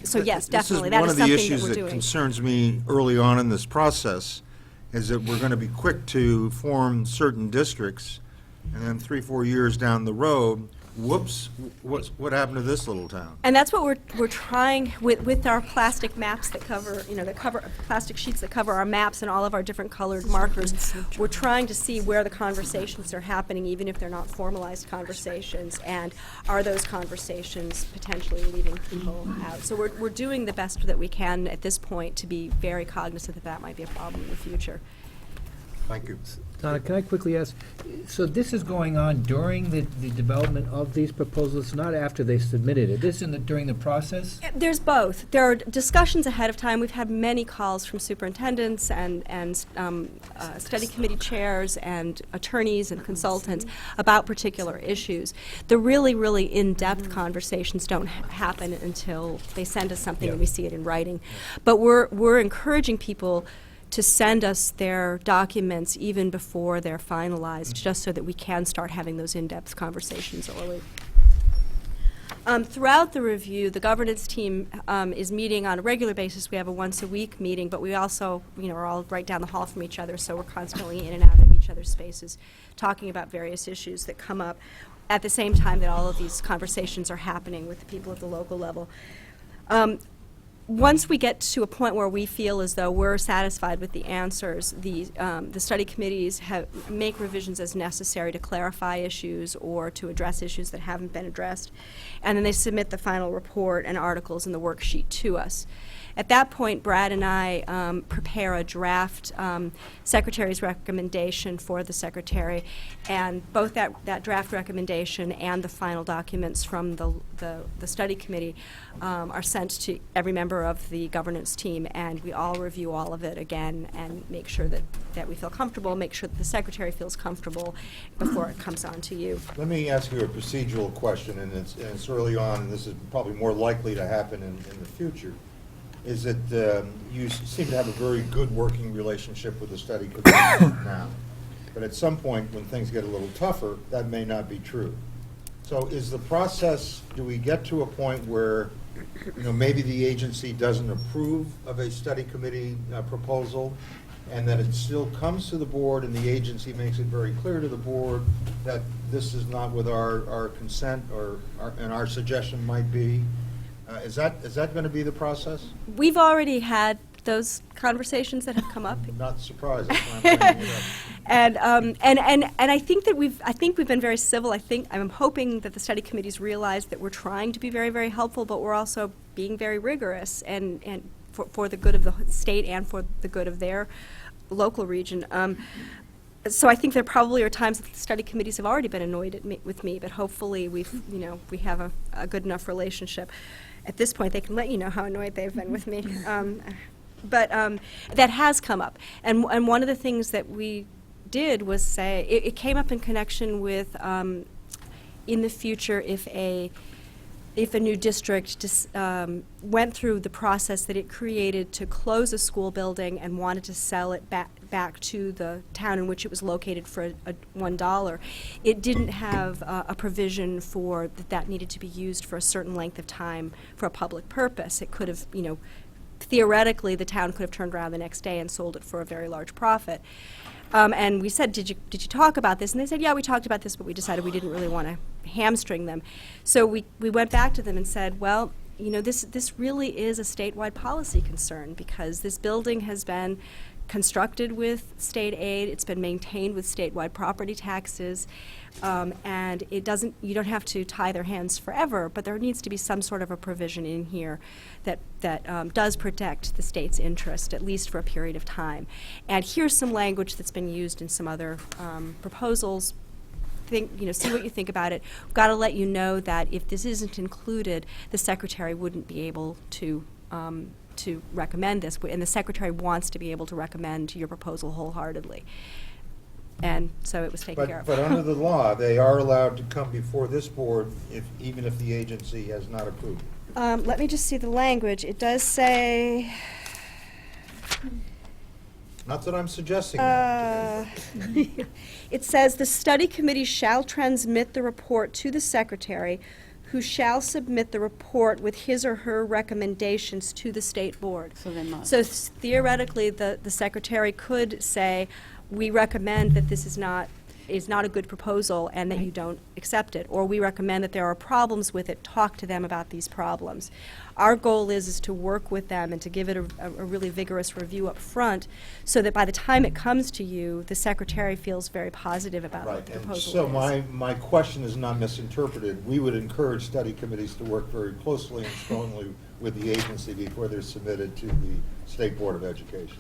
So yes, definitely, that is something that we're doing. One of the issues that concerns me early on in this process is that we're going to be quick to form certain districts, and then 3-4 years down the road, whoops, what happened to this little town? And that's what we're trying with our plastic maps that cover, plastic sheets that cover our maps and all of our different colored markers. We're trying to see where the conversations are happening, even if they're not formalized conversations, and are those conversations potentially leaving people out. So we're doing the best that we can at this point to be very cognizant that might be a problem in the future. Thank you. Donna, can I quickly ask, so this is going on during the development of these proposals, not after they submitted it? This is during the process? There's both. There are discussions ahead of time. We've had many calls from superintendents and study committee chairs and attorneys and consultants about particular issues. The really, really in-depth conversations don't happen until they send us something and we see it in writing. But we're encouraging people to send us their documents even before they're finalized, just so that we can start having those in-depth conversations early. Throughout the review, the governance team is meeting on a regular basis. We have a once-a-week meeting, but we also, are all right down the hall from each other, so we're constantly in and out of each other's spaces, talking about various issues that come up at the same time that all of these conversations are happening with the people at the local level. once we get to a point where we feel as though we're satisfied with the answers, the study committees make revisions as necessary to clarify issues or to address issues that haven't been addressed, and then they submit the final report and articles in the worksheet to us. At that point, Brad and I prepare a draft secretary's recommendation for the secretary, and both that draft recommendation and the final documents from the study committee are sent to every member of the governance team, and we all review all of it again and make sure that we feel comfortable, make sure that the secretary feels comfortable before it comes on to you. Let me ask you a procedural question, and it's early on, and this is probably more likely to happen in the future. Is that you seem to have a very good working relationship with the study committee now. But at some point, when things get a little tougher, that may not be true. So is the process, do we get to a point where, maybe the agency doesn't approve of a study committee proposal, and that it still comes to the board, and the agency makes it very clear to the board that this is not with our consent, and our suggestion might be? Is that going to be the process? We've already had those conversations that have come up. I'm not surprised. That's why I'm bringing it up. And I think that we've been very civil. I'm hoping that the study committees realize that we're trying to be very, very helpful, but we're also being very rigorous and for the good of the state and for the good of their local region. So I think there probably are times that the study committees have already been annoyed with me, but hopefully we have a good enough relationship. At this point, they can let you know how annoyed they've been with me. But that has come up. And one of the things that we did was say, it came up in connection with, in the future, if a new district went through the process that it created to close a school building and wanted to sell it back to the town in which it was located for $1, it didn't have a provision for that needed to be used for a certain length of time for a public purpose. It could have, theoretically, the town could have turned around the next day and sold it for a very large profit. And we said, did you talk about this? And they said, yeah, we talked about this, but we decided we didn't really want to hamstring them. So we went back to them and said, well, this really is a statewide policy concern, because this building has been constructed with state aid, it's been maintained with statewide property taxes, and you don't have to tie their hands forever, but there needs to be some sort of a provision in here that does protect the state's interest, at least for a period of time. And here's some language that's been used in some other proposals. See what you think about it. We've got to let you know that if this isn't included, the secretary wouldn't be able to recommend this, and the secretary wants to be able to recommend your proposal wholeheartedly. And so it was taken care of. But under the law, they are allowed to come before this board even if the agency has not approved it. Let me just see the language. It does say... Not that I'm suggesting that. It says, the study committee shall transmit the report to the secretary, who shall submit the report with his or her recommendations to the state board. So they must. So theoretically, the secretary could say, we recommend that this is not a good proposal and that you don't accept it, or we recommend that there are problems with it, talk to them about these problems. Our goal is to work with them and to give it a really vigorous review up front, so that by the time it comes to you, the secretary feels very positive about what the proposal is. So my question is not misinterpreted. We would encourage study committees to work very closely and strongly with the agency before they're submitted to the State Board of Education.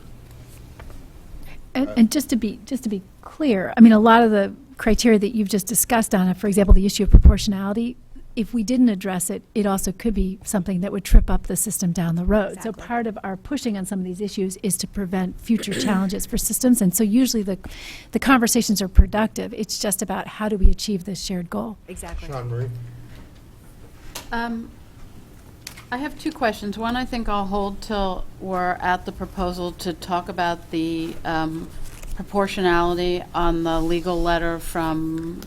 And just to be clear, I mean, a lot of the criteria that you've just discussed on it, for example, the issue of proportionality, if we didn't address it, it also could be something that would trip up the system down the road. Exactly. So part of our pushing on some of these issues is to prevent future challenges for systems. And so usually the conversations are productive. It's just about how do we achieve this shared goal. Exactly. Sean Marie? I have two questions. One, I think I'll hold till we're at the proposal to talk about the proportionality on the legal letter from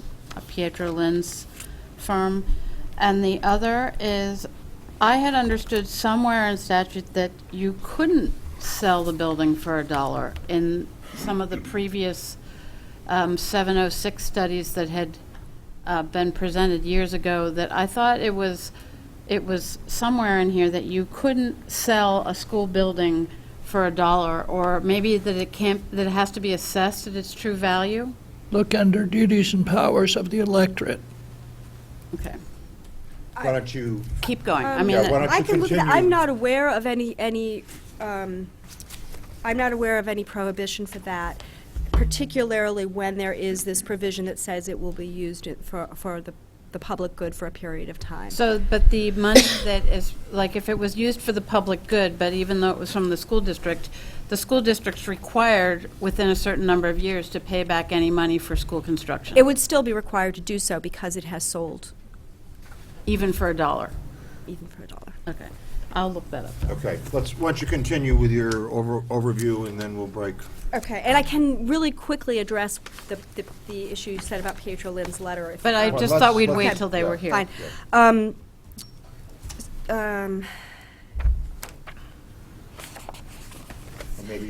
Pietro Lynn's firm. And the other is, I had understood somewhere in statute that you couldn't sell the building for $1 in some of the previous 706 studies that had been presented years ago, that I thought it was it was somewhere in here that you couldn't sell a school building for $1, or maybe that that it has to be assessed at its true value? Look under duties and powers of the electorate. Okay. Why don't you? Keep going. I mean, Yeah, why don't I you can look at that. continue? I'm not aware of I'm not aware of any prohibition for that, particularly when there is this provision that says it will be used for the public good for a period of time. so, but the money that is, like, if it was used for the public good, but even though it was from the school district's required within a certain number of years to pay back any money for school construction. It would still be required to do so because it has sold. Even for $1? Even for $1. Okay. I'll look that up. Okay, why don't you continue with your overview, and then we'll break. Okay, and I can really quickly address the issue you said about Pietro Lynn's letter. But I just thought we'd wait till they were here. Fine.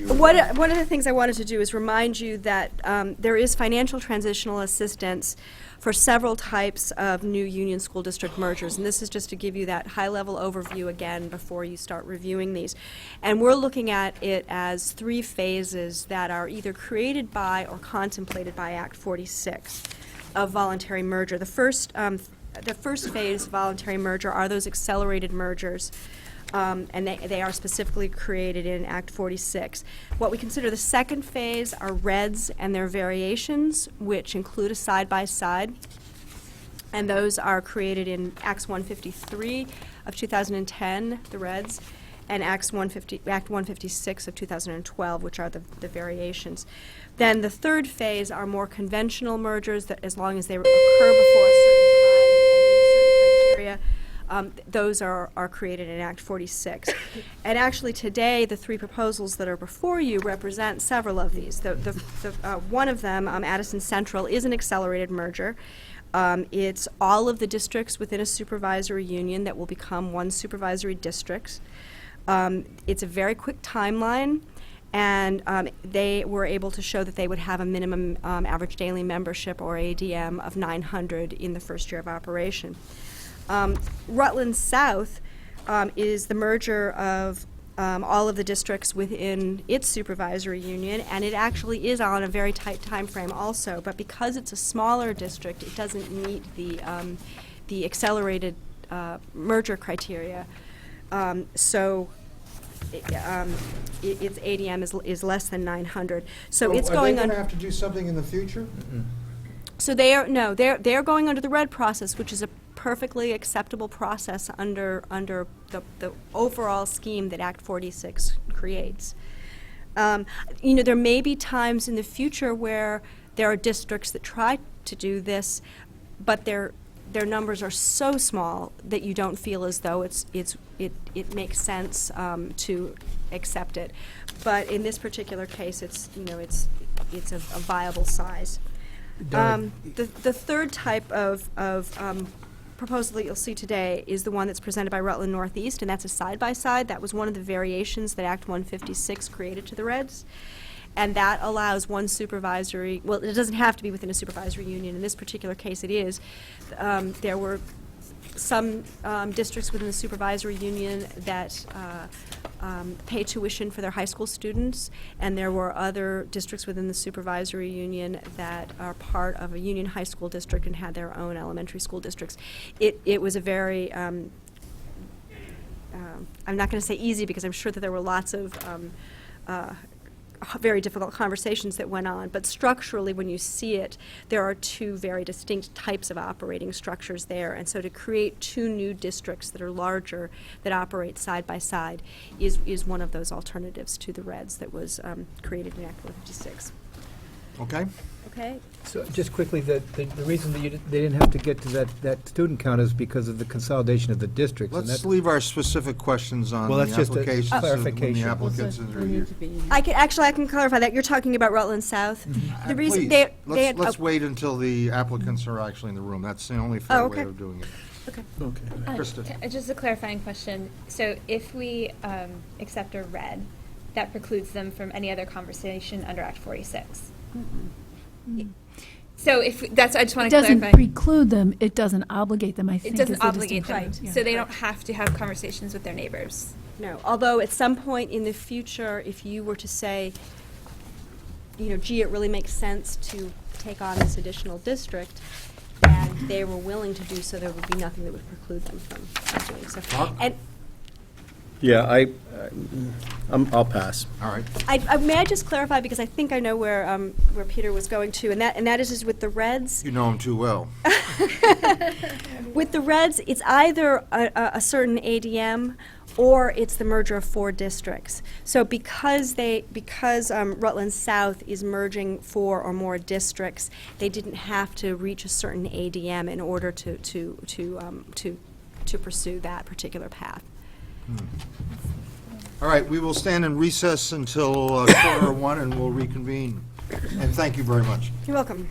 One of the things I wanted to do is remind you that there is financial transitional assistance for several types of new union school district mergers, and this is just to give you that high-level overview again before you start reviewing these. And we're looking at it as 3 phases that are either created by or contemplated by Act 46 of voluntary merger. The first phase of voluntary merger are those accelerated mergers. And they are specifically created in Act 46. What we consider the second phase are REDs and their variations, which include a side-by-side. And those are created in Acts 153 of 2010, the REDs, and Act 156 of 2012, which are the variations. Then the third phase are more conventional mergers that, as long as they occur before a certain time and meet certain criteria, those are created in Act 46. And actually today, the 3 proposals that are before you represent several of these. One of them, Addison Central, is an accelerated merger. It's all of the districts within a supervisory union that will become one supervisory district. It's a very quick timeline, and they were able to show that they would have a minimum average daily membership, or ADM, of 900 in the first year of operation. Rutland South is the merger of all of the districts within its supervisory union, and it actually is on a very tight time frame also. But because it's a smaller district, it doesn't meet the accelerated merger criteria. So its ADM is less than 900. So it's going Are they on. going to have to do something in the future? So they're going under the RED process, which is a perfectly acceptable process under the overall scheme that Act 46 creates. There may be times in the future where there are districts that try to do this, but their numbers are so small that you don't feel as though it makes sense to accept it. But in this particular case, it's a viable size. The third type of proposal that you'll see today is the one that's presented by Rutland Northeast, and that's a side-by-side. That was one of the variations that Act 156 created to the REDs. And that allows one supervisory, well, it doesn't have to be within a supervisory union. In this particular case, it is. There were some districts within the supervisory union that pay tuition for their high school students, and there were other districts within the supervisory union that are part of a union high school district and had their own elementary school districts. It was a very, I'm not going to say easy, because I'm sure that there were lots of very difficult conversations that went on, but structurally, when you see it, there are 2 very distinct types of operating structures there, and so to create 2 new districts that are larger, that operate side by side, is one of those alternatives to the REDs that was created in Act 156. Okay. Okay. So just quickly, the reason that they didn't have to get to that student count is because of the consolidation of the districts. and Let's that- leave our specific questions on Well, the that's just a applications when the clarification. applicants are here. I can clarify that. You're talking about Rutland South. The reason Please, they had, let's wait until the applicants are actually in the room. That's the only fair way of doing it. Okay. Okay. Krista. Just a clarifying question. So if we accept a red, that precludes them from any other conversation under Act 46? So if that's, I just want It to doesn't clarify. preclude them, it doesn't obligate them, I think. It doesn't is the obligate them, distinction. so they don't have to have conversations with their neighbors. No, although at some point in the future, if you were to say, gee, it really makes sense to take on this additional district, and they were willing to do so, there would be nothing that would preclude them from doing so. Mark? And Yeah, I'll pass. All right. may I just clarify, because I think I know where Peter was going to, and that is with the Reds. You know him too well. With the Reds, it's either a certain ADM or it's the merger of 4 districts. So because Rutland South is merging 4 or more districts, they didn't have to reach a certain ADM in order to pursue that particular path. All right, we will stand in recess until 1:15, and we'll reconvene. And thank you very much. You're welcome.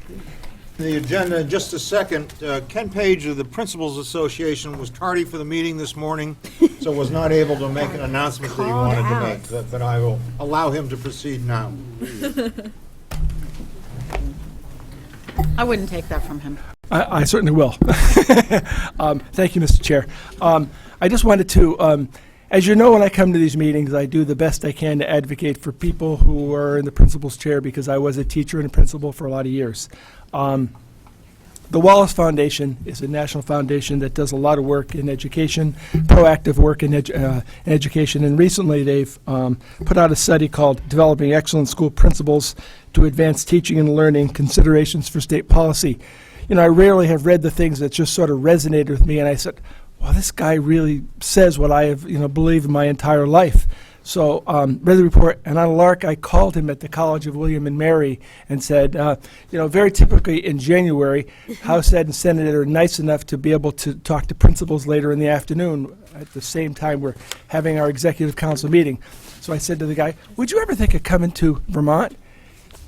The agenda, in just a second, Ken Page of the Principals Association was tardy for the meeting this morning, so was not able to make an announcement that he wanted to make, but I will allow him to proceed now. I wouldn't take that from him. I certainly will. Thank you, Mr. Chair. I just wanted to, as you know, when I come to these meetings, I do the best I can to advocate for people who are in the principal's chair because I was a teacher and a principal for a lot of years. The Wallace Foundation is a national foundation that does a lot of work in education, proactive work in education, and recently they've put out a study called Developing Excellent School Principals to Advance Teaching and Learning, Considerations for State Policy. I rarely have read the things that just sort of resonated with me, and I said, well, this guy really says what I have, believed my entire life. So, read the report, and on a lark, I called him at the College of William and Mary and said, very typically in January, House Ed and Senate Ed are nice enough to be able to talk to principals later in the afternoon at the same time we're having our executive council meeting. So I said to the guy, would you ever think of coming to Vermont?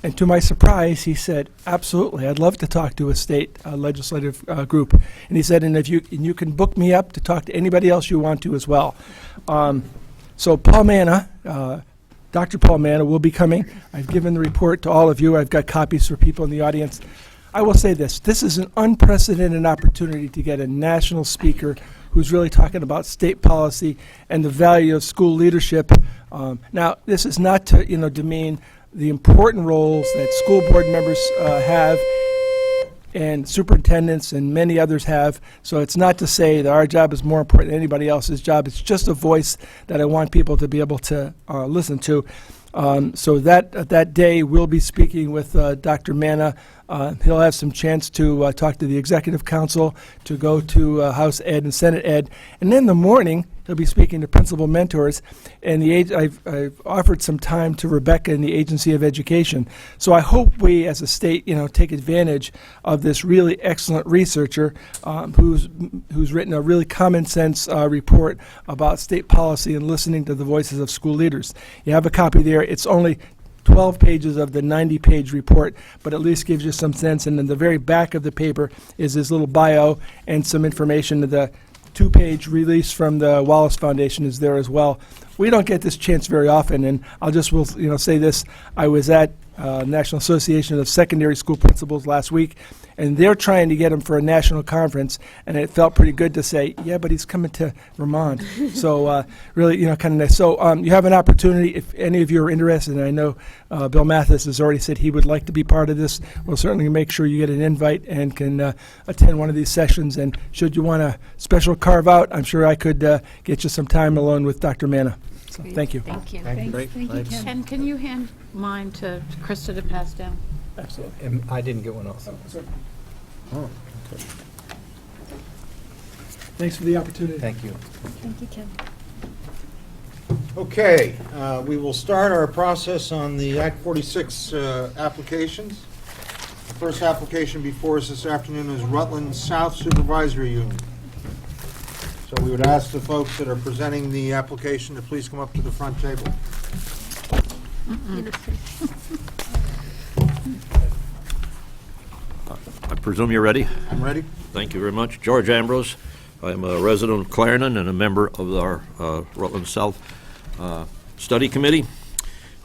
And to my surprise, he said, absolutely, I'd love to talk to a state legislative group. And he said, and you can book me up to talk to anybody else you want to as well. So Paul Manna, Dr. Paul Manna will be coming. I've given the report to all of you. I've got copies for people in the audience. I will say this is an unprecedented opportunity to get a national speaker who's really talking about state policy and the value of school leadership. Now, this is not to demean the important roles that school board members have and superintendents and many others have. So it's not to say that our job is more important than anybody else's job. It's just a voice that I want people to be able to listen to. So that day we'll be speaking with Dr. Manna. He'll have some chance to talk to the Executive Council, to go to House Ed and Senate Ed. And then in the morning, he'll be speaking to principal mentors. And I've offered some time to Rebecca in the Agency of Education. So I hope we as a state, take advantage of this really excellent researcher who's written a really common sense report about state policy and listening to the voices of school leaders. You have a copy there. It's only 12 pages of the 90-page report, but at least gives you some sense. And in the very back of the paper is his little bio and some information. The 2-page release from the Wallace Foundation is there as well. We don't get this chance very often, and I'll just say this. I was at National Association of Secondary School Principals last week, and they're trying to get him for a national conference, and it felt pretty good to say, yeah, but he's coming to Vermont. So really, kind of nice. So you have an opportunity, if any of you are interested, and I know Bill Mathis has already said he would like to be part of this. We'll certainly make sure you get an invite and can attend one of these sessions, and should you want a special carve out, I'm sure I could get you some time alone with Dr. Manna. So thank you. Thank you. Great. Thanks. Ken, can you hand mine to Krista to pass down? Absolutely. And I didn't get one also. Oh, okay. Thanks for the opportunity. Thank you. Thank you, Ken. Okay, we will start our process on the Act 46 applications. The first application before us this afternoon is Rutland South Supervisory Union. So we would ask the folks that are presenting the application to please come up to the front table. I presume you're ready? I'm ready. Thank you very much. George Ambrose. I'm a resident of Clarendon and a member of our Rutland South Study Committee.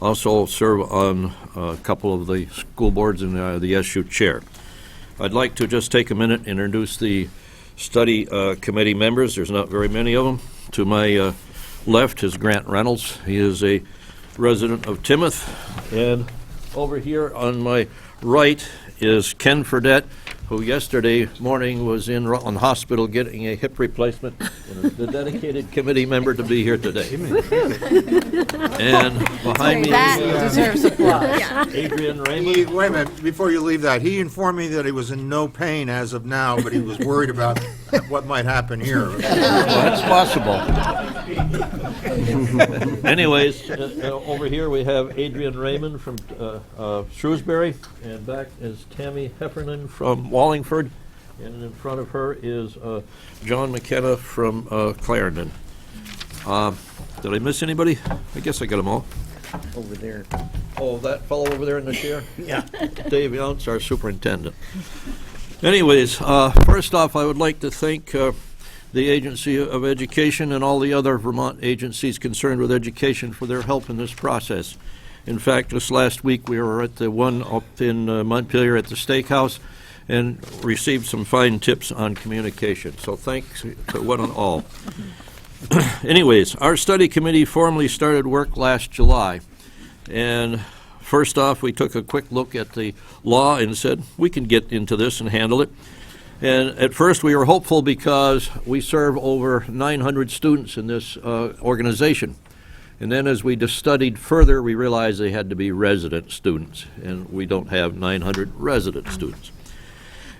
Also serve on a couple of the school boards and the SU chair. I'd like to just take a minute and introduce the study committee members. There's not very many of them. To my left is Grant Reynolds. He is a resident of Timoth. And over here on my right is Ken Fredette, who yesterday morning was in Rutland Hospital getting a hip replacement, and is the dedicated committee member to be here today. And behind me That deserves applause. Adrian Raymond. Wait a minute, before you leave that, he informed me that he was in no pain as of now, but he was worried about what might happen here. Well, that's possible. Anyways, over here we have Adrian Raymond from Shrewsbury, and back is Tammy Heffernan from Wallingford, and in front of her is John McKenna from Clarendon. Did I miss anybody? I guess I got them all. Over there. Oh, that fellow over there in the chair? Yeah. Dave Younts, our superintendent. Anyways, first off, I would like to thank the Agency of Education and all the other Vermont agencies concerned with education for their help in this process. In fact, just last week we were at the one up in Montpelier at the Steakhouse and received some fine tips on communication. So thanks to one and all. Anyways, our study committee formally started work last July. And first off, we took a quick look at the law and said, we can get into this and handle it. And at first, we were hopeful because we serve over 900 students in this organization. And then as we just studied further, we realized they had to be resident students, and we don't have 900 resident students.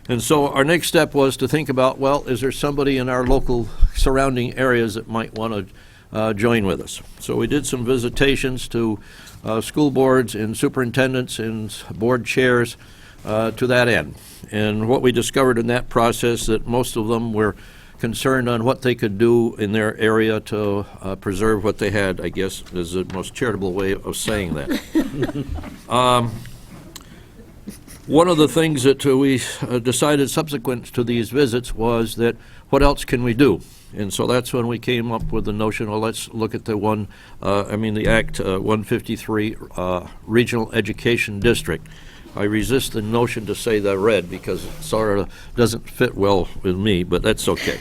And so our next step was to think about, well, is there somebody in our local surrounding areas that might want to join with us? So we did some visitations to school boards and superintendents and board chairs to that end. And what we discovered in that process, that most of them were concerned on what they could do in their area to preserve what they had, I guess, is the most charitable way of saying that. One of the things that we decided subsequent to these visits was that what else can we do? And so that's when we came up with the notion, well, let's look at the Act 153 Regional Education District. I resist the notion to say the red because it sort of doesn't fit well with me, but that's okay.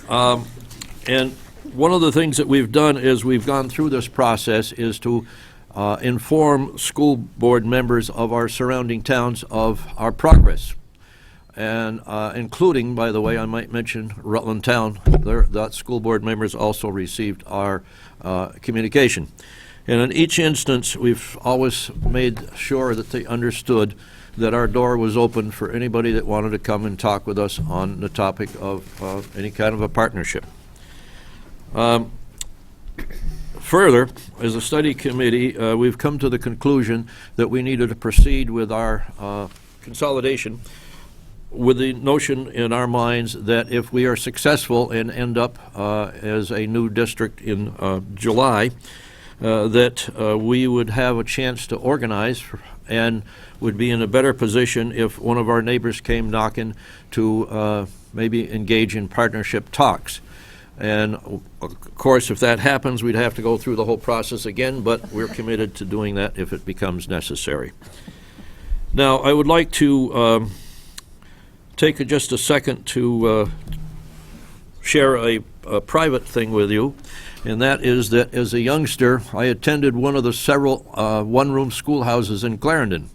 And one of the things that we've done as we've gone through this process is to inform school board members of our surrounding towns of our progress. And including, by the way, I might mention Rutland Town. The school board members also received our communication. And in each instance, we've always made sure that they understood that our door was open for anybody that wanted to come and talk with us on the topic of any kind of a partnership. Further, as a study committee, we've come to the conclusion that we needed to proceed with our consolidation with the notion in our minds that if we are successful and end up as a new district in July, that we would have a chance to organize and would be in a better position if one of our neighbors came knocking to maybe engage in partnership talks. And of course, if that happens, we'd have to go through the whole process again, but we're committed to doing that if it becomes necessary. Now, I would like to take just a second to share a private thing with you, and that is that as a youngster, I attended one of the several one-room schoolhouses in Clarendon.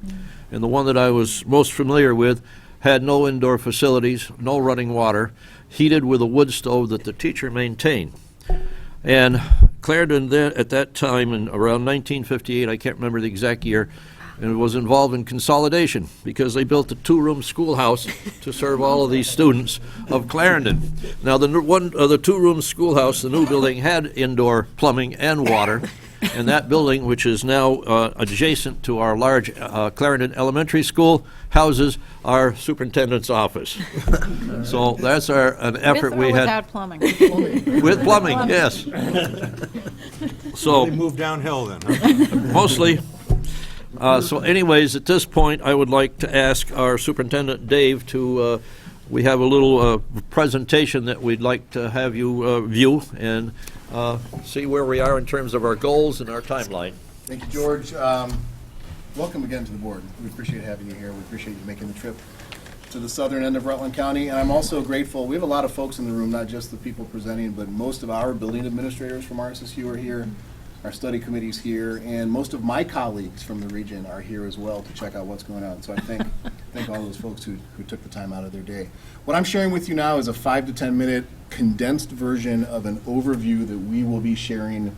And the one that I was most familiar with had no indoor facilities, no running water, heated with a wood stove that the teacher maintained. And Clarendon then, at that time, in around 1958, I can't remember the exact year, and was involved in consolidation because they built a two-room schoolhouse to serve all of these students of Clarendon. Now, the two-room schoolhouse, the new building, had indoor plumbing and water, and that building, which is now adjacent to our large Clarendon Elementary School, houses our superintendent's office. So that's an effort we had. Without plumbing? With plumbing, yes. So They moved downhill then, huh? mostly. So anyways, at this point, I would like to ask our superintendent, Dave, to, we have a little presentation that we'd like to have you view and see where we are in terms of our goals and our timeline. Thank you, George. Welcome again to the board. We appreciate having you here. We appreciate you making the trip to the southern end of Rutland County. And I'm also grateful, we have a lot of folks in the room, not just the people presenting, but most of our building administrators from RSSU are here, our study committee's here, and most of my colleagues from the region are here as well to check out what's going on. So I thank all those folks who took the time out of their day. What I'm sharing with you now is a 5 to 10 minute condensed version of an overview that we will be sharing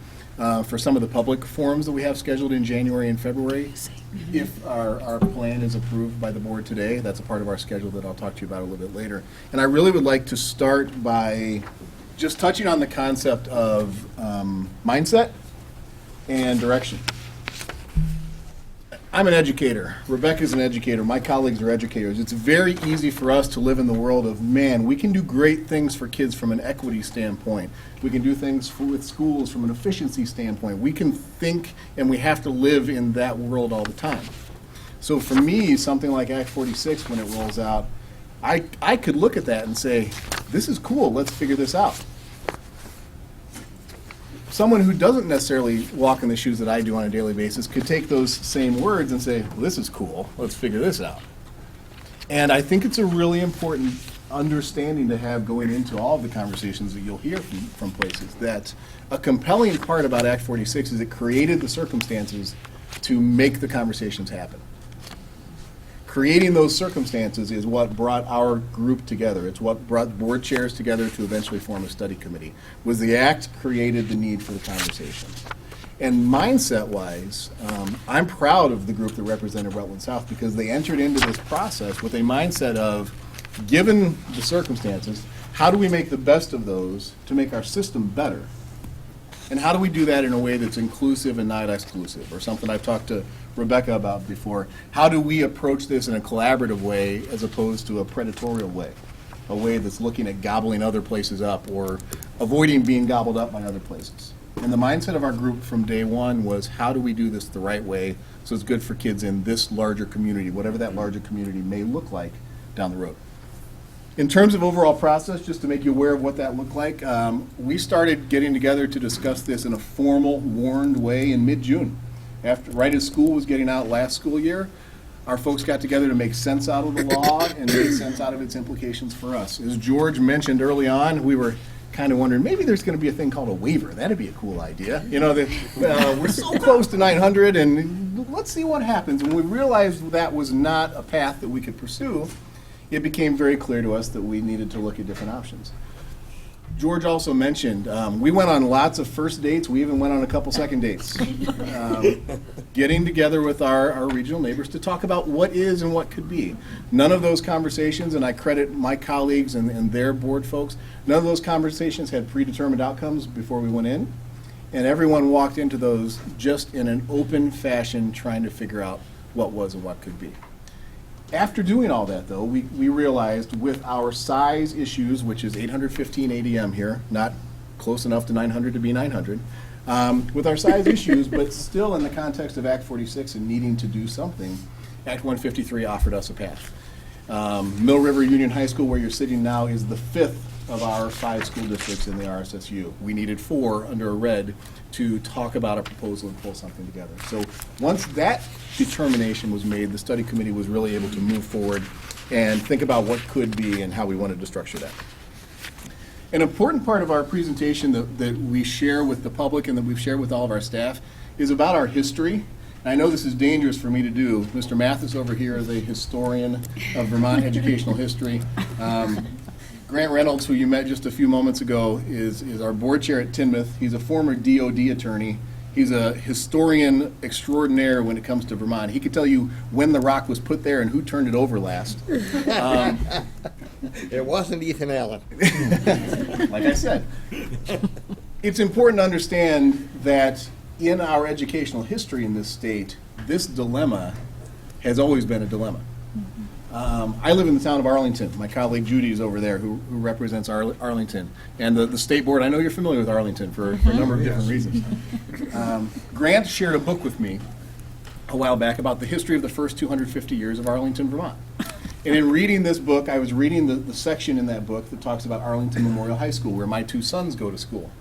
for some of the public forums that we have scheduled in January and February. If our plan is approved by the board today, that's a part of our schedule that I'll talk to you about a little bit later. And I really would like to start by just touching on the concept of mindset and direction. I'm an educator. Rebecca's an educator. My colleagues are educators. It's very easy for us to live in the world of, man, we can do great things for kids from an equity standpoint. We can do things with schools from an efficiency standpoint. We can think, and we have to live in that world all the time. So for me, something like Act 46, when it rolls out, I could look at that and say, this is cool, let's figure this out. Someone who doesn't necessarily walk in the shoes that I do on a daily basis could take those same words and say, well, this is cool, let's figure this out. And I think it's a really important understanding to have going into all of the conversations that you'll hear from places, that a compelling part about Act 46 is it created the circumstances to make the conversations happen. Creating those circumstances is what brought our group together. It's what brought board chairs together to eventually form a study committee. Was the act created the need for the conversation. And mindset-wise, I'm proud of the group that represented Rutland South because they entered into this process with a mindset of, given the circumstances, how do we make the best of those to make our system better? And how do we do that in a way that's inclusive and not exclusive, or something I've talked to Rebecca about before? How do we approach this in a collaborative way as opposed to a predatory way, a way that's looking at gobbling other places up or avoiding being gobbled up by other places? And the mindset of our group from day one was, how do we do this the right way so it's good for kids in this larger community, whatever that larger community may look like down the road. In terms of overall process, just to make you aware of what that looked like, we started getting together to discuss this in a formal, warned way in mid-June. Right as school was getting out last school year, our folks got together to make sense out of the law and make sense out of its implications for us. As George mentioned early on, we were kind of wondering, maybe there's going to be a thing called a waiver. That'd be a cool idea. You know, we're so close to 900, and let's see what happens. When we realized that was not a path that we could pursue, it became very clear to us that we needed to look at different options. George also mentioned, we went on lots of first dates. We even went on a couple second dates. Getting together with our regional neighbors to talk about what is and what could be. None of those conversations, and I credit my colleagues and their board folks, none of those conversations had predetermined outcomes before we went in. And everyone walked into those just in an open fashion, trying to figure out what was and what could be. After doing all that, though, we realized with our size issues, which is 815 ADM here, not close enough to 900 to be 900, with our size issues, but still in the context of Act 46 and needing to do something, Act 153 offered us a path. Mill River Union High School, where you're sitting now, is the 5th of our 5 school districts in the RSSU. We needed 4 under a red to talk about a proposal and pull something together. So once that determination was made, the study committee was really able to move forward and think about what could be and how we wanted to structure that. An important part of our presentation that we share with the public and that we've shared with all of our staff is about our history. I know this is dangerous for me to do. Mr. Mathis over here is a historian of Vermont educational history. Grant Reynolds, who you met just a few moments ago, is our board chair at Tinmouth. He's a former DOD attorney. He's a historian extraordinaire when it comes to Vermont. He could tell you when the rock was put there and who turned it over last. It wasn't Ethan Allen. Like I said. It's important to understand that in our educational history in this state, this dilemma has always been a dilemma. I live in the town of Arlington. My colleague Judy is over there who represents Arlington. And the state board, I know you're familiar with Arlington for a number of different reasons. Grant shared a book with me a while back about the history of the first 250 years of Arlington, Vermont. And in reading this book, I was reading the section in that book that talks about Arlington Memorial High School, where my 2 sons go to school.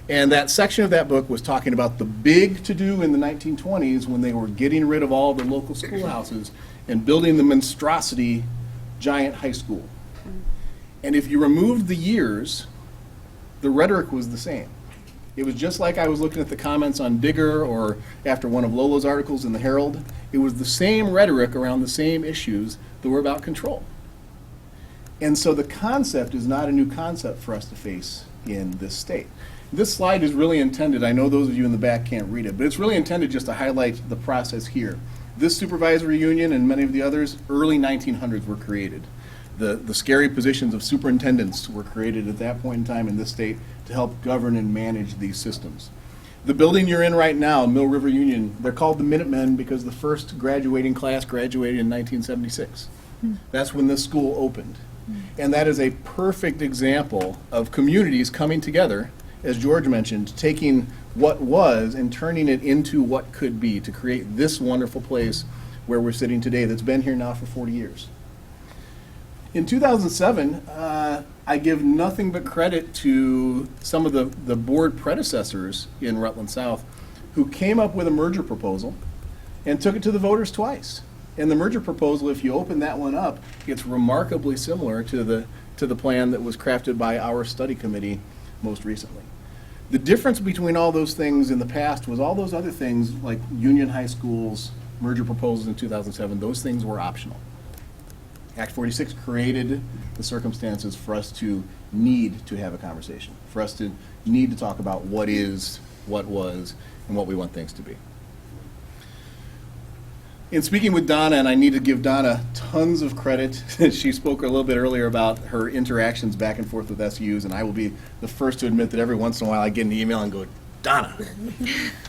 And that section of that book was talking about the big to-do in the 1920s when they were getting rid of all the local schoolhouses and building the monstrosity giant high school. And if you removed the years, the rhetoric was the same. It was just like I was looking at the comments on Digger or after one of Lola's articles in the Herald. It was the same rhetoric around the same issues that were about control. And so the concept is not a new concept for us to face in this state. This slide is really intended, I know those of you in the back can't read it, but it's really intended just to highlight the process here. This supervisory union and many of the others, early 1900s were created. The scary positions of superintendents were created at that point in time in this state to help govern and manage these systems. The building you're in right now, Mill River Union, they're called the Minutemen because the first graduating class graduated in 1976. That's when this school opened. And that is a perfect example of communities coming together, as George mentioned, taking what was and turning it into what could be to create this wonderful place where we're sitting today that's been here now for 40 years. In 2007, I give nothing but credit to some of the board predecessors in Rutland South who came up with a merger proposal and took it to the voters twice. And the merger proposal, if you open that one up, it's remarkably similar to the plan that was crafted by our study committee most recently. The difference between all those things in the past was all those other things like Union High School's merger proposals in 2007, those things were optional. Act 46 created the circumstances for us to need to have a conversation, for us to need to talk about what is, what was, and what we want things to be. In speaking with Donna, and I need to give Donna tons of credit, she spoke a little bit earlier about her interactions back and forth with SUs, and I will be the first to admit that every once in a while I get an email and go, Donna,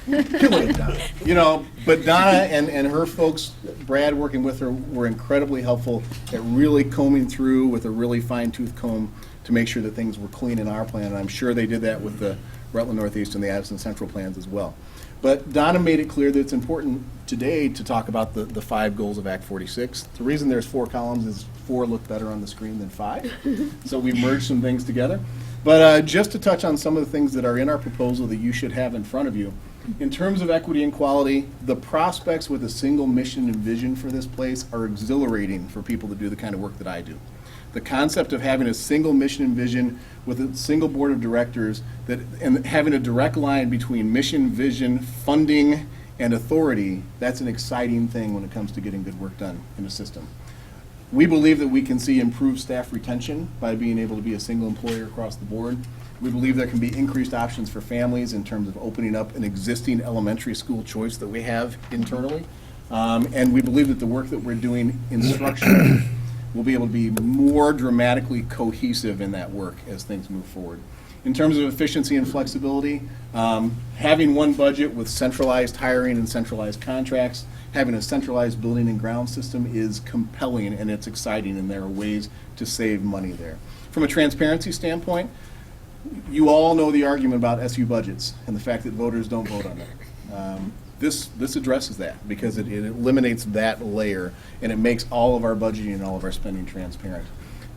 killing it, Donna. You know, but Donna and her folks, Brad working with her, were incredibly helpful at really combing through with a really fine-tooth comb to make sure that things were clean in our plan, and I'm sure they did that with the Rutland Northeast and the Addison Central plans as well. But Donna made it clear that it's important today to talk about the 5 goals of Act 46. The reason there's 4 columns is 4 look better on the screen than 5. So we've merged some things together. But just to touch on some of the things that are in our proposal that you should have in front of you. In terms of equity and quality, the prospects with a single mission and vision for this place are exhilarating for people to do the kind of work that I do. The concept of having a single mission and vision with a single board of directors and having a direct line between mission, vision, funding, and authority, that's an exciting thing when it comes to getting good work done in a system. We believe that we can see improved staff retention by being able to be a single employer across the board. We believe there can be increased options for families in terms of opening up an existing elementary school choice that we have internally. And we believe that the work that we're doing instructionally will be able to be more dramatically cohesive in that work as things move forward. In terms of efficiency and flexibility, having one budget with centralized hiring and centralized contracts, having a centralized building and ground system is compelling and it's exciting, and there are ways to save money there. From a transparency standpoint, you all know the argument about SU budgets and the fact that voters don't vote on them. This addresses that because it eliminates that layer and it makes all of our budgeting and all of our spending transparent.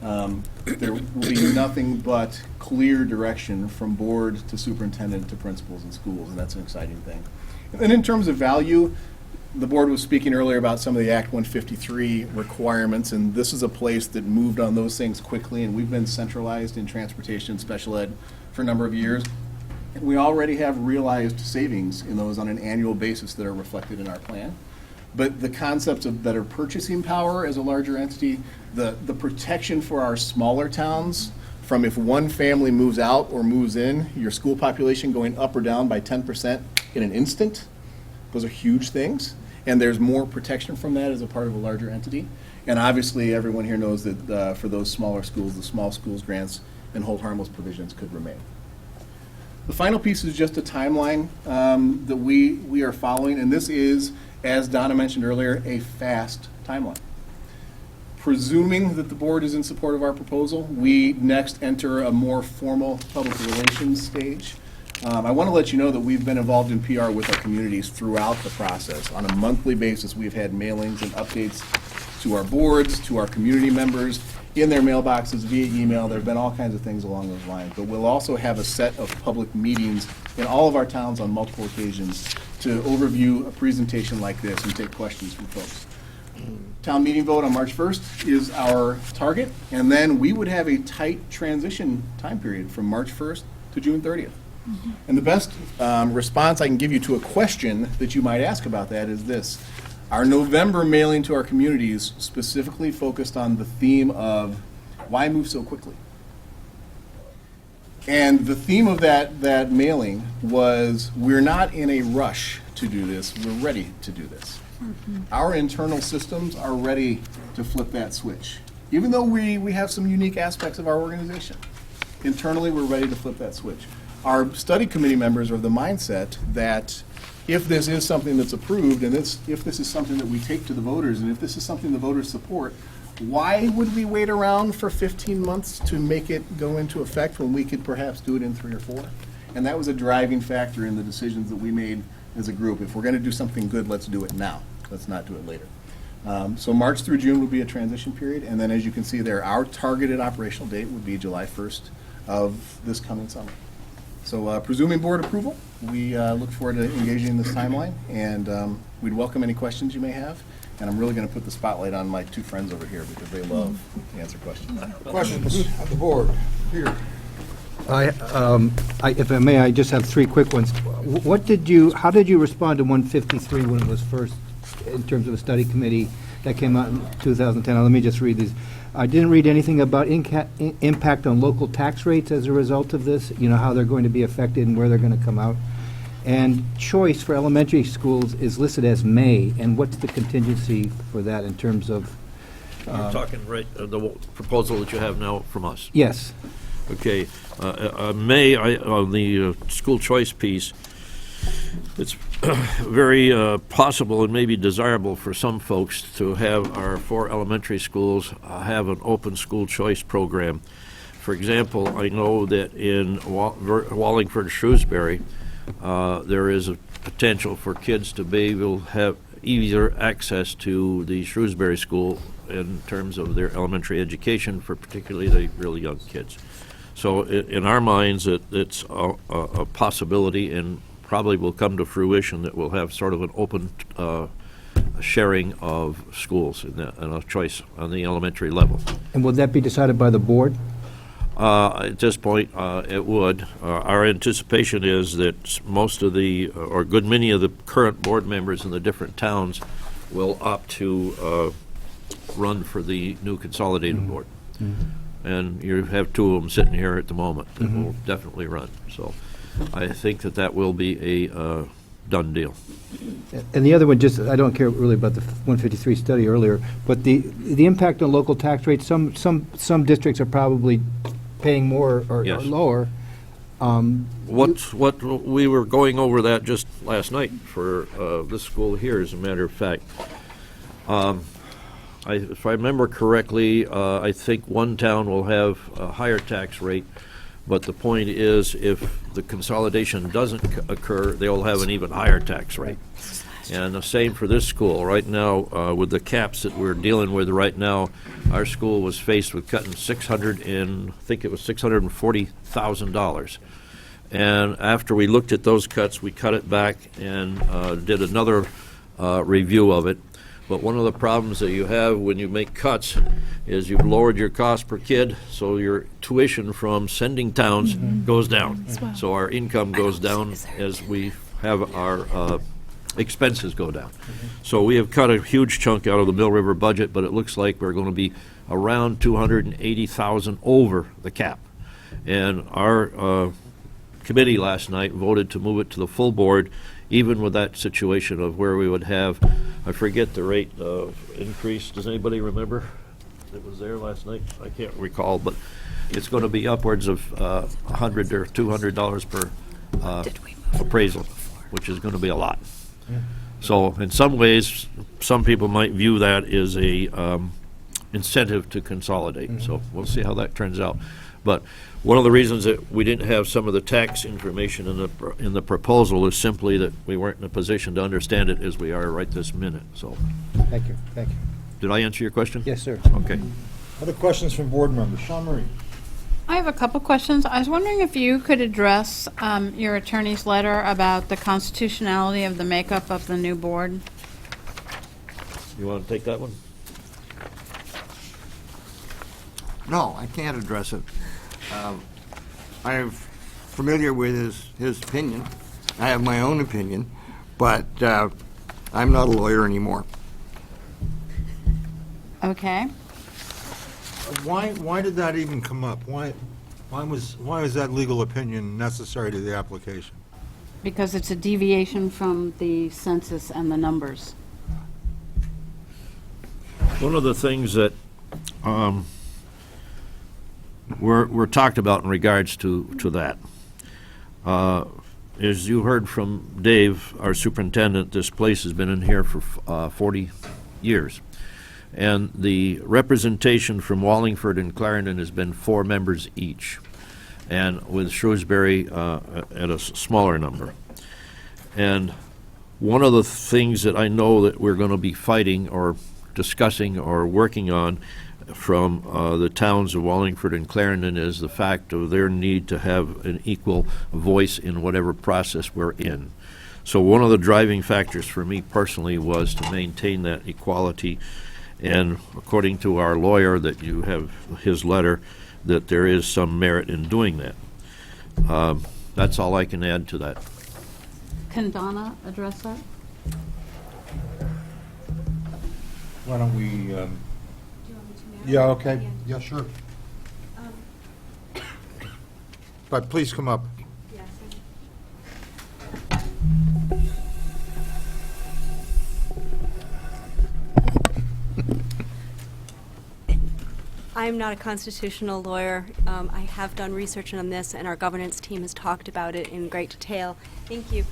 There will be nothing but clear direction from board to superintendent to principals and schools, and that's an exciting thing. And then in terms of value, the board was speaking earlier about some of the Act 153 requirements, and this is a place that moved on those things quickly, and we've been centralized in transportation and special ed for a number of years. We already have realized savings in those on an annual basis that are reflected in our plan. But the concepts of better purchasing power as a larger entity, the protection for our smaller towns from if one family moves out or moves in, your school population going up or down by 10% in an instant, those are huge things. And there's more protection from that as a part of a larger entity. And obviously everyone here knows that for those smaller schools, the small schools grants and hold harmless provisions could remain. The final piece is just a timeline that we are following, and this is, as Donna mentioned earlier, a fast timeline. Presuming that the board is in support of our proposal, we next enter a more formal public relations stage. I want to let you know that we've been involved in PR with our communities throughout the process. On a monthly basis, we've had mailings and updates to our boards, to our community members, in their mailboxes, via email. There have been all kinds of things along those lines. But we'll also have a set of public meetings in all of our towns on multiple occasions to overview a presentation like this and take questions from folks. Town meeting vote on March 1st is our target, and then we would have a tight transition time period from March 1st to June 30th. And the best response I can give you to a question that you might ask about that is this. Our November mailing to our communities specifically focused on the theme of why move so quickly? And the theme of that mailing was, we're not in a rush to do this, we're ready to do this. Our internal systems are ready to flip that switch. Even though we have some unique aspects of our organization, internally we're ready to flip that switch. Our study committee members are of the mindset that if this is something that's approved, and if this is something that we take to the voters, and if this is something the voters support, why would we wait around for 15 months to make it go into effect when we could perhaps do it in 3 or 4? And that was a driving factor in the decisions that we made as a group. If we're going to do something good, let's do it now. Let's not do it later. So March through June would be a transition period, and then as you can see there, our targeted operational date would be July 1st of this coming summer. So presuming board approval, we look forward to engaging in this timeline, and we'd welcome any questions you may have. And I'm really going to put the spotlight on my 2 friends over here because they love to answer questions. Questions of the board? Here. If I may, I just have 3 quick ones. How did you respond to 153 when it was first, in terms of a study committee that came out in 2010? Now, let me just read these. I didn't read anything about impact on local tax rates as a result of this, how they're going to be affected and where they're going to come out. And choice for elementary schools is listed as may, and what's the contingency for that in terms of? You're talking the proposal that you have now from us? Yes. Okay. On the school choice piece, it's very possible and maybe desirable for some folks to have our 4 elementary schools have an open school choice program. For example, I know that in Wallingford, Shrewsbury, there is a potential for kids to be able to have easier access to the Shrewsbury School in terms of their elementary education for particularly the really young kids. So in our minds, it's a possibility and probably will come to fruition that we'll have sort of an open sharing of schools and a choice on the elementary level. And will that be decided by the board? At this point, it would. Our anticipation is that most of or good many of the current board members in the different towns will opt to run for the new consolidated board. And you have 2 of them sitting here at the moment that will definitely run. So I think that will be a done deal. And the other one, I don't care really about the 153 study earlier, but the impact on local tax rates, some districts are probably paying more or lower. What we were going over that just last night for this school here, as a matter of fact. If I remember correctly, I think one town will have a higher tax rate, but the point is if the consolidation doesn't occur, they'll have an even higher tax rate. And the same for this school. Right now, with the caps that we're dealing with right now, our school was faced with cutting $640,000. And after we looked at those cuts, we cut it back and did another review of it. But one of the problems that you have when you make cuts is you've lowered your cost per kid, so your tuition from sending towns goes down. So our income goes down as we have our expenses go down. So we have cut a huge chunk out of the Mill River budget, but it looks like we're going to be around $280,000 over the cap. And our committee last night voted to move it to the full board, even with that situation of where we would have, I forget the rate of increase. Does anybody remember? It was there last night. I can't recall, but it's going to be upwards of $100 or $200 per appraisal, which is going to be a lot. So in some ways, some people might view that as a incentive to consolidate. So we'll see how that turns out. But one of the reasons that we didn't have some of the tax information in the proposal is simply that we weren't in a position to understand it as we are right this minute. So, Thank you. Did I answer your question? Yes, sir. Okay. Other questions from board members? Sean Marie. I have a couple questions. I was wondering if you could address your attorney's letter about the constitutionality of the makeup of the new board. You want to take that one? No, I can't address it. I'm familiar with his opinion. I have my own opinion, but I'm not a lawyer anymore. Okay. Why did that even come up? Why was that legal opinion necessary to the application? Because it's a deviation from the census and the numbers. One of the things that were talked about in regards to that is you heard from Dave, our superintendent, this place has been in here for 40 years. And the representation from Wallingford and Clarendon has been 4 members each, and with Shrewsbury at a smaller number. And one of the things that I know that we're going to be fighting or discussing or working on from the towns of Wallingford and Clarendon is the fact of their need to have an equal voice in whatever process we're in. So one of the driving factors for me personally was to maintain that equality, and according to our lawyer that you have his letter, that there is some merit in doing that. That's all I can add to that. Can Donna address that? Why don't we, yeah, okay, yeah, sure. But please come up. I'm not a constitutional lawyer. I have done research on this, and our governance team has talked about it in great detail. Thank you.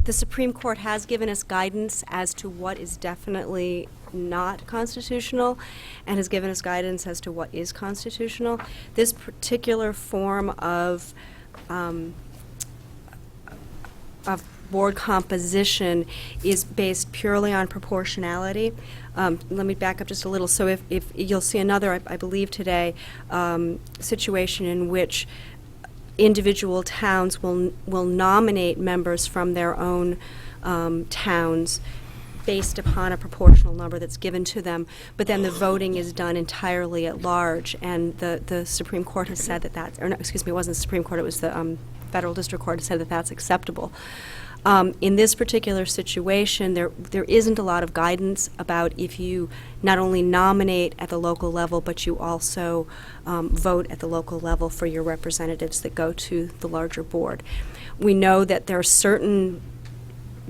The Supreme Court has given us guidance as to what is definitely not constitutional, and has given us guidance as to what is constitutional. This particular form of board composition is based purely on proportionality. Let me back up just a little. So if you'll see another, I believe today, situation in which individual towns will nominate members from their own towns based upon a proportional number that's given to them, but then the voting is done entirely at large, and the Supreme Court has said that or no, excuse me, it wasn't the Supreme Court, it was the Federal District Court has said that that's acceptable. In this particular situation, there isn't a lot of guidance about if you not only nominate at the local level, but you also vote at the local level for your representatives that go to the larger board. We know that there are certain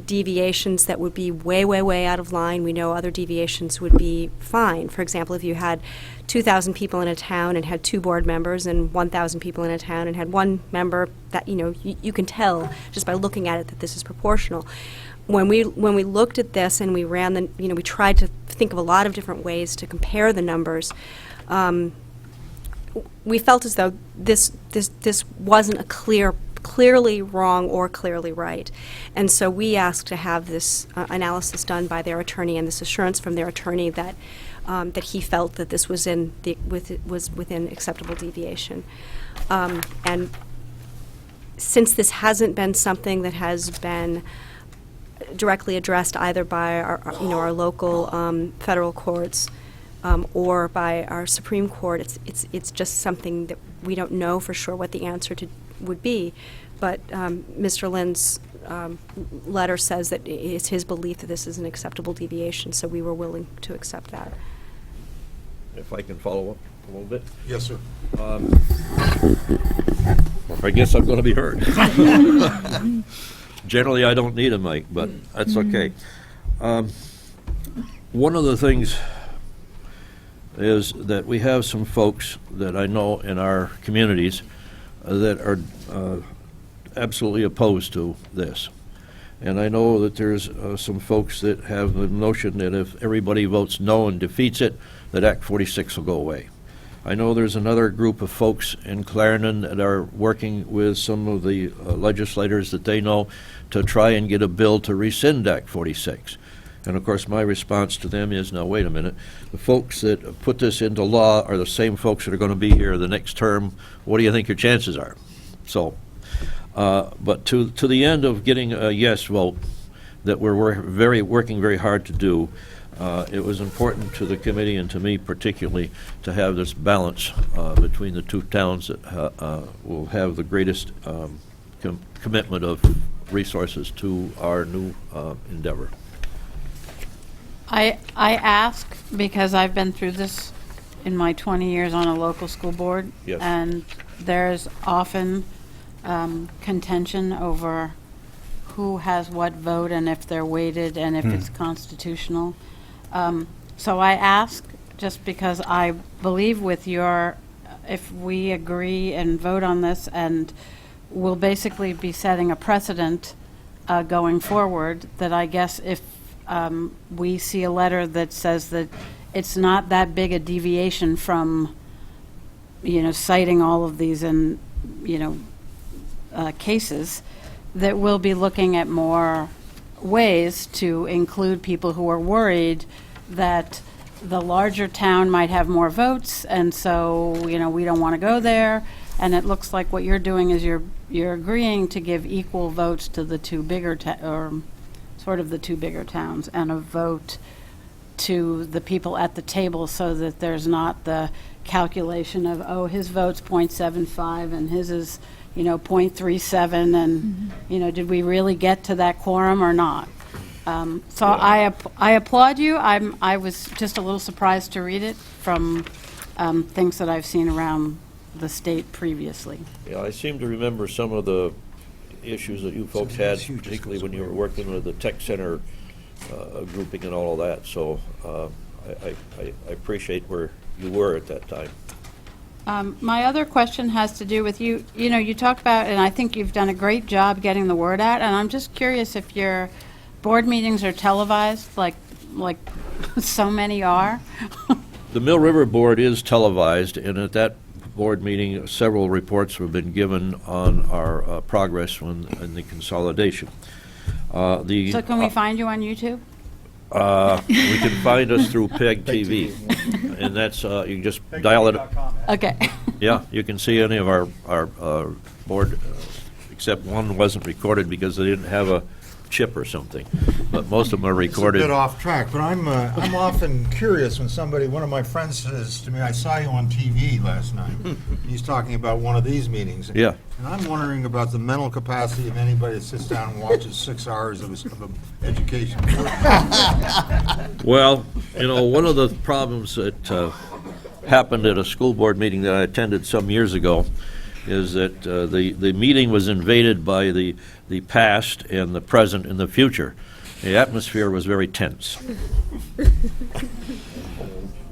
deviations that would be way, way, way out of line. We know other deviations would be fine. For example, if you had 2,000 people in a town and had 2 board members, and 1,000 people in a town and had 1 member, that you can tell just by looking at it that this is proportional. When we looked at this and we ran the, we tried to think of a lot of different ways to compare the numbers. We felt as though this wasn't a clearly wrong or clearly right. And so we asked to have this analysis done by their attorney, and this assurance from their attorney that that he felt that this was within acceptable deviation. And since this hasn't been something that has been directly addressed either by our local federal courts or by our Supreme Court, it's just something that we don't know for sure what the answer would be. But Mr. Lynn's letter says that it's his belief that this is an acceptable deviation, so we were willing to accept that. If I can follow up a little bit. Yes, sir. I guess I'm going to be heard. Generally, I don't need a mic, but that's okay. One of the things is that we have some folks that I know in our communities that are absolutely opposed to this. And I know that there's some folks that have the notion that if everybody votes no and defeats it, that Act 46 will go away. I know there's another group of folks in Clarendon that are working with some of the legislators that they know to try and get a bill to rescind Act 46. And of course my response to them is, now wait a minute, the folks that put this into law are the same folks that are going to be here the next term. What do you think your chances are? So, but to the end of getting a yes vote, that we're working very hard to do. It was important to the committee and to me particularly to have this balance between the two towns that will have the greatest commitment of resources to our new endeavor. I ask because I've been through this in my 20 years on a local school board. Yes. And there's often contention over who has what vote and if they're weighted and if it's constitutional. So I ask just because I believe with if we agree and vote on this, and we'll basically be setting a precedent going forward, that I guess if we see a letter that says that it's not that big a deviation from, citing all of these in, cases, that we'll be looking at more ways to include people who are worried that the larger town might have more votes, and so, we don't want to go there. And it looks like what you're doing is you're agreeing to give equal votes to the two bigger, or sort of the two bigger towns, and a vote to the people at the table, so that there's not the calculation of, oh, his vote's 0.75 and his is, 0.37, and, did we really get to that quorum or not? So I applaud you. I was just a little surprised to read it from things that I've seen around the state previously. Yeah, I seem to remember some of the issues that you folks had, particularly when you were working with the tech center grouping and all of that. So I appreciate where you were at that time. My other question has to do with you. You talk about, and I think you've done a great job getting the word out, and I'm just curious if your board meetings are televised, like so many are. The Mill River Board is televised, and at that board meeting, several reports have been given on our progress in the consolidation. So can we find you on YouTube? We can find us through PEG TV, and that's you can just dial it. Okay. Yeah, you can see any of our board, except one wasn't recorded because they didn't have a chip or something, but most of them are recorded. It's a bit off track, but I'm often curious when one of my friends says to me, "I saw you on TV last night." He's talking about one of these meetings. Yeah. And I'm wondering about the mental capacity of anybody that sits down and watches 6 hours of an education. Well, one of the problems that happened at a school board meeting that I attended some years ago is that the meeting was invaded by the past and the present and the future. The atmosphere was very tense.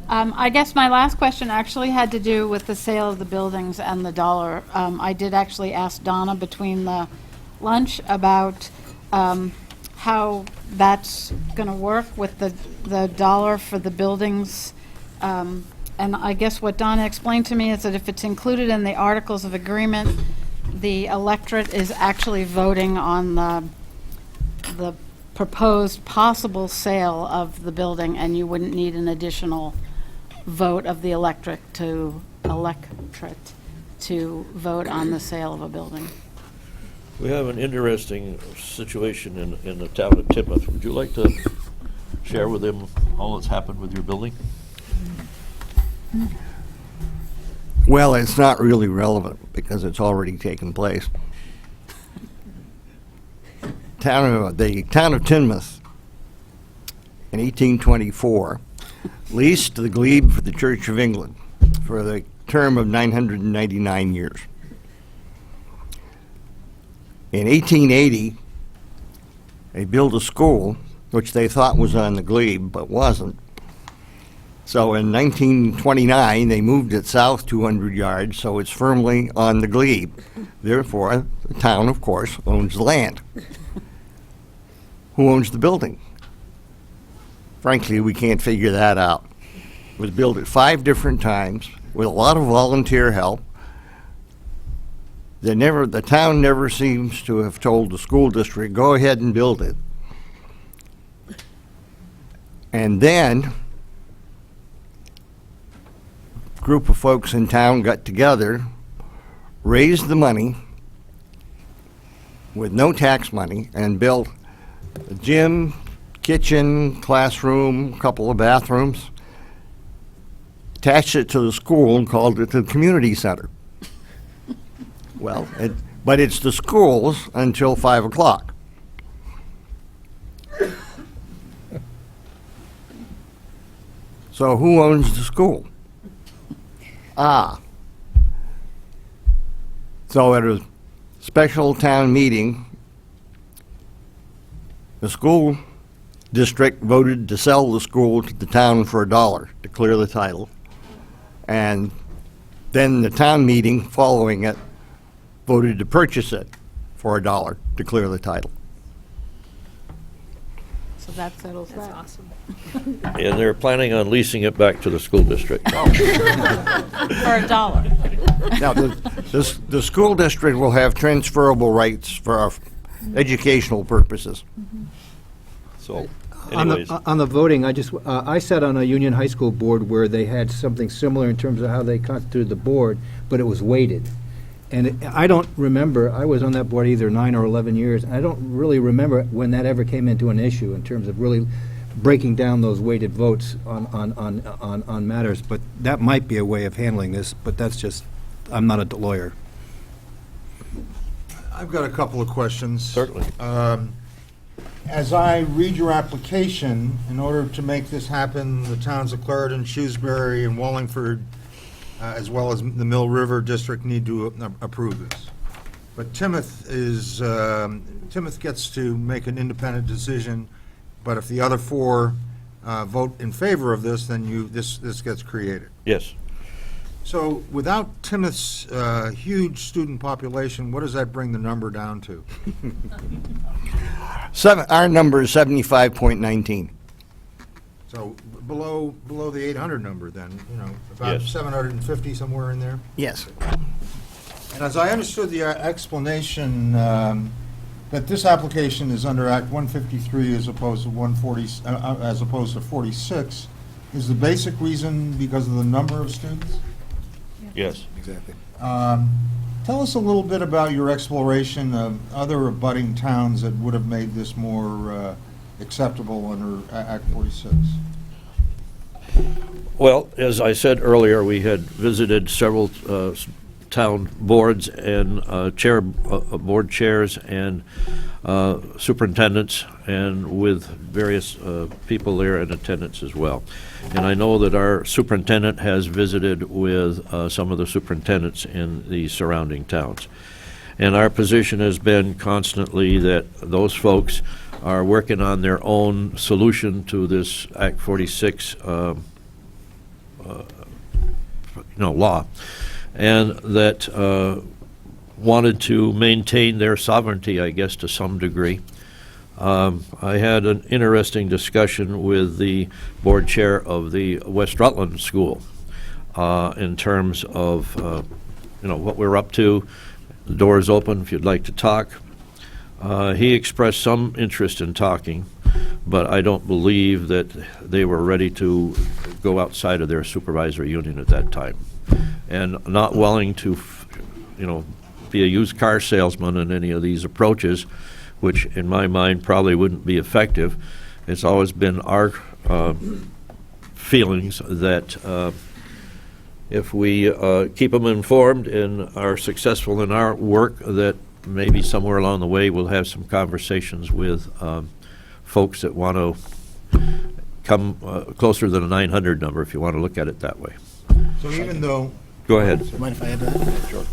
I guess my last question actually had to do with the sale of the buildings and the dollar. I did actually ask Donna between the lunch about how that's going to work with the dollar for the buildings. And I guess what Donna explained to me is that if it's included in the Articles of Agreement, the electorate is actually voting on the proposed possible sale of the building, and you wouldn't need an additional vote of the electorate to vote on the sale of a building. We have an interesting situation in the town of Timoth. Would you like to share with them all that's happened with your building? Well, it's not really relevant because it's already taken place. The town of Timoth in 1824 leased the glebe for the Church of England for the term of 999 years. In 1880, they built a school, which they thought was on the glebe, but wasn't. So in 1929, they moved it south 200 yards, so it's firmly on the glebe. Therefore, the town, of course, owns the land. Who owns the building? Frankly, we can't figure that out. It was built at 5 different times with a lot of volunteer help. The town never seems to have told the school district, go ahead and build it. And then a group of folks in town got together, raised the money with no tax money, and built a gym, kitchen, classroom, couple of bathrooms, attached it to the school and called it the community center. Well, but it's the school's until 5 o'clock. So who owns the school? So at a special town meeting, the school district voted to sell the school to the town for $1 to clear the title. And then the town meeting following it voted to purchase it for $1 to clear the title. So that settles that. That's awesome. And they're planning on leasing it back to the school district. For $1. Now, the school district will have transferable rights for our educational purposes. So, On anyways. on the voting, I sat on a Union High School board where they had something similar in terms of how they constituted the board, but it was weighted. And I don't remember, I was on that board either 9 or 11 years, and I don't really remember when that ever came into an issue in terms of really breaking down those weighted votes on matters. But that might be a way of handling this, but that's just, I'm not a lawyer. I've got a couple of questions. Certainly. As I read your application, in order to make this happen, the towns of Clarendon, Shrewsbury, and Wallingford, as well as the Mill River District, need to approve this. But Timoth gets to make an independent decision, but if the other four vote in favor of this, then this gets created. Yes. So without Timoth's huge student population, what does that bring the number down to? Our number is 75.19. So below the 800 number then, about Yes. 750, somewhere in there? Yes. And as I understood the explanation, that this application is under Act 153 as opposed to 140, as opposed to 46, is the basic reason because of the number of students? Yes. Exactly. Tell us a little bit about your exploration of other abutting towns that would have made this more acceptable under Act 46. Well, as I said earlier, we had visited several town boards and board chairs and superintendents, and with various people there in attendance as well. And I know that our superintendent has visited with some of the superintendents in the surrounding towns. And our position has been constantly that those folks are working on their own solution to this Act 46 law, and that wanted to maintain their sovereignty, I guess, to some degree. I had an interesting discussion with the board chair of the West Rutland School in terms of what we're up to. The door is open if you'd like to talk. He expressed some interest in talking, but I don't believe that they were ready to go outside of their supervisory union at that time. And not willing to, be a used car salesman in any of these approaches, which in my mind probably wouldn't be effective. It's always been our feelings that if we keep them informed and are successful in our work, that maybe somewhere along the way we'll have some conversations with folks that want to come closer to the 900 number, if you want to look at it that way. So even though... Go ahead. Mind if I add to that? Sure.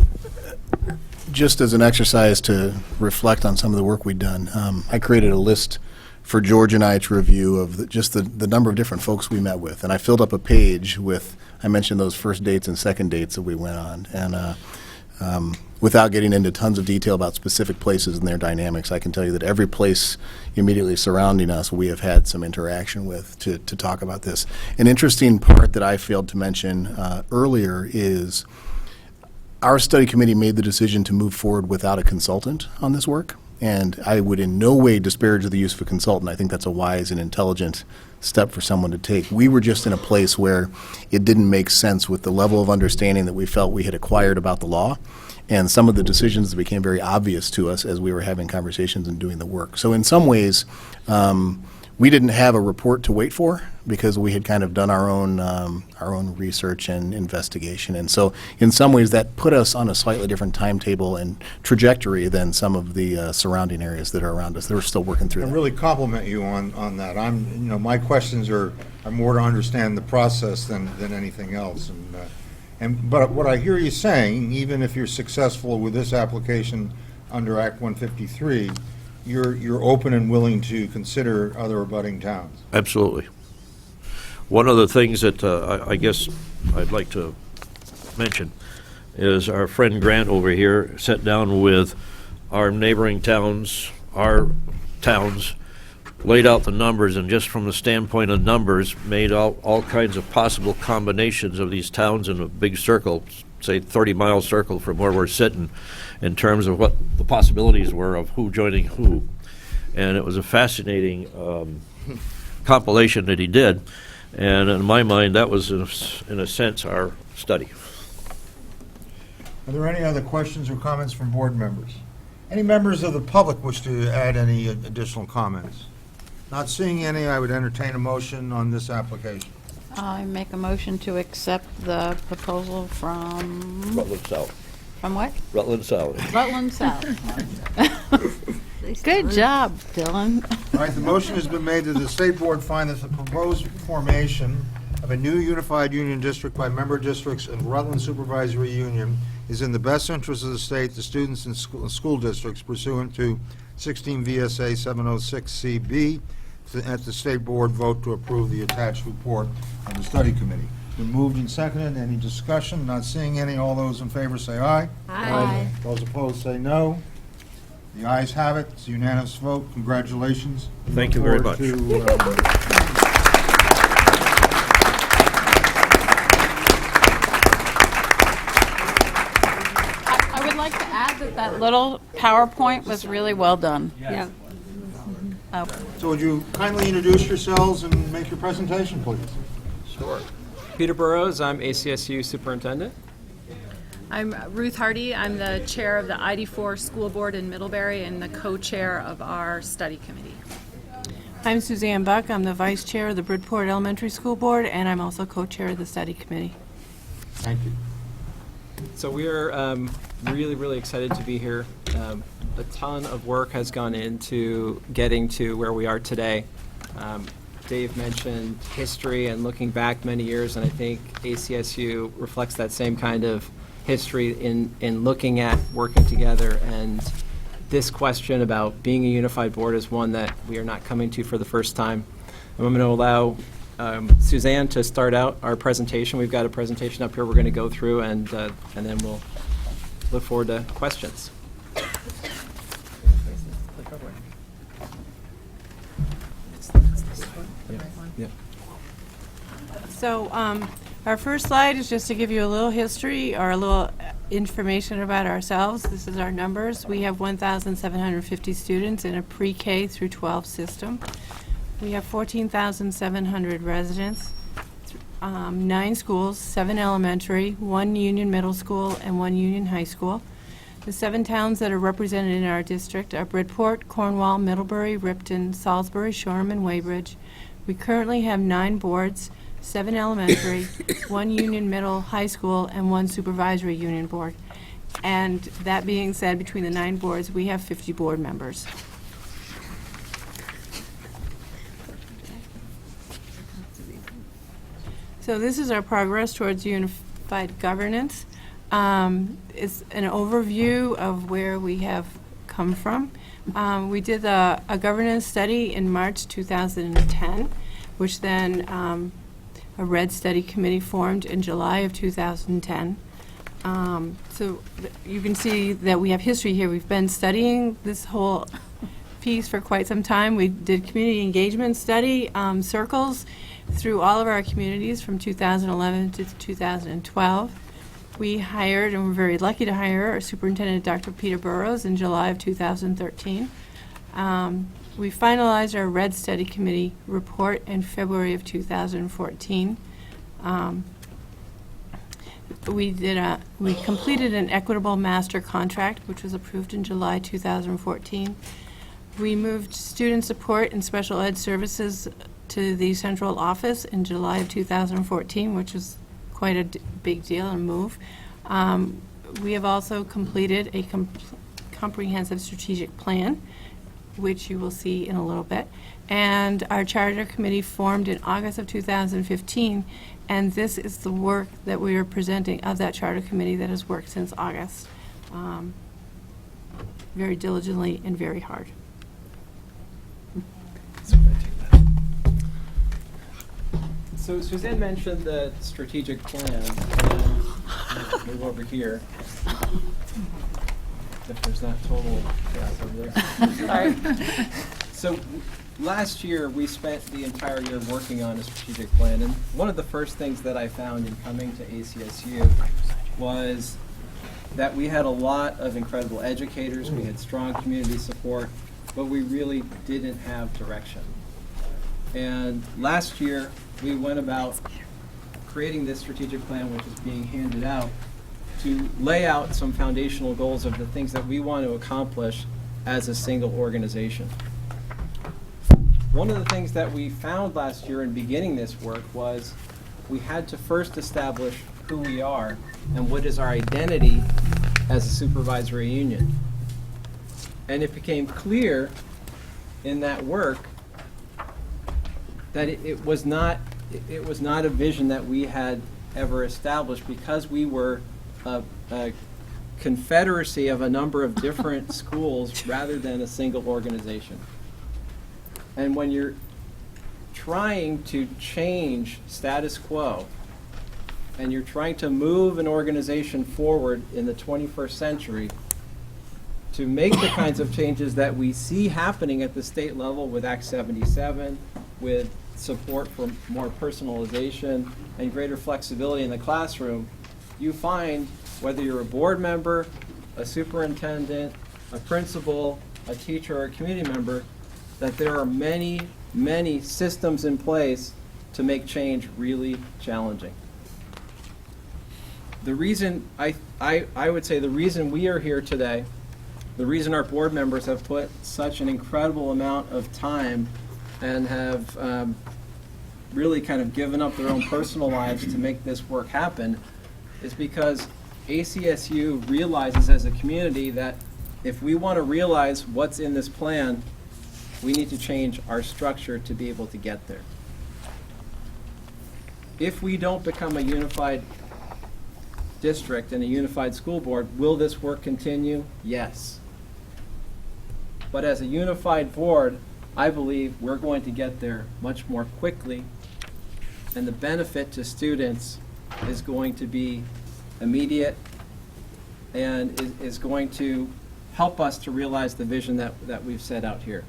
Just as an exercise to reflect on some of the work we've done, I created a list for George and I to review of the number of different folks we met with. And I filled up a page with, I mentioned those first dates and second dates that we went on. And without getting into tons of detail about specific places and their dynamics, I can tell you that every place immediately surrounding us we have had some interaction with to talk about this. An interesting part that I failed to mention earlier is our study committee made the decision to move forward without a consultant on this work. And I would in no way disparage the use of a consultant. I think that's a wise and intelligent step for someone to take. We were just in a place where it didn't make sense with the level of understanding that we felt we had acquired about the law and some of the decisions became very obvious to us as we were having conversations and doing the work. So in some ways, we didn't have a report to wait for because we had kind of done our own research and investigation. And so in some ways that put us on a slightly different timetable and trajectory than some of the surrounding areas that are around us. They're still working through I that. really compliment you on that. My questions are more to understand the process than anything else. But what I hear you saying, even if you're successful with this application under Act 153, you're open and willing to consider other abutting towns. Absolutely. One of the things that I guess I'd like to mention is our friend Grant over here sat down with our neighboring towns, our towns, laid out the numbers, and just from the standpoint of numbers, made all kinds of possible combinations of these towns in a big circle, say 30-mile circle from where we're sitting, in terms of what the possibilities were of who joining who. And it was a fascinating compilation that he did. And in my mind, that was, in a sense, our study. Are there any other questions or comments from board members? Any members of the public wish to add any additional comments? Not seeing any, I would entertain a motion on this application. I make a motion to accept the proposal from... Rutland South. From what? Rutland South. Rutland South. Good job, Dylan. All right, the motion has been made that the State Board find that the proposed formation of a new unified union district by member districts and Rutland Supervisory Union is in the best interest of the state, the students, and school districts pursuant to 16 VSA 706CB. At the State Board vote to approve the attached report of the study committee. Been moved and seconded. Any discussion? Not seeing any. All those in favor say aye. Aye. Those opposed say no. The ayes have it. It's a unanimous vote. Congratulations. Thank you very Look much. forward to, I would like to add that little PowerPoint was really well done. Yeah. So would you kindly introduce yourselves and make your presentation, please? Sure. Peter Burrows, I'm ACSU Superintendent. I'm Ruth Hardy. I'm the chair of the ID4 School Board in Middlebury and the co-chair of our study committee. I'm Suzanne Buck. I'm the vice chair of the Bridport Elementary School Board, and I'm also co-chair of the study committee. Thank you. So we're really, really excited to be here. A ton of work has gone into getting to where we are today. Dave mentioned history and looking back many years, and I think ACSU reflects that same kind of history in looking at working together. And this question about being a unified board is one that we are not coming to for the first time. And I'm going to allow Suzanne to start out our presentation. We've got a presentation up here we're going to go through, and then we'll look forward to questions. So our first slide is just to give you a little history or a little information about ourselves. This is our numbers. We have 1,750 students in a pre-K through 12 system. We have 14,700 residents, 9 schools, 7 elementary, 1 union middle school, and 1 union high school. The 7 towns that are represented in our district are Bridport, Cornwall, Middlebury, Ripton, Salisbury, Shoreham, and Weybridge. We currently have 9 boards, 7 elementary, 1 union middle high school, and 1 supervisory union board. And that being said, between the 9 boards, we have 50 board members. So this is our progress towards unified governance. It's an overview of where we have come from. We did a governance study in March 2010, which then a RED study committee formed in July of 2010. So you can see that we have history here. We've been studying this whole piece for quite some time. We did community engagement study circles through all of our communities from 2011 to 2012. We hired, and we're very lucky to hire, our superintendent, Dr. Peter Burrows, in July of 2013. We finalized our RED Study Committee report in February of 2014. we completed an equitable master contract, which was approved in July 2014. We moved student support and special ed services to the central office in July of 2014, which was quite a big deal and move. We have also completed a comprehensive strategic plan, which you will see in a little bit. And our charter committee formed in August of 2015, and this is the work that we are presenting of that charter committee that has worked since August, very diligently and very hard. So Suzanne mentioned the strategic plan, and I'll move over here. If there's not total chaos over there. Sorry. So last year, we spent the entire year working on a strategic plan, and one of the first things that I found in coming to ACSU was that we had a lot of incredible educators, we had strong community support, but we really didn't have direction. And last year, we went about creating this strategic plan, which is being handed out, to lay out some foundational goals of the things that we want to accomplish as a single organization. One of the things that we found last year in beginning this work was we had to first establish who we are and what is our identity as a supervisory union. And it became clear in that work that it was not a vision that we had ever established, because we were a confederacy of a number of different schools rather than a single organization. And when you're trying to change status quo and you're trying to move an organization forward in the 21st century to make the kinds of changes that we see happening at the state level with Act 77, with support for more personalization and greater flexibility in the classroom, you find, whether you're a board member, a superintendent, a principal, a teacher, or a community member, that there are many, many systems in place to make change really challenging. The reason, I would say the reason we are here today, the reason our board members have put such an incredible amount of time and have really kind of given up their own personal lives to make this work happen is because ACSU realizes as a community that if we want to realize what's in this plan, we need to change our structure to be able to get there. If we don't become a unified district and a unified school board, will this work continue? Yes. But as a unified board, I believe we're going to get there much more quickly, and the benefit to students is going to be immediate and is going to help us to realize the vision that we've set out here.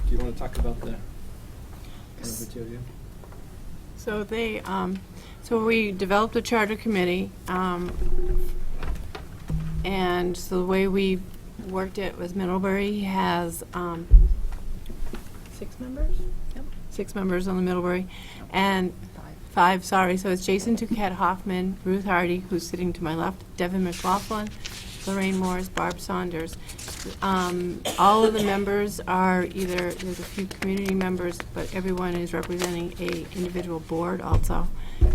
Do you want to talk about the two of you? So so we developed a charter committee, and so the way we worked it was Middlebury has 6 members? Yep. 6 members on the Middlebury, and five, sorry. So it's Jason Duquette Hoffman, Ruth Hardy, who's sitting to my left, Devin McLaughlin, Lorraine Morris, Barb Saunders. All of the members are either, there's a few community members, but everyone is representing a individual board also.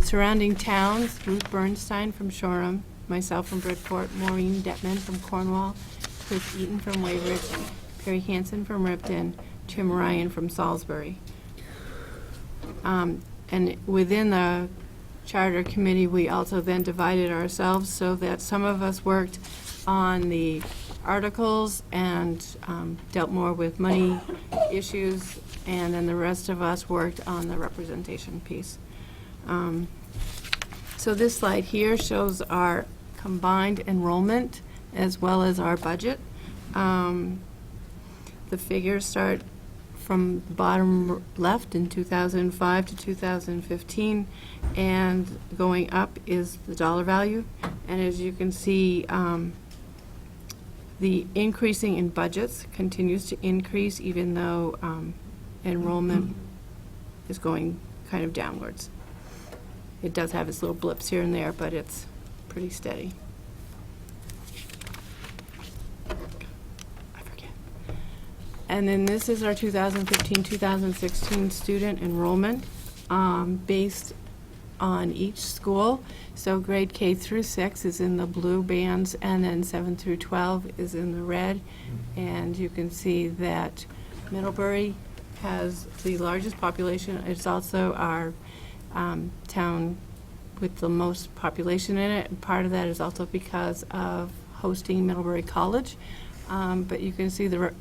Surrounding towns, Ruth Bernstein from Shoreham, myself from Bridport, Maureen Detman from Cornwall, Chris Eaton from Weybridge, Perry Hansen from Ripton, Tim Ryan from Salisbury. And within the charter committee, we also then divided ourselves so that some of us worked on the articles and dealt more with money issues, and then the rest of us worked on the representation piece. So this slide here shows our combined enrollment as well as our budget. The figures start from the bottom left in 2005 to 2015, and going up is the dollar value. And as you can see, the increasing in budgets continues to increase, even though enrollment is going kind of downwards. It does have its little blips here and there, but it's pretty steady. I forget. And then this is our 2015-2016 student enrollment based on each school. So grade K through 6 is in the blue bands, and then 7 through 12 is in the red. And you can see that Middlebury has the largest population. It's also our town with the most population in it. And part of that is also because of hosting Middlebury College. But you can see the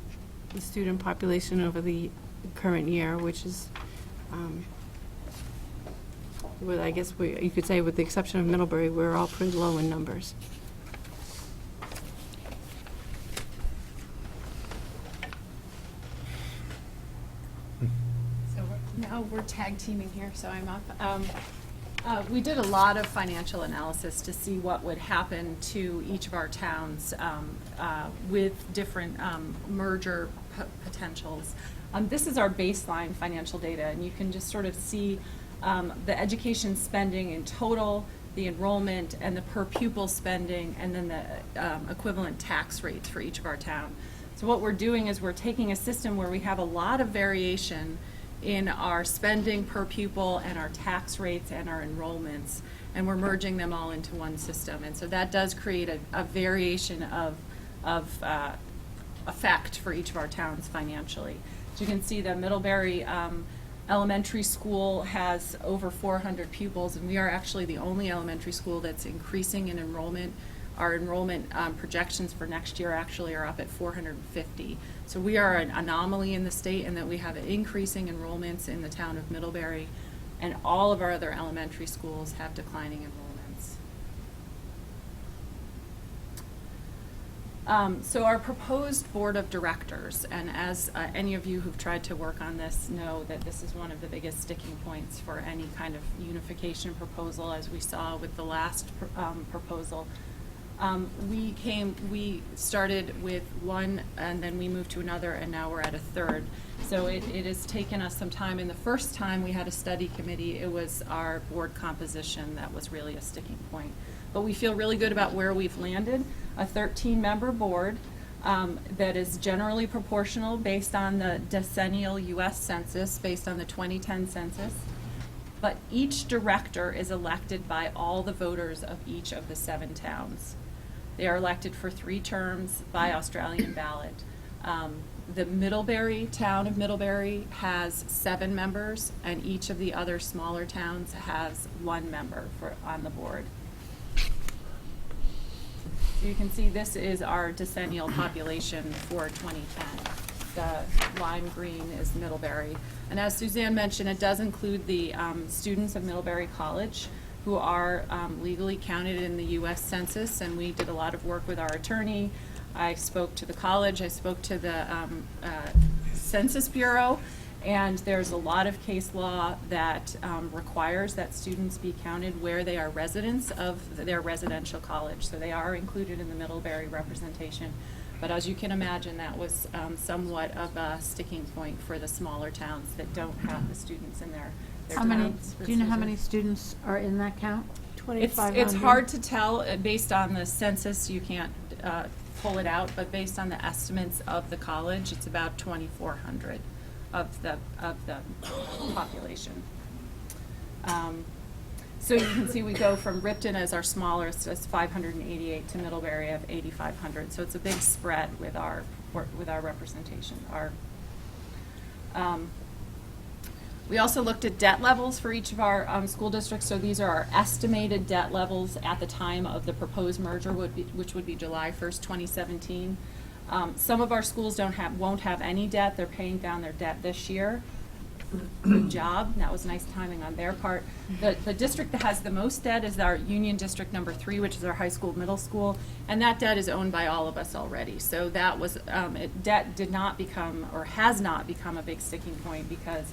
student population over the current year, which is with, I guess you could say, with the exception of Middlebury, we're all pretty low in numbers. So now we're tag teaming here, so I'm up. We did a lot of financial analysis to see what would happen to each of our towns with different merger potentials. This is our baseline financial data, and you can just sort of see the education spending in total, the enrollment, and the per pupil spending, and then the equivalent tax rates for each of our town. So what we're doing is we're taking a system where we have a lot of variation in our spending per pupil and our tax rates and our enrollments, and we're merging them all into one system. And so that does create a variation of effect for each of our towns financially. So you can see that Middlebury Elementary School has over 400 pupils, and we are actually the only elementary school that's increasing in enrollment. Our enrollment projections for next year actually are up at 450. So we are an anomaly in the state in that we have increasing enrollments in the town of Middlebury, and all of our other elementary schools have declining enrollments. So our proposed board of directors, and as any of you who've tried to work on this know that this is one of the biggest sticking points for any kind of unification proposal, as we saw with the last proposal. We started with one, and then we moved to another, and now we're at a third. So it has taken us some time. And the first time we had a study committee, it was our board composition that was really a sticking point. But we feel really good about where we've landed. A 13-member board that is generally proportional based on the decennial U.S. Census, based on the 2010 census. But each director is elected by all the voters of each of the 7 towns. They are elected for 3 terms by Australian ballot. The Middlebury, town of Middlebury, has 7 members, and each of the other smaller towns has 1 member on the board. So you can see this is our decennial population for 2010. The lime green is Middlebury. And as Suzanne mentioned, it does include the students of Middlebury College who are legally counted in the U.S. Census, and we did a lot of work with our attorney. I spoke to the college, I spoke to the Census Bureau, and there's a lot of case law that requires that students be counted where they are residents of their residential college. So they are included in the Middlebury representation. But as you can imagine, that was somewhat of a sticking point for the smaller towns that don't have the students in their How many, towns. do you know how many students are in that count? 2,500. It's hard to tell based on the census. You can't pull it out, but based on the estimates of the college, it's about 2,400 of the population. So you can see we go from Ripton as our smallest as 588 to Middlebury of 8,500. So it's a big spread with our representation. We also looked at debt levels for each of our school districts. So these are our estimated debt levels at the time of the proposed merger, which would be July 1st, 2017. Some of our schools won't have any debt. They're paying down their debt this year. Good job. That was nice timing on their part. The district that has the most debt is our Union District number 3, which is our high school, middle school, and that debt is owned by all of us already. So that was debt did not become or has not become a big sticking point because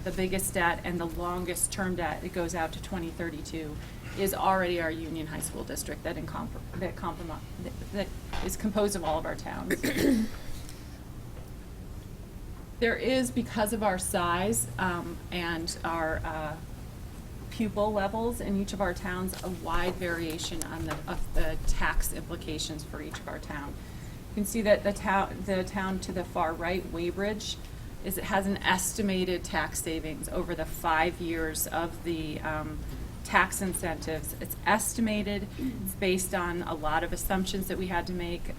the biggest debt and the longest term debt, it goes out to 2032, is already our Union High School District that is composed of all of our towns. There is, because of our size and our pupil levels in each of our towns, a wide variation on of the tax implications for each of our town. You can see that the town to the far right, Weybridge, it has an estimated tax savings over the 5 years of the tax incentives. It's estimated. It's based on a lot of assumptions that we had to make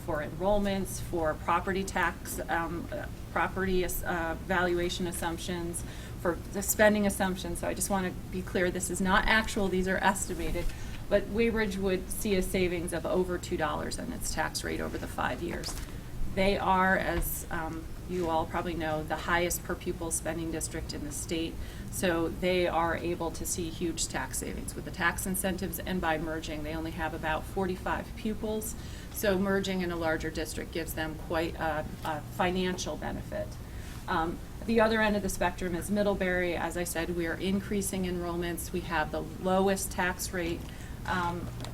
for enrollments, for property tax, valuation assumptions, for the spending assumptions. So I just want to be clear, this is not actual, these are estimated. But Weybridge would see a savings of over $2 in its tax rate over the 5 years. They are, as you all probably know, the highest per pupil spending district in the state. So they are able to see huge tax savings with the tax incentives, and by merging, they only have about 45 pupils. So merging in a larger district gives them quite a financial benefit. The other end of the spectrum is Middlebury. As I said, we are increasing enrollments. We have the lowest tax rate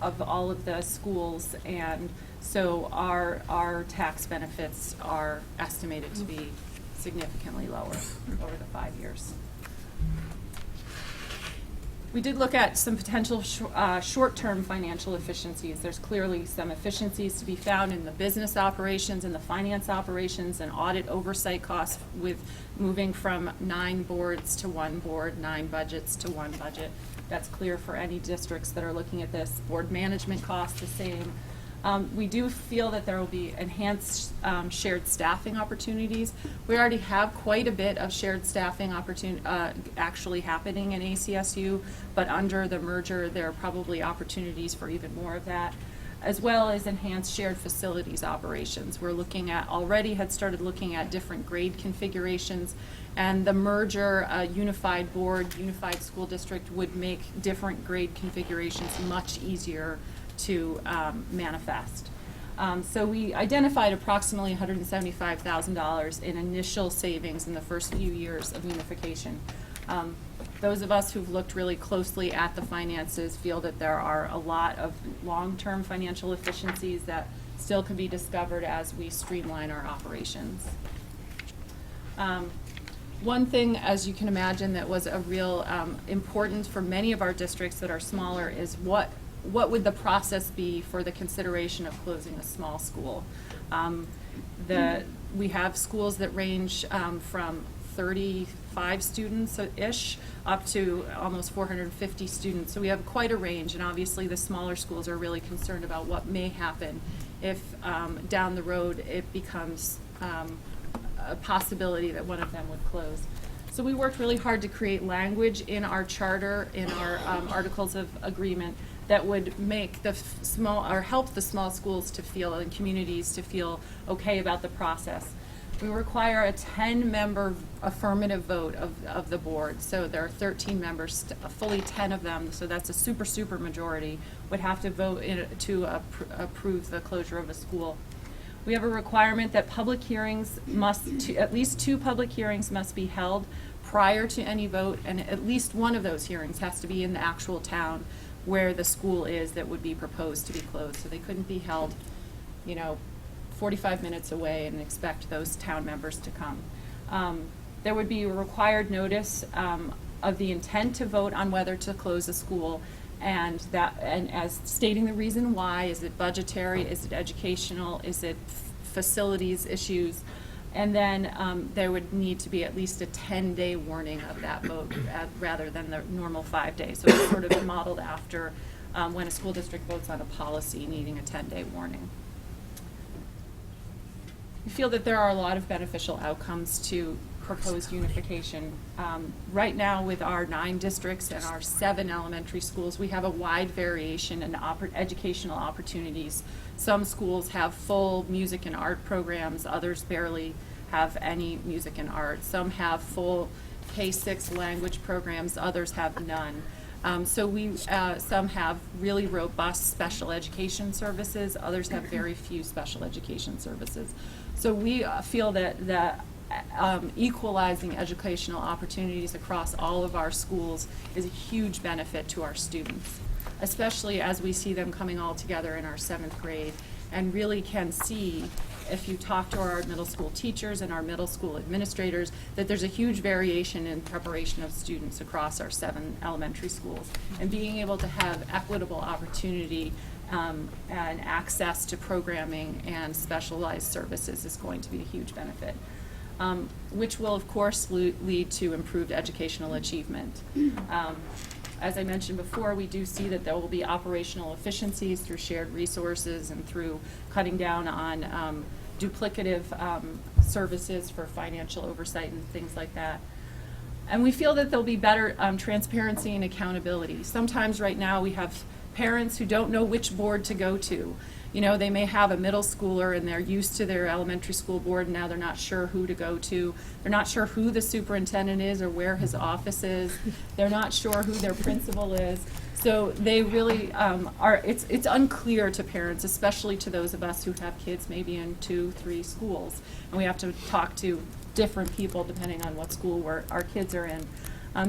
of all of the schools, and so our tax benefits are estimated to be significantly lower over the 5 years. We did look at some potential short-term financial efficiencies. There's clearly some efficiencies to be found in the business operations and the finance operations and audit oversight costs with moving from 9 boards to 1 board, 9 budgets to 1 budget. That's clear for any districts that are looking at this. Board management costs the same. We do feel that there will be enhanced shared staffing opportunities. We already have quite a bit of shared staffing actually happening in ACSU, but under the merger there are probably opportunities for even more of that, as well as enhanced shared facilities operations. We're looking at, already had started looking at different grade configurations, and the merger, unified board, unified school district would make different grade configurations much easier to manifest. So we identified approximately $175,000 in initial savings in the first few years of unification. Those of us who've looked really closely at the finances feel that there are a lot of long-term financial efficiencies that still can be discovered as we streamline our operations. One thing, as you can imagine, that was a real important for many of our districts that are smaller is what would the process be for the consideration of closing a small school? We have schools that range from 35 students-ish up to almost 450 students. So we have quite a range, and obviously the smaller schools are really concerned about what may happen if down the road it becomes a possibility that one of them would close. So we worked really hard to create language in our charter, in our articles of agreement, that would make the help the small schools to feel, and communities to feel okay about the process. We require a 10-member affirmative vote of the board. So there are 13 members, fully 10 of them, so that's a super majority, would have to vote to approve the closure of a school. We have a requirement that public hearings at least 2 public hearings must be held prior to any vote, and at least one of those hearings has to be in the actual town where the school is that would be proposed to be closed. So they couldn't be held, 45 minutes away and expect those town members to come. There would be a required notice of the intent to vote on whether to close a school, and as stating the reason why. Is it budgetary? Is it educational? Is it facilities issues? And then there would need to be at least a 10-day warning of that vote rather than the normal 5 days. So it's sort of modeled after when a school district votes on a policy needing a 10-day warning. We feel that there are a lot of beneficial outcomes to proposed unification. Right now, with our 9 districts and our 7 elementary schools, we have a wide variation in educational opportunities. Some schools have full music and art programs, others barely have any music and art. Some have full K-6 language programs, others have none. Some have really robust special education services, others have very few special education services. So we feel that equalizing educational opportunities across all of our schools is a huge benefit to our students, especially as we see them coming all together in our 7th grade and really can see if you talk to our middle school teachers and our middle school administrators, that there's a huge variation in preparation of students across our 7 elementary schools. And being able to have equitable opportunity and access to programming and specialized services is going to be a huge benefit, which will, of course, lead to improved educational achievement. As I mentioned before, we do see that there will be operational efficiencies through shared resources and through cutting down on duplicative services for financial oversight and things like that. And we feel that there'll be better transparency and accountability. Sometimes right now we have parents who don't know which board to go to. You know, they may have a middle schooler and they're used to their elementary school board, and now they're not sure who to go to. They're not sure who the superintendent is or where his office is. They're not sure who their principal is. So they really it's unclear to parents, especially to those of us who have kids maybe in 2, 3 schools. And we have to talk to different people depending on what school our kids are in.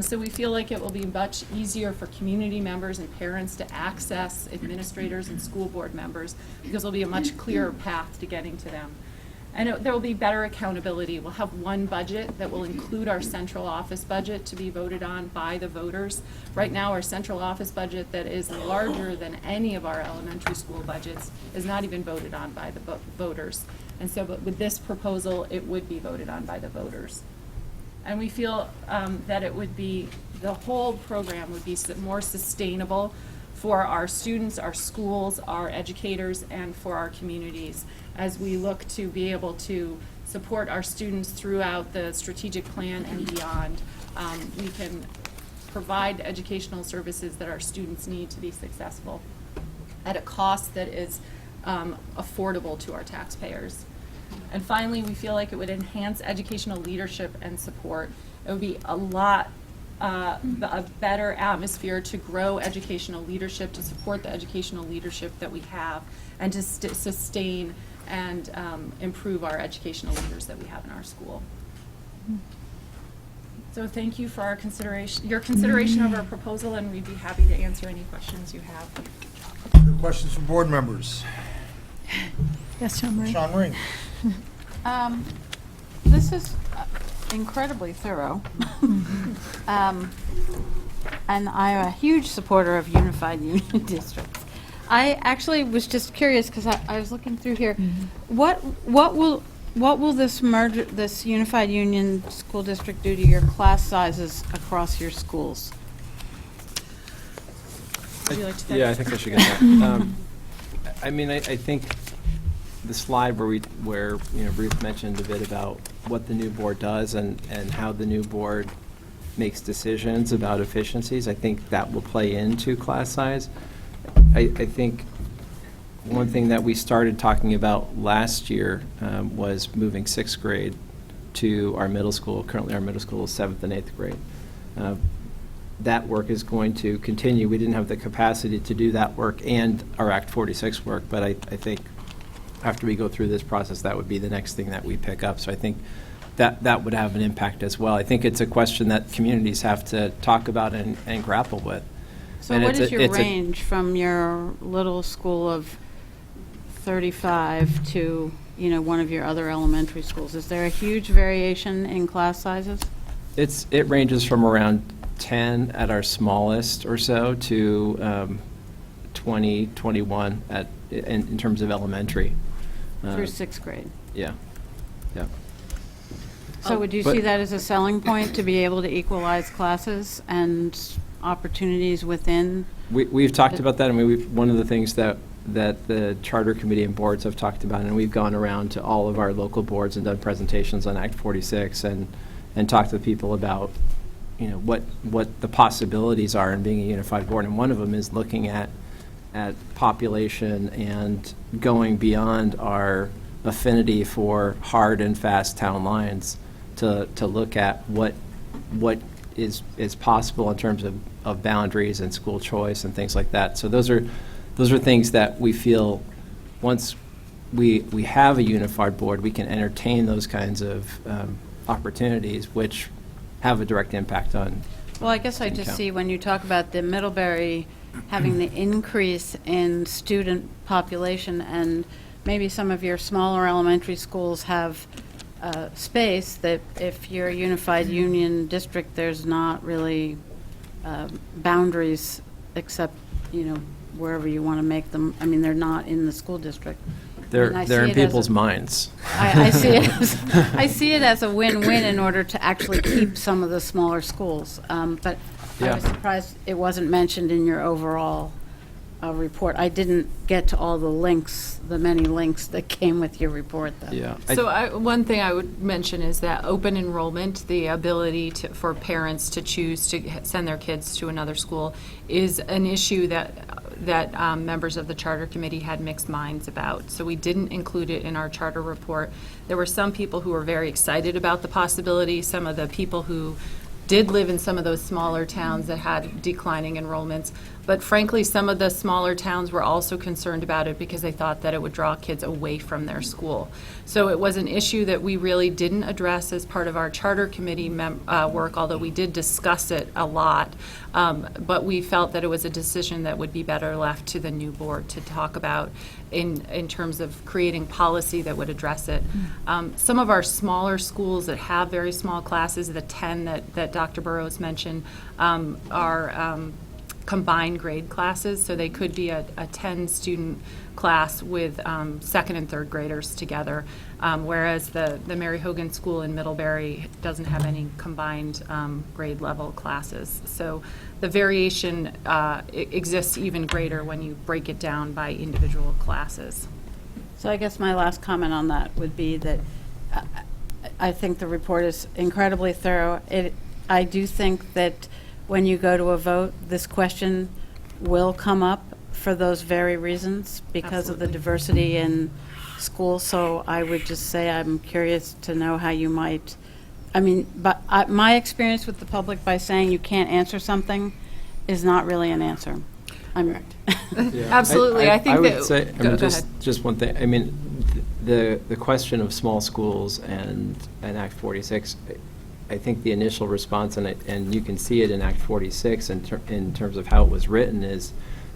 So we feel like it will be much easier for community members and parents to access administrators and school board members, because there'll be a much clearer path to getting to them. And there will be better accountability. We'll have one budget that will include our central office budget to be voted on by the voters. Right now, our central office budget that is larger than any of our elementary school budgets is not even voted on by the voters. And so but with this proposal, it would be voted on by the voters. And we feel that it would be, the whole program would be more sustainable for our students, our schools, our educators, and for our communities as we look to be able to support our students throughout the strategic plan and beyond. We can provide educational services that our students need to be successful at a cost that is affordable to our taxpayers. And finally, we feel like it would enhance educational leadership and support. It would be a better atmosphere to grow educational leadership, to support the educational leadership that we have, and to sustain and improve our educational leaders that we have in our school. So thank you for your consideration of our proposal, and we'd be happy to answer any questions you have. Other questions from board members? Yes, Sean Marie. Sean Marie. This is incredibly thorough. And I'm a huge supporter of unified union districts. I actually was just curious, because I was looking through here. What will this unified union school district do to your class sizes across your schools? Would you like to take Yeah, it? I think I should get that. I mean, I think the slide where Ruth mentioned a bit about what the new board does and how the new board makes decisions about efficiencies, I think that will play into class size. I think one thing that we started talking about last year was moving 6th grade to our middle school. Currently, our middle school is 7th and 8th grade. That work is going to continue. We didn't have the capacity to do that work and our Act 46 work, but I think after we go through this process, that would be the next thing that we pick up. So I think that would have an impact as well. I think it's a question that communities have to talk about and grapple with. So And what is your it's range from your little school of 35 to, one of your other elementary schools? Is there a huge variation in class sizes? It ranges from around 10 at our smallest or so to 20, 21 in terms of elementary. Through 6th grade? Yeah. Yeah. So would you see that as a selling point, to be able to equalize classes and opportunities within? We've talked about that. I mean, one of the things that the charter committee and boards have talked about, and we've gone around to all of our local boards and done presentations on Act 46 and talked to people about what the possibilities are in being a unified board. And one of them is looking at population and going beyond our affinity for hard and fast town lines to look at what is possible in terms of boundaries and school choice and things like that. So those are things that we feel once we have a unified board, we can entertain those kinds of opportunities which have a direct impact on. Well, I guess I just see when you talk about the Middlebury having the increase in student population and maybe some of your smaller elementary schools have space that if you're a unified union district, there's not really boundaries except, wherever you want to make them. I mean, they're not in the school district. They're I see in it as people's minds. I see it as a win-win in order to actually keep some of the smaller schools. But I Yeah. was surprised it wasn't mentioned in your overall report. I didn't get to all the links, the many links that came with your report, though. Yeah. So one thing I would mention is that open enrollment, the ability for parents to choose to send their kids to another school, is an issue that members of the charter committee had mixed minds about. So we didn't include it in our charter report. There were some people who were very excited about the possibility. Some of the people who did live in some of those smaller towns that had declining enrollments. But frankly, some of the smaller towns were also concerned about it because they thought that it would draw kids away from their school. So it was an issue that we really didn't address as part of our charter committee work, although we did discuss it a lot. But we felt that it was a decision that would be better left to the new board to talk about in terms of creating policy that would address it. Some of our smaller schools that have very small classes, the 10 that Dr. Burrows mentioned, are combined grade classes, so they could be a 10-student class with second and third graders together, whereas the Mary Hogan School in Middlebury doesn't have any combined grade level classes. So the variation exists even greater when you break it down by individual classes. So I guess my last comment on that would be that I think the report is incredibly thorough. I do think that when you go to a vote, this question will come up for those very reasons, because of the diversity in schools. So I would just say I'm curious to know how you might, but my experience with the public by saying you can't answer something is not really an answer. Absolutely. I think would that. say, Go just one thing. The question of small schools and Act 46. I think the initial response, and you can see it in Act 46 in terms of how it was written, is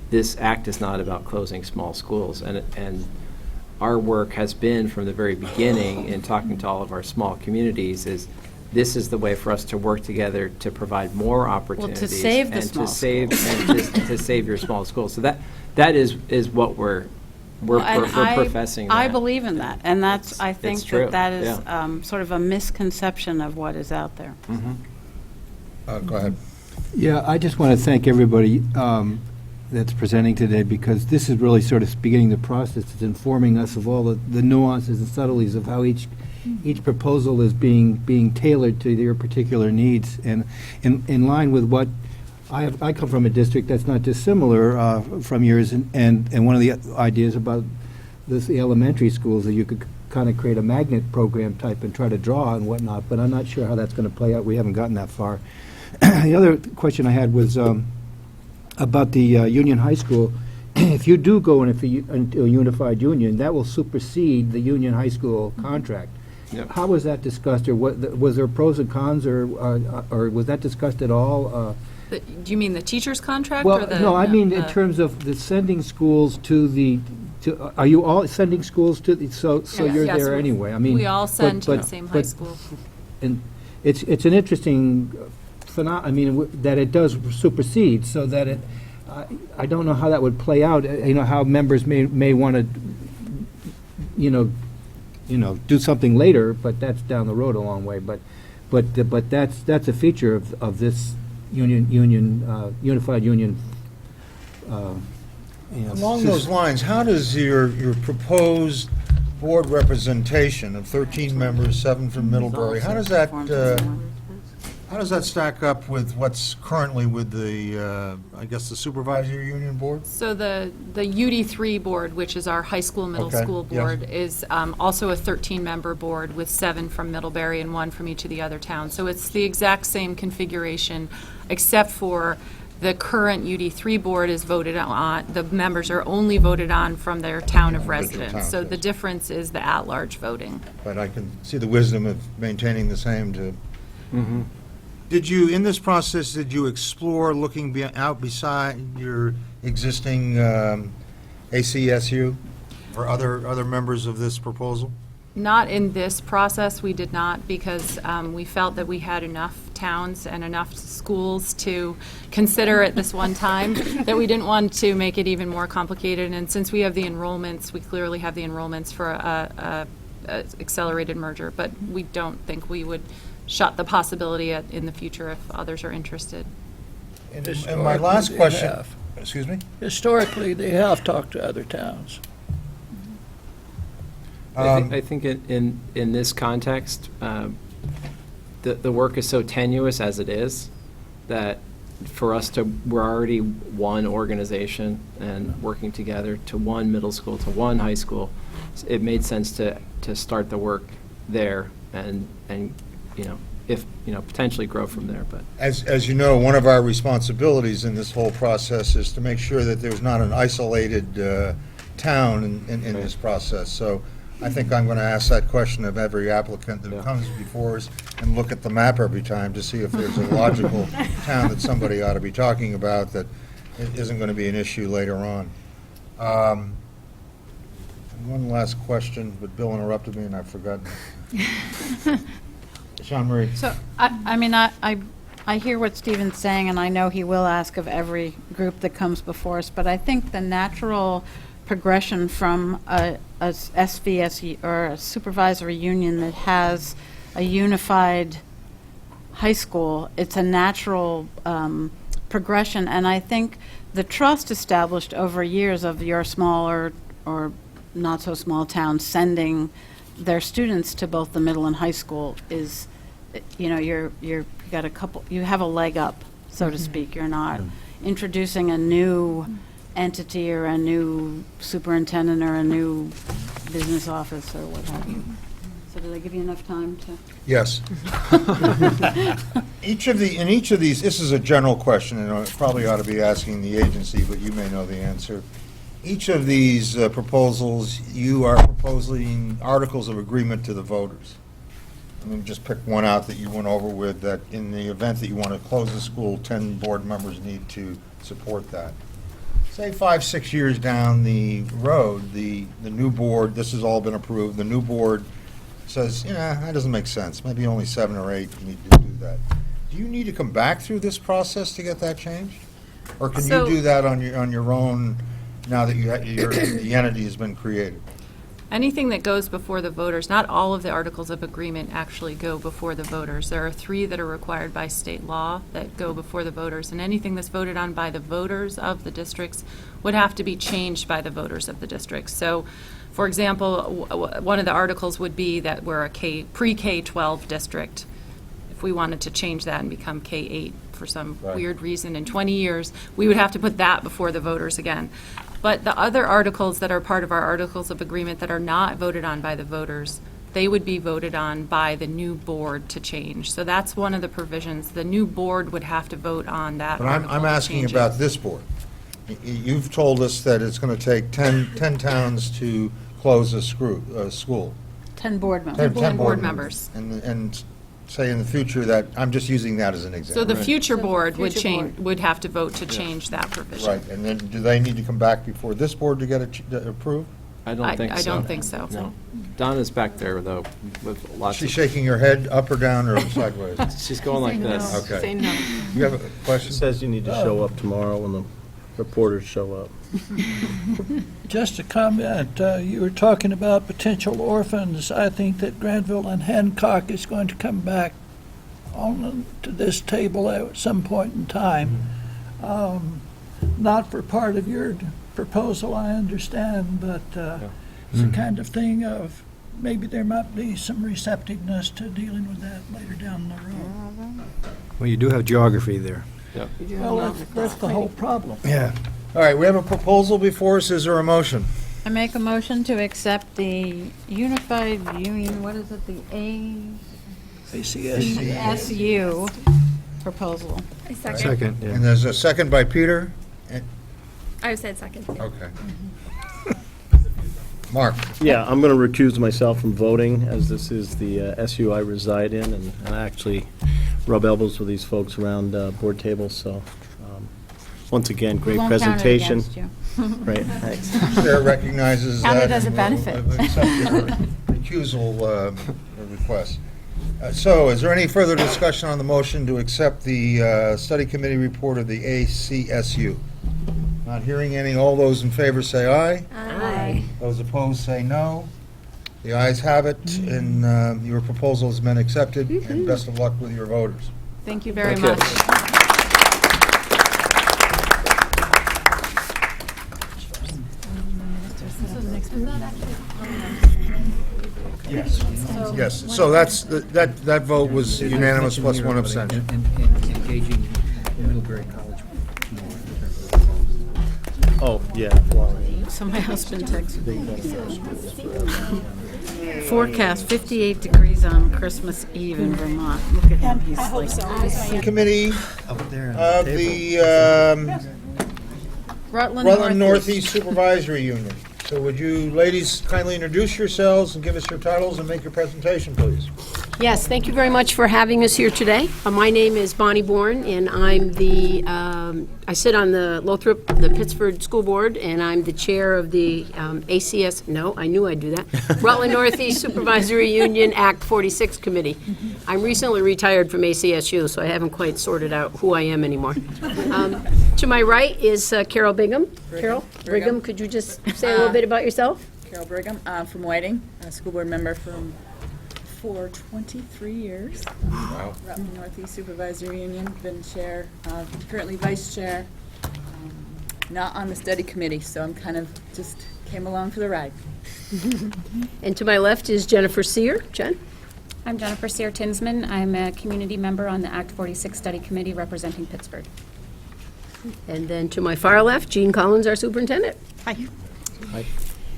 this act is not about closing small schools. And our work has been from the very beginning in talking to all of our small communities is this is the way for us to work together to provide more opportunities. To save the and small to save and to save your small schools. So that is what we're professing. I that. believe in that, and that's, I think true, that is sort of a misconception of what is out there. Go ahead. Yeah, I just want to thank everybody that's presenting today, because this is really sort of beginning the process. It's informing us of all the nuances and subtleties of how each proposal is being tailored to their particular needs. And in line with what I come from a district that's not dissimilar from yours, and one of the ideas about the elementary schools that you could kind of create a magnet program type and try to draw and whatnot, but I'm not sure how that's going to play out. We haven't gotten that far. The other question I had was about the Union High School. If you do go into a unified union, that will supersede the Union High School contract. Yep. How was that discussed, or was there pros and cons, or was that discussed at all? Do you mean the teacher's contract? Well, or the, no, I mean in terms of the sending schools to are you all sending schools to the, so you're Yes, there anyway? I mean, we all send to the same high school. And it's an interesting phenomenon, that it does supersede, so that it, I don't know how that would play out, how members may want to, do something later, but that's down the road a long way, but that's a feature of this unified union. Along those lines, how does your proposed board representation of 13 members, 7 from Middlebury, how does that stack up with what's currently with the, I guess, the supervisory union board? So the UD3 board, which is our high school, middle Okay, school yes. board, is also a 13-member board with 7 from Middlebury and 1 from each of the other towns. So it's the exact same configuration, except for the current UD3 board is voted on, the members are only voted on from their town of residence. town, So yes. the difference is the at-large voting. But I can see the wisdom of maintaining the same to... Did you, in this process, did you explore looking out beside your existing ACSU? or other members of this proposal? Not in this process, we did not, because we felt that we had enough towns and enough schools to consider at this one time, that we didn't want to make it even more complicated. And since we have the enrollments, we clearly have the enrollments for a accelerated merger, but we don't think we would shut the possibility in the future if others are interested. And my last question, excuse me? Historically, they have talked to other towns. I think in this context, the work is so tenuous as it is, that for us we're already one organization and working together to one middle school, to one high school. It made sense to start the work there and potentially grow from there. But As you know, one of our responsibilities in this whole process is to make sure that there's not an isolated town in this process. So I think I'm going to ask that question of every applicant that comes before us and look at the map every time to see if there's a logical town that somebody ought to be talking about that isn't going to be an issue later on. One last question, but Bill interrupted me and I've forgotten. Jean Marie. So, I hear what Stephen's saying, and I know he will ask of every group that comes before us, but I think the natural progression from a SVSU or a supervisory union that has a unified high school, it's a natural progression, and I think the trust established over years of your smaller or not so small towns sending their students to both the middle and high school is, you have a leg up, so to speak. You're not introducing a new entity or a new superintendent or a new business office or what have you. So did I give you enough time to? Yes. In each of these, this is a general question, and I probably ought to be asking the agency, but you may know the answer. Each of these proposals, you are proposing articles of agreement to the voters. Let me just pick one out that you went over with, that in the event that you want to close the school, 10 board members need to support that. Say 5-6 years down the road, the new board, this has all been approved, the new board says, that doesn't make sense. Maybe only 7 or 8 need to do that. Do you need to come back through this process to get that changed? Or can you do that on your own now that the entity has been created? Anything that goes before the voters, not all of the articles of agreement actually go before the voters. There are 3 that are required by state law that go before the voters, and anything that's voted on by the voters of the districts would have to be changed by the voters of the districts. So, for example, one of the articles would be that we're a pre-K-12 district. If we wanted to change that and become K-8 for some weird reason in 20 years, we would have to put that before the voters again. But the other articles that are part of our articles of agreement that are not voted on by the voters, they would be voted on by the new board to change. So that's one of the provisions. The new board would have to vote on that. But I'm asking about this board. You've told us that it's going to take 10 towns to close a school. 10 board members. 10 board members. And say in the future that, I'm just using that as an example. So the future board would have to vote to change that provision. Right, and then do they need to come back before this board to get it approved? I don't think so. I don't think so. No. Donna's back there, though, with lots She's shaking her head up or down or sideways? She's going like this. Okay. Say no. You have a question? It says you need to show up tomorrow when the reporters show up. Just a comment, you were talking about potential orphans. I think that Granville and Hancock is going to come back on to this table at some point in time. Not for part of your proposal, I understand, but it's the kind of thing of maybe there might be some receptiveness to dealing with that later down the road. Well, you do have geography there. Yep. Well, that's the whole problem. Yeah. All right, we have a proposal before us. Is there a motion? I make a motion to accept the Unified Union, what is it, the ACSU proposal. I second. Second, yeah. And there's a second by Peter? I said second. Okay. Mark? Yeah, I'm going to recuse myself from voting, as this is the SU I reside in, and I actually rub elbows with these folks around board tables, so once again, great We won't count it presentation. against you. Right, thanks. Chair recognizes that. Counted as a and benefit. will accept your recusal request. So, is there any further discussion on the motion to accept the study committee report of the ACSU? Not hearing any. All those in favor say aye. Aye. Those opposed say no. The ayes have it, and your proposal has been accepted, and best of luck with your voters. Thank you very Thank you. much. Yes. Yes, so that vote was unanimous plus one abstention. Engaging Middlebury College more. Oh, yeah, well, So my husband texted me. Forecast 58 degrees on Christmas Eve in Vermont. Look at him, he's like. Committee Up there on of the the Rutland Northeast Northeast. Supervisory Union. So would you ladies kindly introduce yourselves and give us your titles and make your presentation, please? Yes, thank you very much for having us here today. My name is Bonnie Bourne, and I'm the, I sit on the Lothrop, the Pittsford School Board, and I'm the chair of the ACS, no, I knew I'd do that, Rutland Northeast Supervisory Union Act 46 Committee. I'm recently retired from ACSU, so I haven't quite sorted out who I am anymore. To my right is Carol Bingham. Carol Brigham, could you just say a little bit about yourself? Carol Brigham, from Whiting, a school board member for 23 years. Wow. Rutland Northeast Supervisory Union, been chair, currently vice chair, not on the study committee, so I'm kind of just came along for the ride. And to my left is Jennifer Sear. Jen? I'm Jennifer Sear Tinsman. I'm a community member on the Act 46 Study Committee representing Pittsburgh. And then to my far left, Jean Collins, our superintendent. Hi. Hi.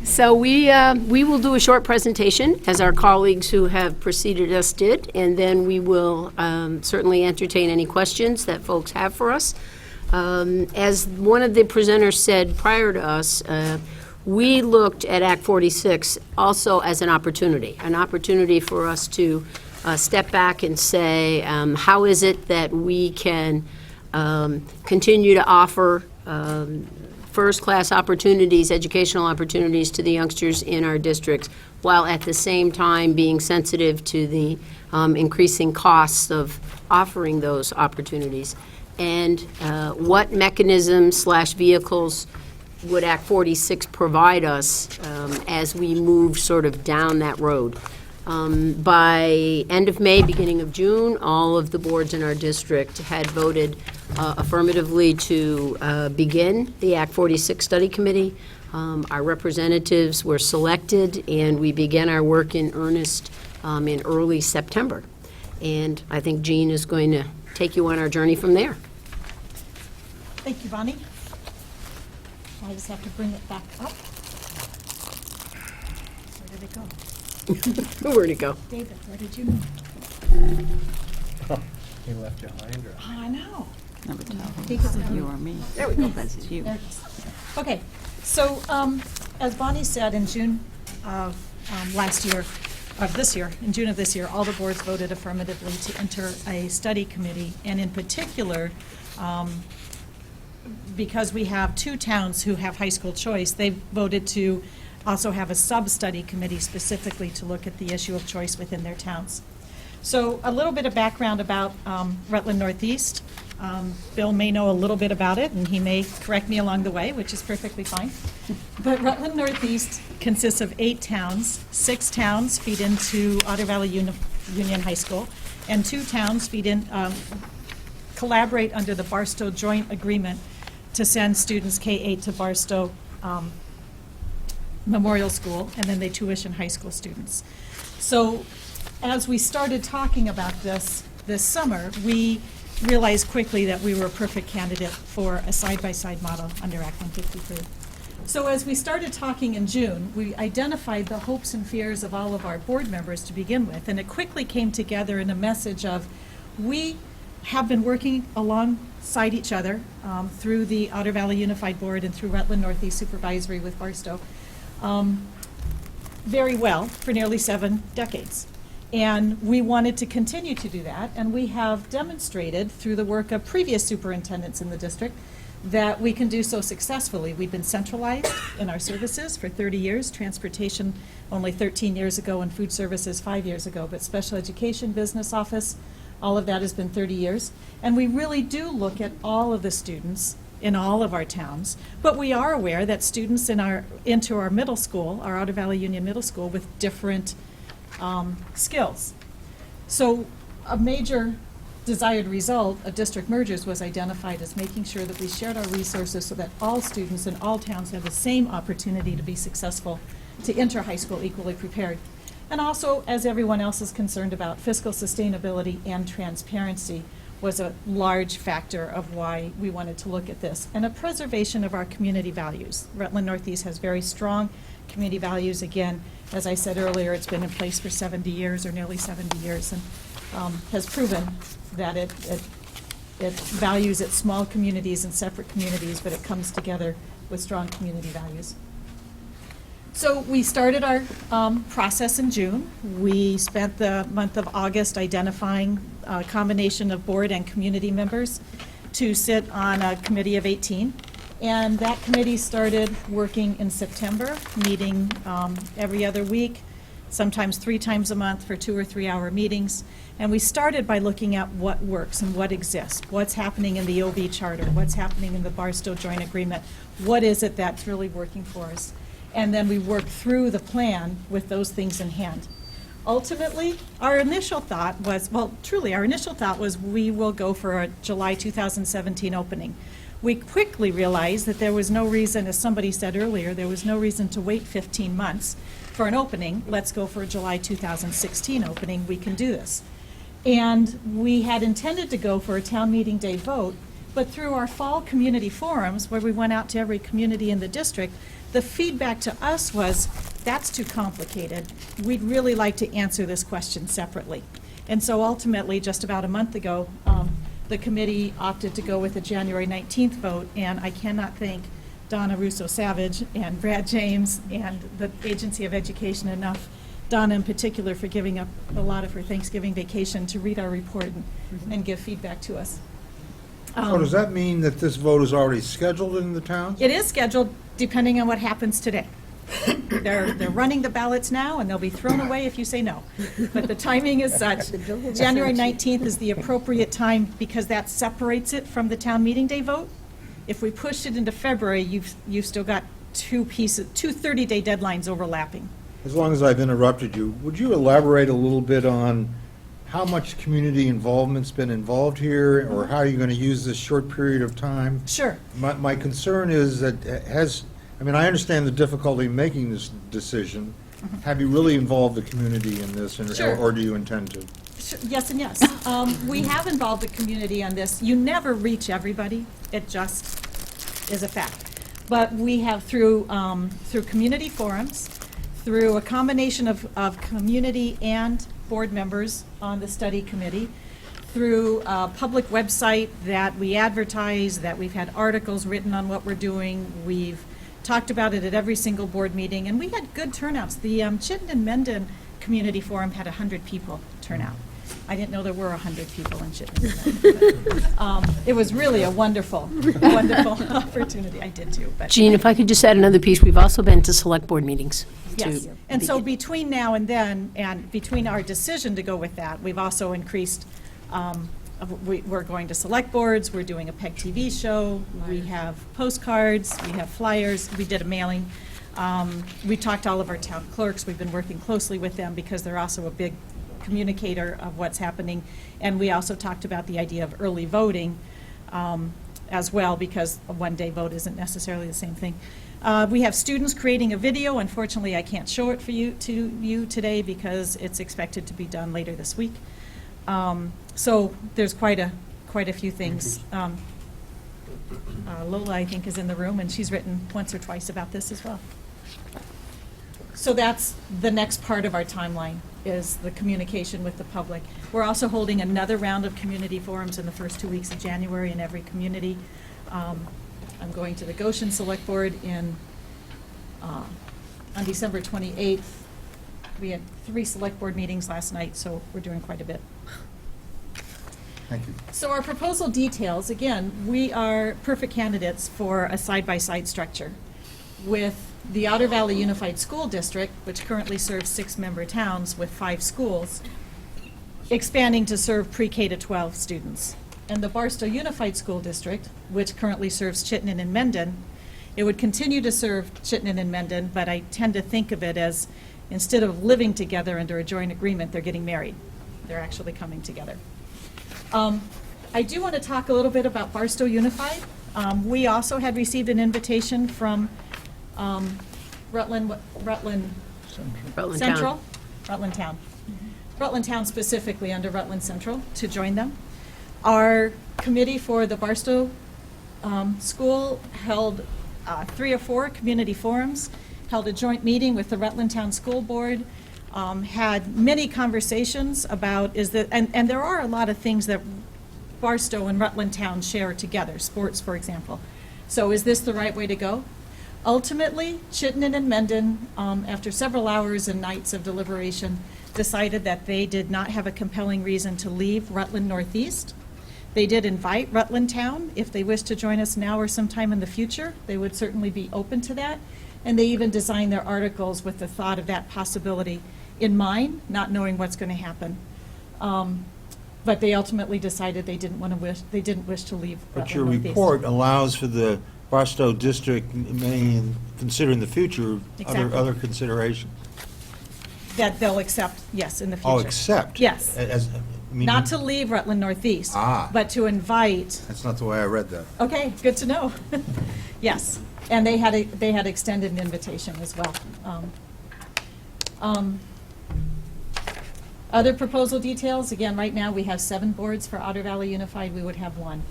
So we will do a short presentation, as our colleagues who have preceded us did, and then we will certainly entertain any questions that folks have for us. As one of the presenters said prior to us, we looked at Act 46 also as an opportunity for us to step back and say, how is it that we can continue to offer first-class opportunities, educational opportunities to the youngsters in our districts, while at the same time being sensitive to the increasing costs of offering those opportunities. And what mechanisms/vehicles would Act 46 provide us as we move sort of down that road. By end of May, beginning of June, all of the boards in our district had voted affirmatively to begin the Act 46 Study Committee. Our representatives were selected, and we began our work in earnest in early September. And I think Jean is going to take you on our journey from there. Thank you, Bonnie. I just have to bring it back up. Where did it go? Where'd it go? David, where did you move? He left you behind her. Oh, I know. Never tell Think of them you or me. There we go. It's you. There it is. Okay, so as Bonnie said, in June of last year, of this year, in June of this year, all the boards voted affirmatively to enter a study committee, and in particular, because we have two towns who have high school choice, they voted to also have a sub-study committee specifically to look at the issue of choice within their towns. So a little bit of background about Rutland Northeast. Bill may know a little bit about it, and he may correct me along the way, which is perfectly fine. But Rutland Northeast consists of 8 towns. 6 towns feed into Otter Valley Union High School, and 2 towns feed in, collaborate under the Barstow Joint Agreement to send students K-8 to Barstow Memorial School, and then they tuition high school students. So as we started talking about this summer, we realized quickly that we were a perfect candidate for a side-by-side model under Act 153. So as we started talking in June, we identified the hopes and fears of all of our board members to begin with, and it quickly came together in a message of, we have been working alongside each other through the Otter Valley Unified Board and through Rutland Northeast Supervisory with Barstow very well for nearly 7 decades. And we wanted to continue to do that, and we have demonstrated through the work of previous superintendents in the district that we can do so successfully. We've been centralized in our services for 30 years, transportation only 13 years ago, and food services 5 years ago, but special education, business office, all of that has been 30 years. And we really do look at all of the students in all of our towns, but we are aware that students into our middle school, our Otter Valley Union Middle School, with different skills. So a major desired result of district mergers was identified as making sure that we shared our resources so that all students in all towns have the same opportunity to be successful, to enter high school equally prepared. And also, as everyone else is concerned about, fiscal sustainability and transparency was a large factor of why we wanted to look at this. And a preservation of our community values. Rutland Northeast has very strong community values. Again, as I said earlier, it's been in place for 70 years or nearly 70 years and has proven that it values its small communities and separate communities, but it comes together with strong community values. So we started our process in June. We spent the month of August identifying a combination of board and community members to sit on a committee of 18. And that committee started working in September, meeting every other week, sometimes 3 times a month for 2 or 3 hour meetings. And we started by looking at what works and what exists, what's happening in the OB charter, what's happening in the Barstow Joint Agreement, what is it that's really working for us. And then we worked through the plan with those things in hand. Ultimately, our initial thought was, well, truly, our initial thought was we will go for a July 2017 opening. We quickly realized that there was no reason, as somebody said earlier, there was no reason to wait 15 months for an opening. Let's go for a July 2016 opening. We can do this. And we had intended to go for a town meeting day vote, but through our fall community forums, where we went out to every community in the district, the feedback to us was, that's too complicated. We'd really like to answer this question separately. And so ultimately, just about a month ago, the committee opted to go with a January 19th vote, and I cannot thank Donna Russo-Savage and Brad James and the Agency of Education enough, Donna in particular, for giving up a lot of her Thanksgiving vacation to read our report and give feedback to us. So does that mean that this vote is already scheduled in the towns? It is scheduled, depending on what happens today. They're running the ballots now, and they'll be thrown away if you say no. But the timing is such. January 19th is the appropriate time because that separates it from the town meeting day vote. If we push it into February, you've still got two 30-day deadlines overlapping. As long as I've interrupted you, would you elaborate a little bit on how much community involvement's been involved here, or how you're going to use this short period of time? Sure. My concern is that I understand the difficulty in making this decision. Have you really involved the community in this, Sure. or do you intend to? Sure, yes and yes. We have involved the community on this. You never reach everybody. It just is a fact. But we have, through community forums, through a combination of community and board members on the study committee, through a public website that we advertise, that we've had articles written on what we're doing. We've talked about it at every single board meeting, and we had good turnouts. The Chittenden-Mendon Community Forum had 100 people turn out. I didn't know there were 100 people in Chittenden-Mendon. But, it was really a wonderful, wonderful opportunity. I did too. But Jean, if I could just add another piece, we've also been to select board meetings. yes. And so between now and then, and between our decision to go with that, we've also increased, we're going to select boards, we're doing a PEG TV show, we have postcards, we have flyers, we did a mailing. We talked to all of our town clerks, we've been working closely with them because they're also a big communicator of what's happening. And we also talked about the idea of early voting as well, because a one-day vote isn't necessarily the same thing. We have students creating a video. Unfortunately, I can't show it for you today because it's expected to be done later this week. So there's quite a few things. Lola, I think, is in the room, and she's written once or twice about this as well. So that's the next part of our timeline, is the communication with the public. We're also holding another round of community forums in the first 2 weeks of January in every community. I'm going to the Goshen Select Board on December 28th. We had 3 select board meetings last night, so we're doing quite a bit. Thank you. So our proposal details, again, we are perfect candidates for a side-by-side structure with the Otter Valley Unified School District, which currently serves 6-member towns with 5 schools, expanding to serve pre-K to 12 students. And the Barstow Unified School District, which currently serves Chittenden and Mendon, it would continue to serve Chittenden and Mendon, but I tend to think of it as, instead of living together under a joint agreement, they're getting married. They're actually coming together. I do want to talk a little bit about Barstow Unified. We also had received an invitation from Rutland Central, Rutland Town. Rutland Town specifically under Rutland Central to join them. Our committee for the Barstow School held 3 or 4 community forums, held a joint meeting with the Rutland Town School Board, had many conversations about and there are a lot of things that Barstow and Rutland Town share together, sports, for example. So is this the right way to go? Ultimately, Chittenden and Mendon, after several hours and nights of deliberation, decided that they did not have a compelling reason to leave Rutland Northeast. They did invite Rutland Town. If they wish to join us now or sometime in the future, they would certainly be open to that. And they even designed their articles with the thought of that possibility in mind, not knowing what's going to happen. But they ultimately decided they didn't wish to leave But your Rutland Northeast. report allows for the Barstow District, may consider in the future Exactly. other considerations. That they'll accept, yes, in the future. Oh, accept? Yes. Not to leave Rutland Northeast, but to invite. That's not the way I read that. Okay, good to know. Yes, and they had extended an invitation as well. Other proposal details, again, right now we have 7 boards for Otter Valley Unified, we would have 1.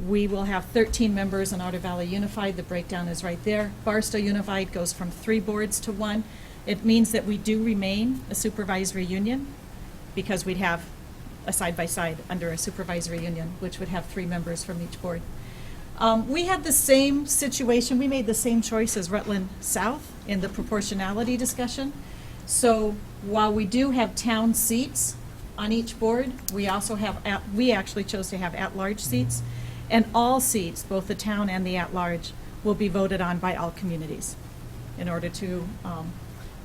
We will have 13 members in Otter Valley Unified, the breakdown is right there. Barstow Unified goes from 3 boards to 1. It means that we do remain a supervisory union because we'd have a side-by-side under a supervisory union, which would have 3 members from each board. We had the same situation, we made the same choice as Rutland South in the proportionality discussion. So while we do have town seats on each board, we also have, we actually chose to have at-large seats. And all seats, both the town and the at-large, will be voted on by all communities in order to,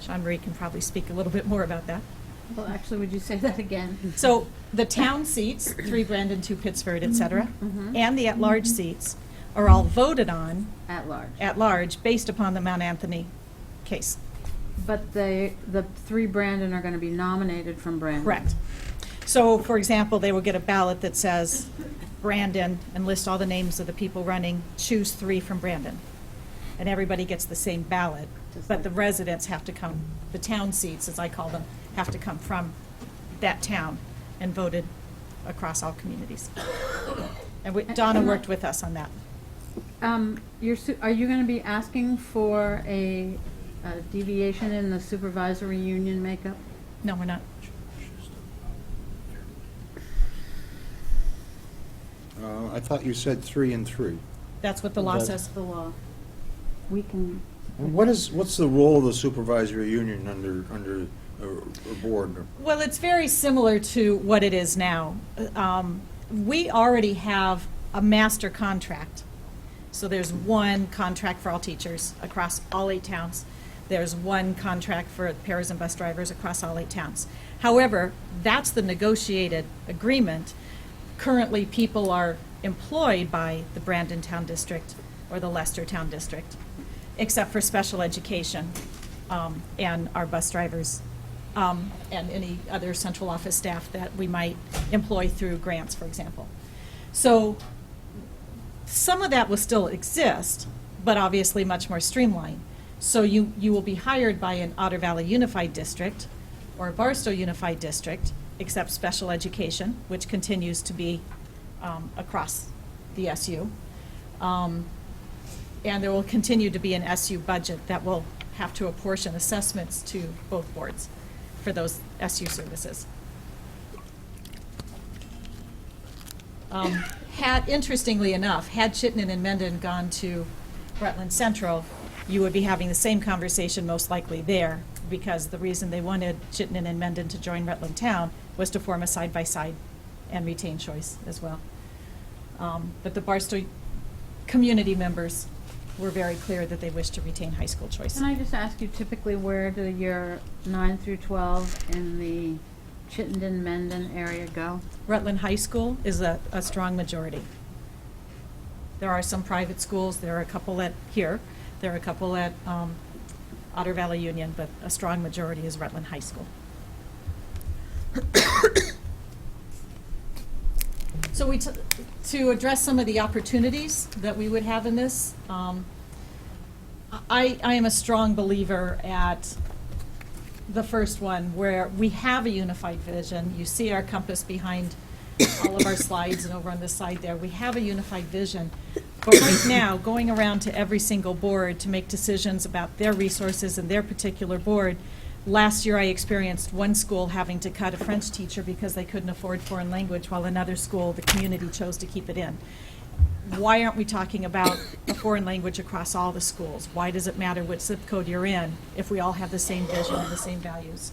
Sean Marie can probably speak a little bit more about that. Well, actually, would you say that again? So the town seats, 3 Brandon, 2 Pittsford, et cetera, and the at-large seats are all voted on at large based upon the Mount Anthony case. But the 3 Brandon are going to be nominated from Brandon. Correct. So, for example, they will get a ballot that says Brandon and list all the names of the people running, choose 3 from Brandon. And everybody gets the same ballot, but the residents have to come, the town seats, as I call them, have to come from that town and voted across all communities. And Donna worked with us on that. Are you going to be asking for a deviation in the supervisory union makeup? No, we're not. I thought you said 3 and 3. That's what the law says. The law. We can. What's the role of the supervisory union under a board? Well, it's very similar to what it is now. We already have a master contract. So there's one contract for all teachers across all 8 towns. There's one contract for paras and bus drivers across all 8 towns. However, that's the negotiated agreement. Currently, people are employed by the Brandon Town District or the Leicester Town District, except for special education and our bus drivers and any other central office staff that we might employ through grants, for example. So some of that will still exist, but obviously much more streamlined. So you will be hired by an Otter Valley Unified District or a Barstow Unified District, except special education, which continues to be across the SU. And there will continue to be an SU budget that will have to apportion assessments to both boards for those SU services. Interestingly enough, had Chittenden and Mendon gone to Rutland Central, you would be having the same conversation most likely there, because the reason they wanted Chittenden and Mendon to join Rutland Town was to form a side-by-side and retain choice as well. But the Barstow community members were very clear that they wish to retain high school choice. Can I just ask you, typically where do your 9 through 12 in the Chittenden-Mendon area go? Rutland High School is a strong majority. There are some private schools, there are a couple at here, there are a couple at Otter Valley Union, but a strong majority is Rutland High School. So to address some of the opportunities that we would have in this, I am a strong believer at the first one, where we have a unified vision. You see our compass behind all of our slides and over on this side there. We have a unified vision. But right now, going around to every single board to make decisions about their resources and their particular board, last year I experienced one school having to cut a French teacher because they couldn't afford foreign language, while another school, the community, chose to keep it in. Why aren't we talking about a foreign language across all the schools? Why does it matter what zip code you're in if we all have the same vision and the same values?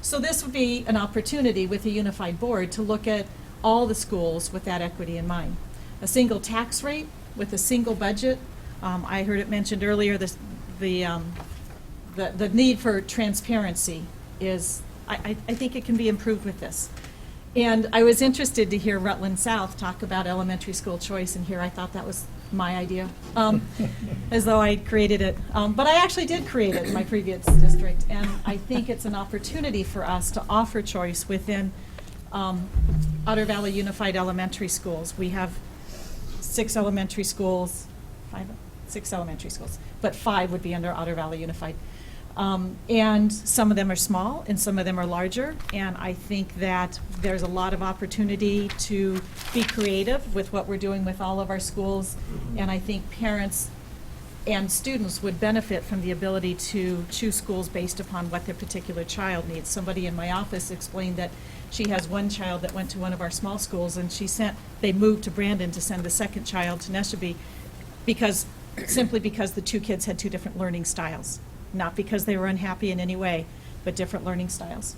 So this would be an opportunity with a unified board to look at all the schools with that equity in mind. A single tax rate with a single budget. I heard it mentioned earlier, the need for transparency is, I think it can be improved with this. And I was interested to hear Rutland South talk about elementary school choice, and here I thought that was my idea, as though I created it. But I actually did create it in my previous district, and I think it's an opportunity for us to offer choice within Otter Valley Unified Elementary Schools. We have 6 elementary schools, 6 elementary schools, but 5 would be under Otter Valley Unified. And some of them are small and some of them are larger, and I think that there's a lot of opportunity to be creative with what we're doing with all of our schools, and I think parents and students would benefit from the ability to choose schools based upon what their particular child needs. Somebody in my office explained that she has one child that went to one of our small schools, and they moved to Brandon to send the second child to Neshabie simply because the 2 kids had 2 different learning styles. Not because they were unhappy in any way, but different learning styles.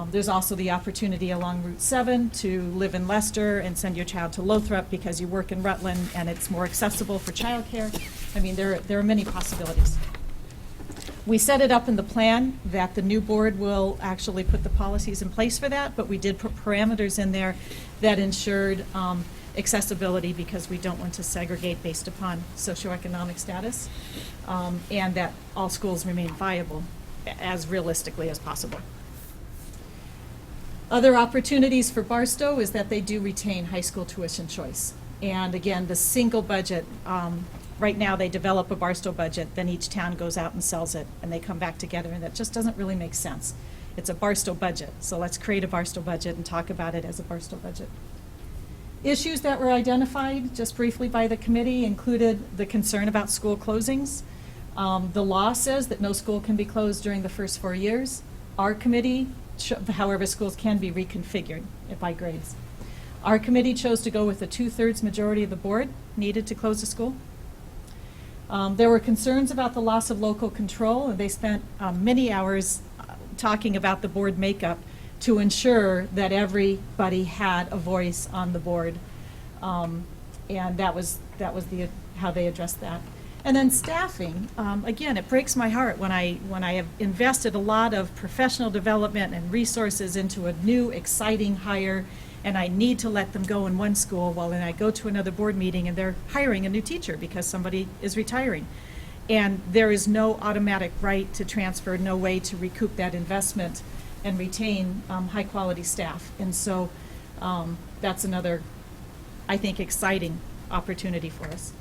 There's also the opportunity along Route 7 to live in Leicester and send your child to Lothrop because you work in Rutland and it's more accessible for childcare. I mean, there are many possibilities. We set it up in the plan that the new board will actually put the policies in place for that, but we did put parameters in there that ensured accessibility, because we don't want to segregate based upon socioeconomic status, and that all schools remain viable as realistically as possible. Other opportunities for Barstow is that they do retain high school tuition choice. And again, the single budget, right now they develop a Barstow budget, then each town goes out and sells it, and they come back together, and that just doesn't really make sense. It's a Barstow budget, so let's create a Barstow budget and talk about it as a Barstow budget. Issues that were identified just briefly by the committee included the concern about school closings. The law says that no school can be closed during the first 4 years. Our committee, however, schools can be reconfigured by grades. Our committee chose to go with a 2/3 majority of the board needed to close a school. There were concerns about the loss of local control, and they spent many hours talking about the board makeup to ensure that everybody had a voice on the board, and that was how they addressed that. And then staffing, again, it breaks my heart when I have invested a lot of professional development and resources into a new exciting hire, and I need to let them go in one school, while then I go to another board meeting and they're hiring a new teacher because somebody is retiring. And there is no automatic right to transfer, no way to recoup that investment and retain high-quality staff. And so that's another, I think, exciting opportunity for us.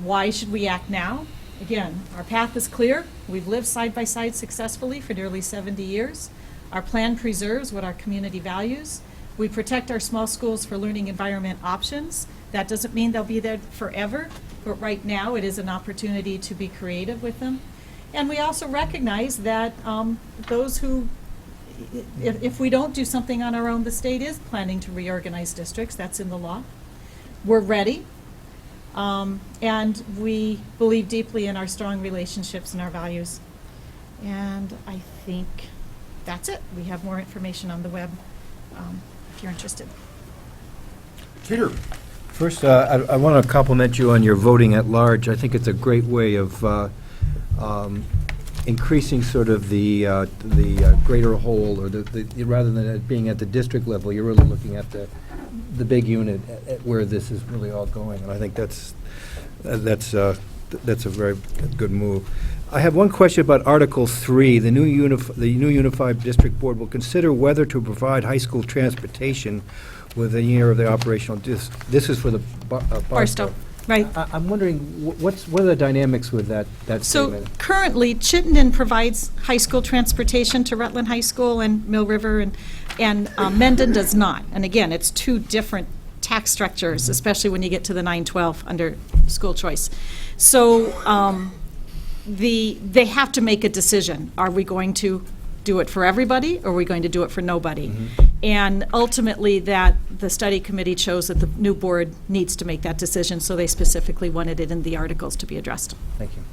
Why should we act now? Again, our path is clear. We've lived side by side successfully for nearly 70 years. Our plan preserves what our community values. We protect our small schools for learning environment options. That doesn't mean they'll be there forever, but right now it is an opportunity to be creative with them. And we also recognize that those who, if we don't do something on our own, the state is planning to reorganize districts. That's in the law. We're ready. And we believe deeply in our strong relationships and our values. And I think that's it. We have more information on the web. if you're interested. Peter? First, I want to compliment you on your voting at large. I think it's a great way of increasing sort of the greater whole, or rather than it being at the district level, you're really looking at the big unit at where this is really all going. And I think that's a very good move. I have one question about Article 3. The new Unified District Board will consider whether to provide high school transportation within a year of the operational. This is for the Barstow, right. I'm wondering, what are the dynamics with that So statement? currently, Chittenden provides high school transportation to Rutland High School and Mill River, and Mendon does not. And again, it's two different tax structures, especially when you get to the 912 under school choice. So they have to make a decision. Are we going to do it for everybody, or are we going to do it for nobody? And ultimately, that the study committee chose that the new board needs to make that decision, so they specifically wanted it in the articles to be addressed. Thank you.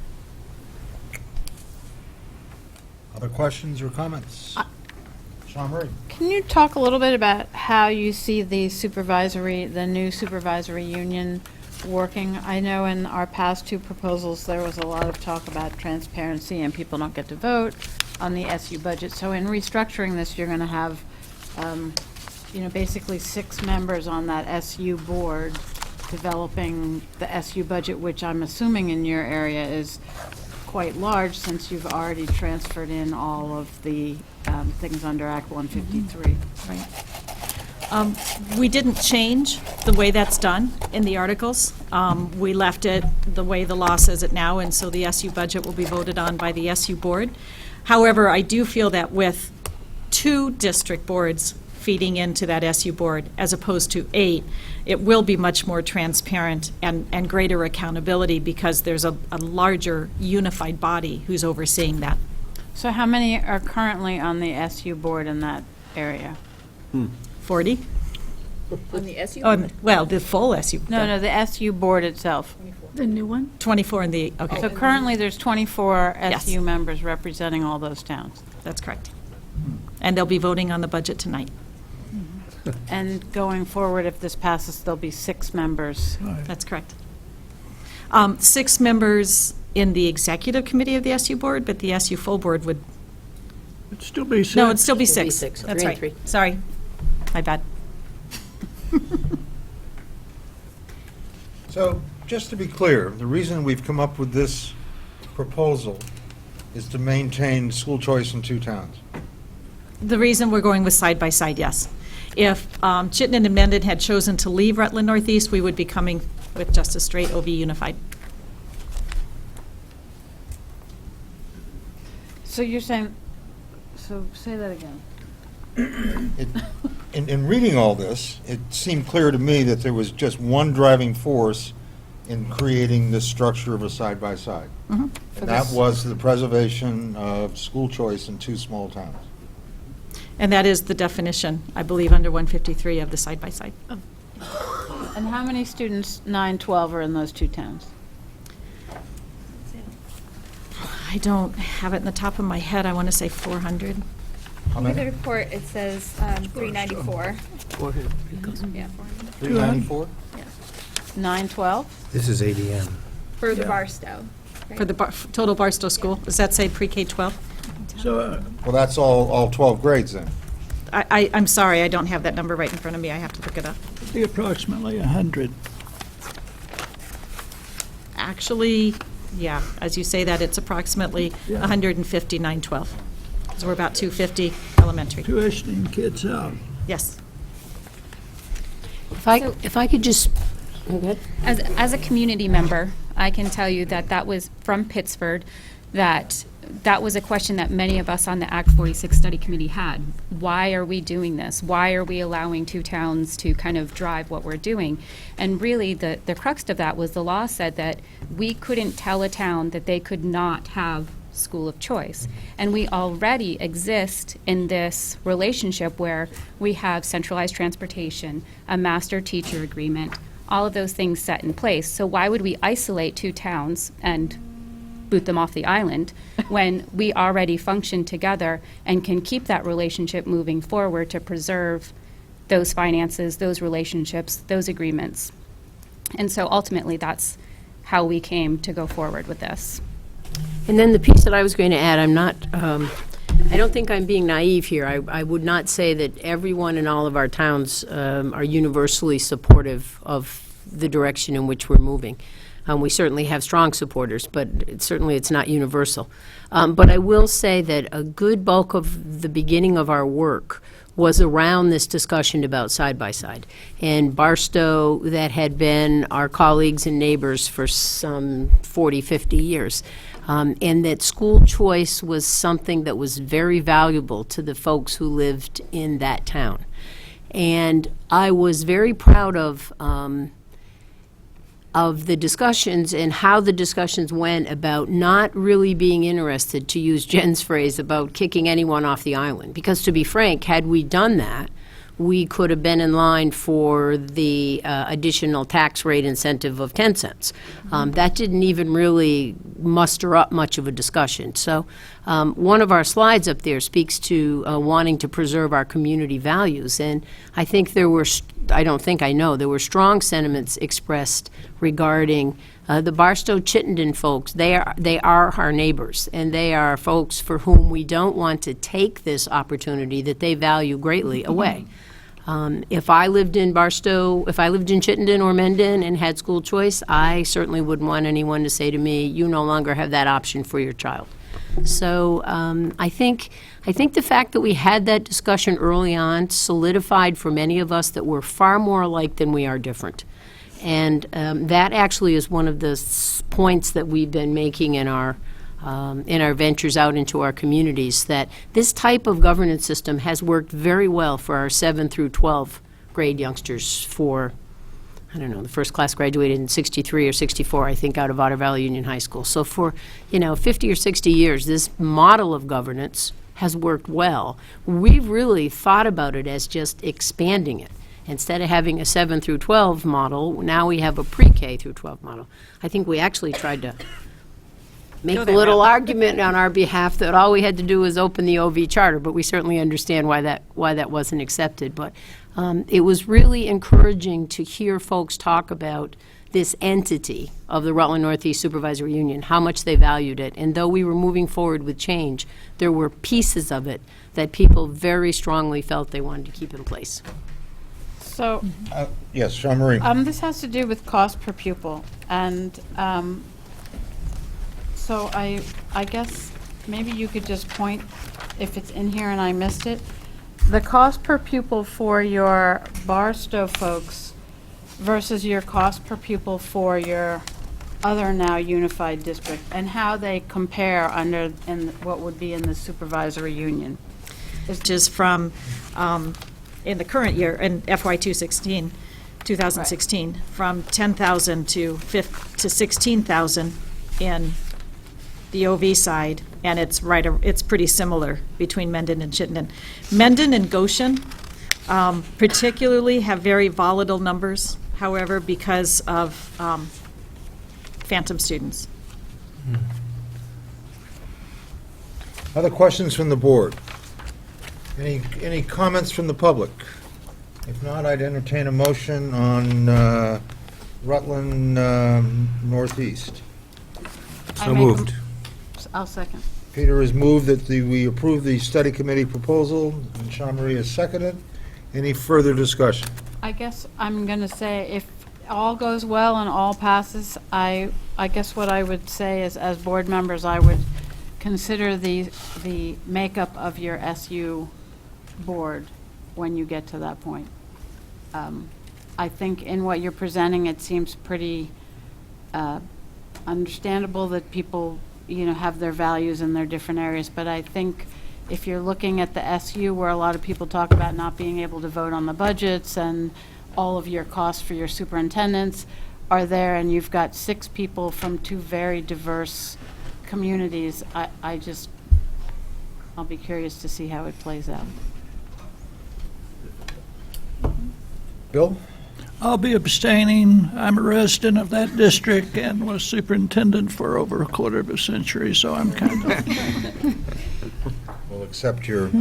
Other questions or comments? Sean Murray? Can you talk a little bit about how you see the new supervisory union working? I know in our past two proposals, there was a lot of talk about transparency and people don't get to vote on the SU budget. So in restructuring this, you're going to have, basically 6 members on that SU board developing the SU budget, which I'm assuming in your area is quite large since you've already transferred in all of the things under Act 153. Right. We didn't change the way that's done in the articles. We left it the way the law says it now, and so the SU budget will be voted on by the SU board. However, I do feel that with 2 district boards feeding into that SU board as opposed to 8, it will be much more transparent and greater accountability because there's a larger unified body who's overseeing that. So how many are currently on the SU board in that area? 40? On the SU? Oh, well, the full SU. No, the SU board itself. The new one? 24 in the, okay. So currently, there's 24 Yes. SU members representing all those towns. That's correct. And they'll be voting on the budget tonight. And going forward, if this passes, there'll be 6 members. That's correct. 6 members in the executive committee of the SU board, but the SU full board would, It'd still be 6. no, it'd still be It'll be 6. six, That's 3 and right. 3. Sorry. My bad. So, just to be clear, the reason we've come up with this proposal is to maintain school choice in 2 towns. The reason we're going with side-by-side, yes. If Chittenden and Mendon had chosen to leave Rutland Northeast, we would be coming with just a straight OV unified. So you're saying, so say that again. In reading all this, it seemed clear to me that there was just one driving force in creating this structure of a side-by-side. Mhm. And that was the preservation of school choice in 2 small towns. And that is the definition, I believe, under 153 of the side-by-side. And how many students, 912, are in those 2 towns? I don't have it in the top of my head. I want to say 400. How In many? the report, it says 394. Yeah, 394? 912? This is ADM. for the Barstow. For the total Barstow school. Does that say pre-K-12? So, Well, that's all 12 grades then. I'm sorry, I don't have that number right in front of me. I have to look it up. it'd be approximately 100. Actually, yeah, as you say that, it's approximately Yeah. 150, 912. So we're about 250 elementary. Tuitioning kids out. Yes. If I could just, okay. As a community member, I can tell you that that was from Pittsford, that was a question that many of us on the Act 46 Study Committee had. Why are we doing this? Why are we allowing 2 towns to kind of drive what we're doing? And really, the crux of that was the law said that we couldn't tell a town that they could not have school of choice. And we already exist in this relationship where we have centralized transportation, a master teacher agreement, all of those things set in place. So why would we isolate 2 towns and boot them off the island when we already function together and can keep that relationship moving forward to preserve those finances, those relationships, those agreements. And so ultimately, that's how we came to go forward with this. And then the piece that I was going to add, I don't think I'm being naive here. I would not say that everyone in all of our towns are universally supportive of the direction in which we're moving. We certainly have strong supporters, but certainly it's not universal. But I will say that a good bulk of the beginning of our work was around this discussion about side-by-side. And Barstow, that had been our colleagues and neighbors for some 40, 50 years, and that school choice was something that was very valuable to the folks who lived in that town. And I was very proud of the discussions and how the discussions went about not really being interested, to use Jen's phrase, about kicking anyone off the island. Because to be frank, had we done that, we could have been in line for the additional tax rate incentive of 10 cents. That didn't even really muster up much of a discussion. So one of our slides up there speaks to wanting to preserve our community values. And I think there were, there were strong sentiments expressed regarding the Barstow-Chittenden folks. They are our neighbors, and they are folks for whom we don't want to take this opportunity that they value greatly away. If I lived in Barstow, if I lived in Chittenden or Mendon and had school choice, I certainly wouldn't want anyone to say to me, you no longer have that option for your child. So I think the fact that we had that discussion early on solidified for many of us that we're far more alike than we are different. And that actually is one of the points that we've been making in our ventures out into our communities, that this type of governance system has worked very well for our 7 through 12 grade youngsters. For, I don't know, the first class graduated in 63 or 64, I think, out of Otter Valley Union High School. So for, 50 or 60 years, this model of governance has worked well. We've really thought about it as just expanding it. Instead of having a 7 through 12 model, now we have a pre-K through 12 model. I think we actually tried to make a little argument on our behalf that all we had to do was open the OV charter, but we certainly understand why that wasn't accepted. But it was really encouraging to hear folks talk about this entity of the Rutland Northeast Supervisory Union, how much they valued it. And though we were moving forward with change, there were pieces of it that people very strongly felt they wanted to keep in place. So, Yes, Jean Marie. this has to do with cost per pupil, and so I guess maybe you could just point, if it's in here and I missed it, the cost per pupil for your Barstow folks versus your cost per pupil for your other now unified district, and how they compare in what would be in the supervisory union. Which is from, in the current year, in FY 2016, from 10,000 to 16,000 in the OV side, and it's pretty similar between Mendon and Chittenden. Mendon and Goshen particularly have very volatile numbers, however, because of phantom students. Other questions from the board? Any comments from the public? If not, I'd entertain a motion on Rutland Northeast. So moved. I'll second. Peter has moved that we approve the study committee proposal, and Jean Marie has seconded. Any further discussion? I guess I'm going to say, if all goes well and all passes, I guess what I would say is, as board members, I would consider the makeup of your SU board when you get to that point. I think in what you're presenting, it seems pretty understandable that people, have their values in their different areas, but I think if you're looking at the SU, where a lot of people talk about not being able to vote on the budgets and all of your costs for your superintendents are there, and you've got 6 people from 2 very diverse communities, I'll be curious to see how it plays out. Bill? I'll be abstaining. I'm a resident of that district and was superintendent for over a quarter of a century, so I'm kind of... We'll accept your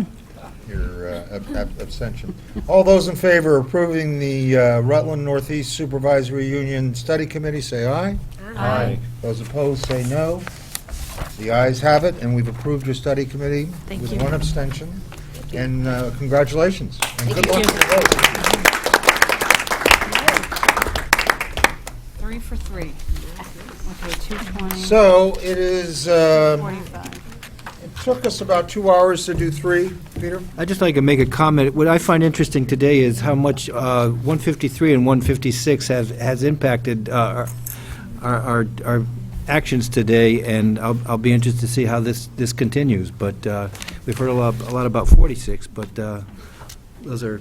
your abstention. All those in favor of approving the Rutland Northeast Supervisory Union Study Committee, say aye. Aye. Those opposed, say no. The ayes have it, and we've approved your study committee with one abstention. And congratulations. And good luck to you both. 3 for 3. Okay, 220. So it is, 45. it took us about 2 hours to do 3, Peter? I'd just like to make a comment. What I find interesting today is how much 153 and 156 has impacted our actions today, and I'll be interested to see how this continues. But we've heard a lot about 46, but those are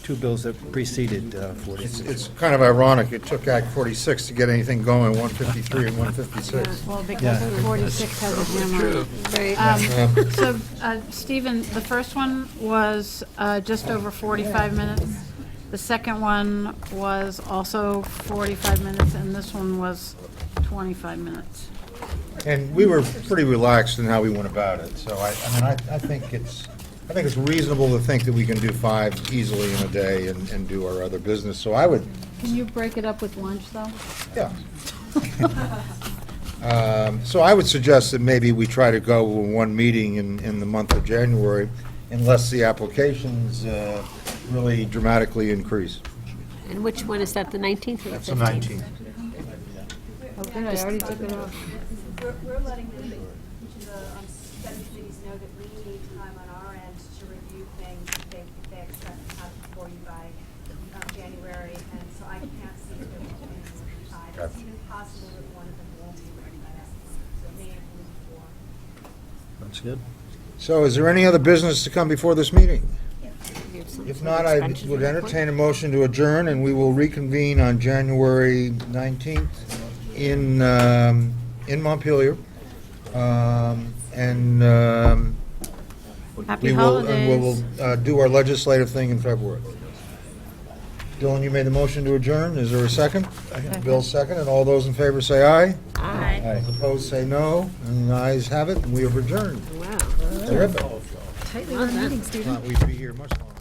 two bills that preceded 46. It's kind of ironic, it took Act 46 to get anything going, 153 and 156. Well, because 46 has a hammer. So, Stephen, the first one was just over 45 minutes. The second one was also 45 minutes, and this one was 25 minutes. And we were pretty relaxed in how we went about it, so I think it's reasonable to think that we can do 5 easily in a day and do our other business, so I would, Can you break it up with lunch, though? yeah. So I would suggest that maybe we try to go with one meeting in the month of January, unless the applications really dramatically increase. And which one is that, the 19th or the 15th? That's the 19th. Okay, I already took it off. We're letting each of the study committees know that we need time on our end to review things if they expect to have before you by January, and so I can't see if there will be any time. It's even possible that one of them won't be ready by that point, so it may include 4. That's good. So is there any other business to come before this meeting? If not, I would entertain a motion to adjourn, and we will reconvene on January 19th in Montpelier. Happy we holidays. will do our legislative thing in February. Dylan, you made the motion to adjourn. Is there a second? Bill, second. And all those in favor say aye. Aye. Those opposed say no. And the ayes have it, and we have adjourned. Wow. Terrific. Tightly run meeting, Stephen. Thought we'd be here much longer.